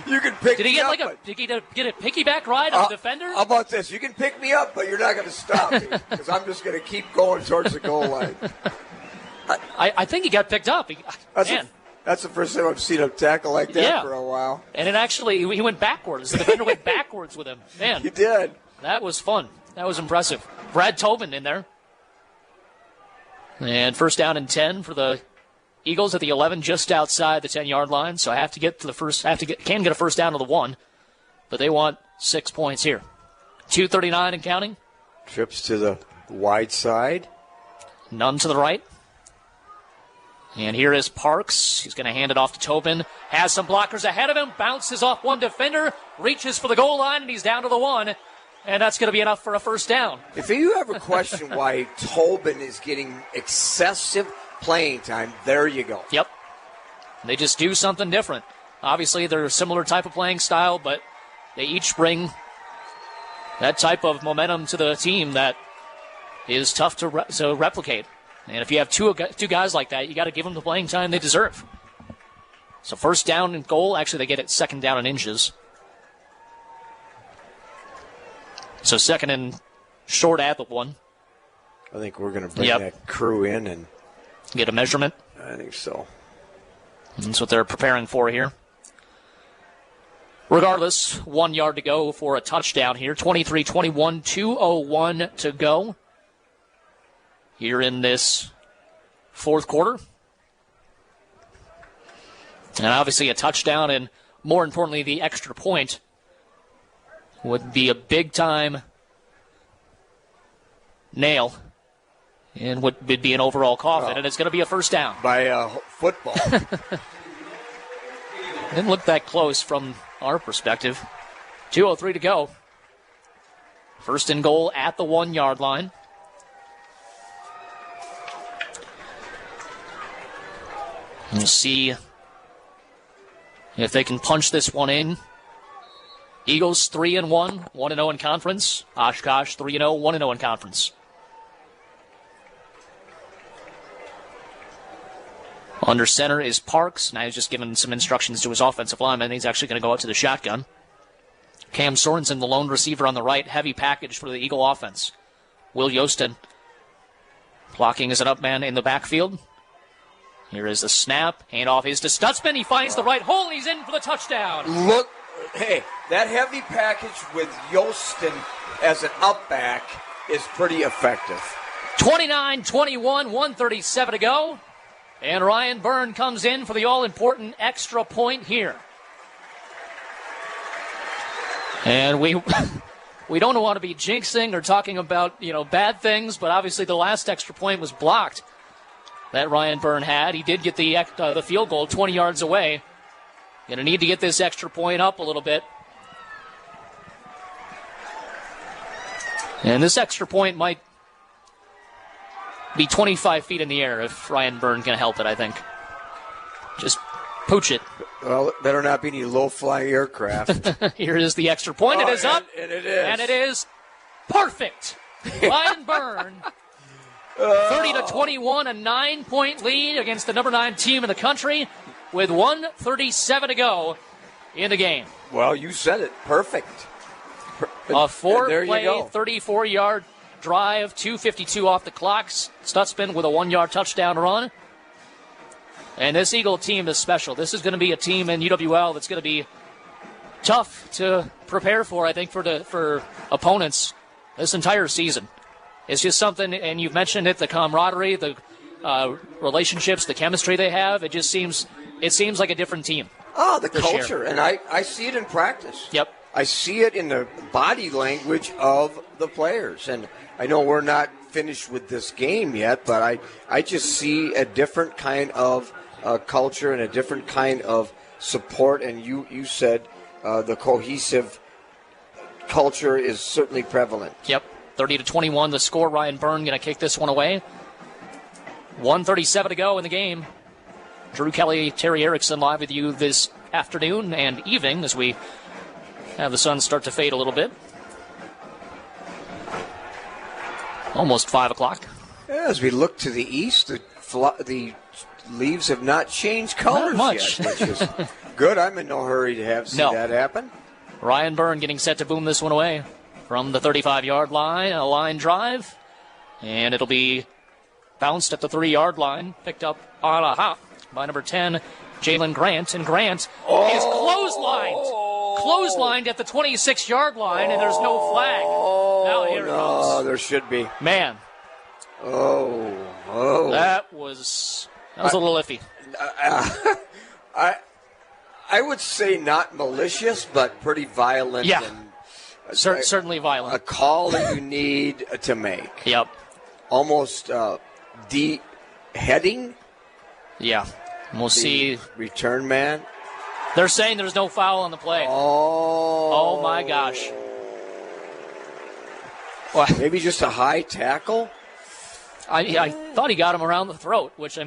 You can pick Did he me get up, did he get a piggyback ride on the defender? How about this? You can pick me up, but you're not going to stop me because I'm just going to keep going towards the goal line. I think he got picked up. That's the first time I've seen a tackle like that for a while. And it actually, he went backwards. The defender went backwards with him. Man. He did. That was fun. That was impressive. Brad Tobin in there. And first down and 10 for the Eagles at the 11, just outside the 10-yard line. So I have to get to the first, can get a first down to the 1. But they want 6 points here. 2:39 and counting. Trips to the wide side. None to the right. And here is Parks. He's going to hand it off to Tobin. Has some blockers ahead of him. Bounces off one defender. Reaches for the goal line, and he's down to the 1. And that's going to be enough for a first down. If you have a question why Tobin is getting excessive playing time, there you go. Yep. They just do something different. Obviously, they're a similar type of playing style, but they each bring that type of momentum to the team that is tough to replicate. And if you have two guys like that, you got to give them the playing time they deserve. So first down and goal. Actually, they get it second down in inches. So second and short at the 1. I think we're going to bring that crew in and get a measurement. I think so. That's what they're preparing for here. Regardless, 1 yard to go for a touchdown here. 23-21, 2:01 to go here in this fourth quarter. And obviously a touchdown, and more importantly, the extra point would be a big-time nail and would be an overall coffin, and it's going to be a first down. By football. Didn't look that close from our perspective. 2:03 to go. First and goal at the 1 yard line. We'll see if they can punch this one in. Eagles 3-1, 1-0 in conference. Oshkosh 3-0, 1-0 in conference. Under center is Parks. Now he's just giving some instructions to his offensive lineman. He's actually going to go out to the shotgun. Cam Sorensen, the lone receiver on the right. Heavy package for the Eagle offense. Will Yostin blocking as an up man in the backfield. Here is the snap. Handoff is to Stutzman. He finds the right hole. He's in for the touchdown. Look, hey, that heavy package with Yostin as an up back is pretty effective. 29-21, 1:37 to go. And Ryan Byrne comes in for the all-important extra point here. And we don't want to be jinxing or talking about, bad things, but obviously the last extra point was blocked that Ryan Byrne had. He did get the field goal 20 yards away. Going to need to get this extra point up a little bit. And this extra point might be 25 feet in the air if Ryan Byrne can help it, I think. Just pooch it. Well, better not be any low-flying aircraft. Here is the extra point. It is up. And it is. And it is perfect. Ryan Byrne, 30-21, a 9-point lead against the number 9 team in the country with 1:37 to go in the game. Well, you said it. Perfect. A 4-play, 34-yard drive, 2:52 off the clock. Stutzman with a 1-yard touchdown run. And this Eagle team is special. This is going to be a team in UWL that's going to be tough to prepare for, I think, for opponents this entire season. It's just something, and you've mentioned it, the camaraderie, the relationships, the chemistry they have. It seems like a different team. Oh, the culture, and I see it in practice. Yep. I see it in the body language of the players. And I know we're not finished with this game yet, but I just see a different kind of culture and a different kind of support. And you said the cohesive culture is certainly prevalent. Yep. 30-21 the score. Ryan Byrne going to kick this one away. 1:37 to go in the game. Drew Kelly, Terry Erickson live with you this afternoon and evening as we have the sun start to fade a little bit. Almost 5 o'clock. Yeah, as we look to the east, the leaves have not changed colors much. yet, which is good. I'm in no hurry to see that happen. Ryan Byrne getting set to boom this one away from the 35-yard line, a line drive. And it'll be bounced at the 3-yard line, picked up on a hop by number 10, Jalen Grant. And Grant is clotheslined at the 26-yard line, and there's no flag. Now here it goes. Oh, there should be. Man. Oh. That was a little iffy. I would say not malicious, but pretty violent. Yeah. And certainly violent. A call that you need to make. Yep. Almost de-heading. Yeah. We'll see. Return man. They're saying there's no foul on the play. Oh my gosh. What? Maybe just a high tackle? I thought he got him around the throat, which,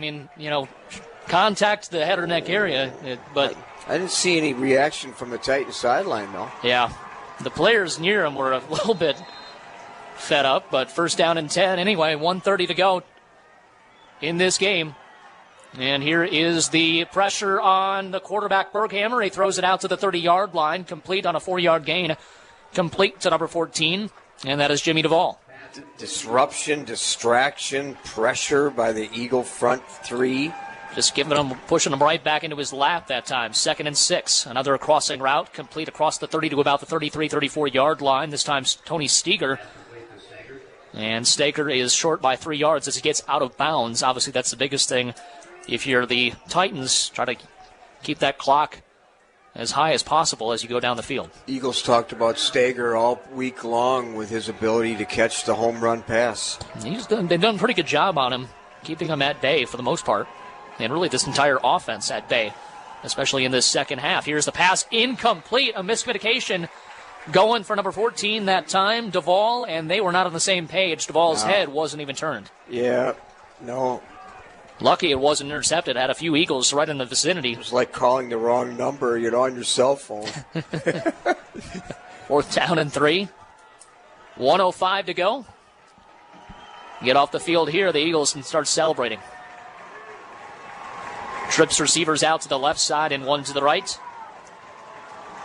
contact the head or neck area. But I didn't see any reaction from the Titan sideline, though. Yeah. The players near him were a little bit fed up, but first down and 10 anyway, 1:30 to go in this game. And here is the pressure on the quarterback, Berghammer. He throws it out to the 30-yard line, complete on a 4-yard gain, complete to number 14, and that is Jimmy Duvall. Disruption, distraction, pressure by the Eagle front three. Just pushing him right back into his lap that time. 2nd and 6. Another crossing route, complete across the 30 to about the 33, 34-yard line. This time Tony Steger. And Steger is short by 3 yards as he gets out of bounds. Obviously, that's the biggest thing. If you're the Titans, try to keep that clock as high as possible as you go down the field. Eagles talked about Steger all week long with his ability to catch the home run pass. They've done a pretty good job on him, keeping him at bay for the most part. And really this entire offense at bay, especially in this second half. Here's the pass, incomplete, a miscommunication going for number 14 that time, Duvall, and they were not on the same page. Duvall's head wasn't even turned. Yeah, no. Lucky it wasn't intercepted. Had a few Eagles right in the vicinity. It was like calling the wrong number, on your cell phone. 4th down and 3. 1:05 to go. Get off the field here, the Eagles can start celebrating. Trips receivers out to the left side and one to the right.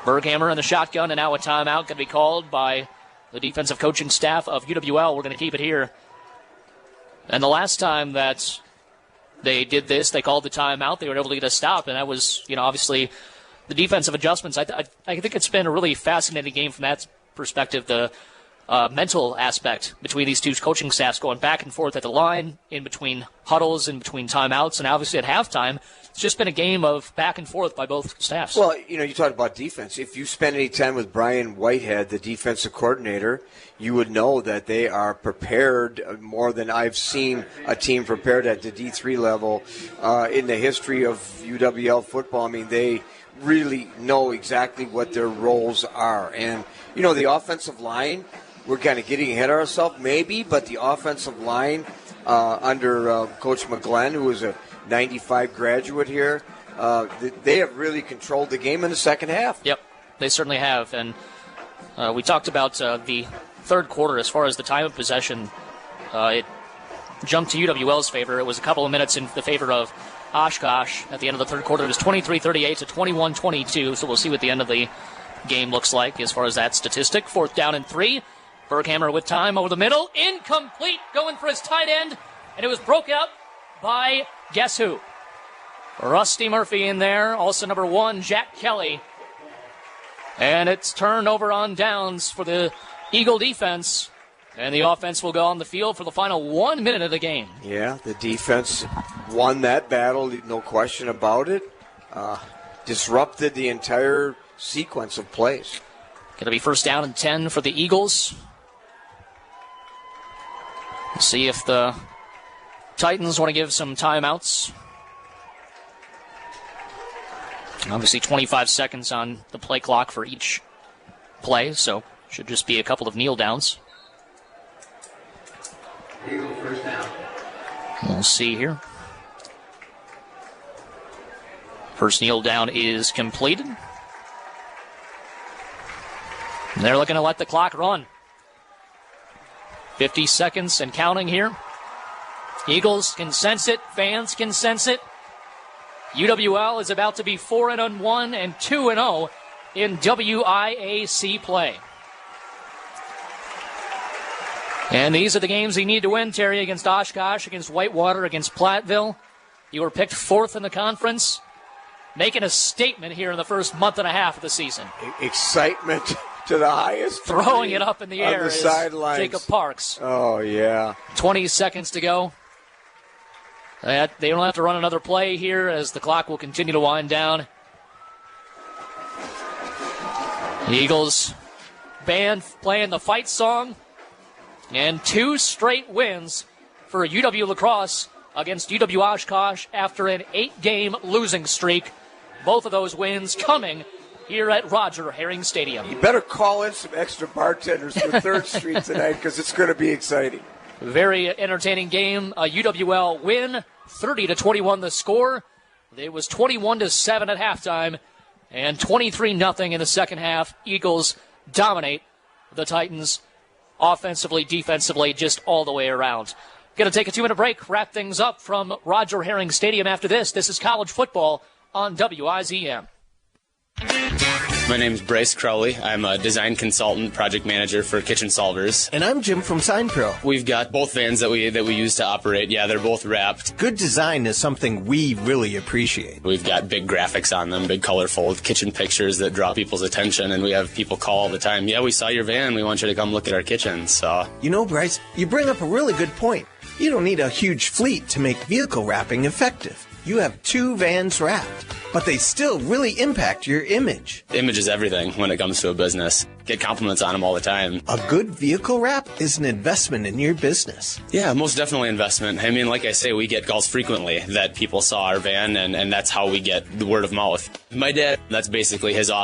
Berghammer in the shotgun, and now a timeout going to be called by the defensive coaching staff of UWL. We're going to keep it here. And the last time that they did this, they called the timeout. They were able to get a stop, and that was, obviously the defensive adjustments. I think it's been a really fascinating game from that perspective. The mental aspect between these two coaching staffs going back and forth at the line, in between huddles, in between timeouts, and obviously at halftime, it's just been a game of back and forth by both staffs. Well, you talked about defense. If you spend any time with Brian Whitehead, the defensive coordinator, you would know that they are prepared more than I've seen a team prepared at the D3 level in the history of UWL football. I mean, they really know exactly what their roles are. And, the offensive line, we're kind of getting ahead of ourselves, maybe, but the offensive line under Coach McGlenn, who is a 95 graduate here, they have really controlled the game in the second half. Yep, they certainly have. And we talked about the third quarter as far as the time of possession. It jumped to UWL's favor. It was a couple of minutes in the favor of Oshkosh. At the end of the third quarter, it was 23-38 to 21-22, so we'll see what the end of the game looks like as far as that statistic. 4th down and 3. Berghammer with time over the middle. Incomplete, going for his tight end, and it was broken up by guess who? Rusty Murphy in there, also number 1, Jack Kelly. And it's turned over on downs for the Eagle defense, and the offense will go on the field for the final 1 minute of the game. Yeah, the defense won that battle, no question about it. Disrupted the entire sequence of plays. Going to be 1st down and 10 for the Eagles. See if the Titans want to give some timeouts. Obviously 25 seconds on the play clock for each play, so should just be a couple of kneel downs. Eagle 1st down. We'll see here. First kneel down is completed. They're looking to let the clock run. 50 seconds and counting here. Eagles can sense it. Fans can sense it. UWL is about to be 4-1 and 2-0 in WIAC play. And these are the games you need to win, Terry, against Oshkosh, against Whitewater, against Platteville. You were picked 4th in the conference, making a statement here in the first month and a half of the season. Excitement to the highest. Throwing it up in the air the is sidelines. Jacob Parks. Oh, yeah. 20 seconds to go. They don't have to run another play here as the clock will continue to wind down. The Eagles band playing the fight song. And 2 straight wins for UW La Crosse against UW-Oshkosh after an 8-game losing streak. Both of those wins coming here at Roger Herring Stadium. You better call in some extra bartenders for 3rd Street tonight because it's going to be exciting. Very entertaining game. A UWL win, 30-21 the score. It was 21-7 at halftime and 23-0 in the second half. Eagles dominate the Titans offensively, defensively, just all the way around. Going to take a 2-minute break, wrap things up from Roger Herring Stadium after this. This is college football on WIZM. My name's Bryce Crowley. I'm a design consultant, project manager for Kitchen Solvers. And I'm Jim from Sign Pro. We've got both vans that we use to operate. Yeah, they're both wrapped. Good design is something we really appreciate. We've got big graphics on them, big colorful kitchen pictures that draw people's attention, and we have people call all the time. Yeah, we saw your van. We want you to come look at our kitchen. So, you know, Bryce, you bring up a really good point. You don't need a huge fleet to make vehicle wrapping effective. You have 2 vans wrapped, but they still really impact your image. Image is everything when it comes to a business. Get compliments on them all the time. A good vehicle wrap is an investment in your business. Yeah, most definitely investment. I mean, like I say, we get calls frequently that people saw our van, and that's how we get the word of mouth. My dad, that's basically his office.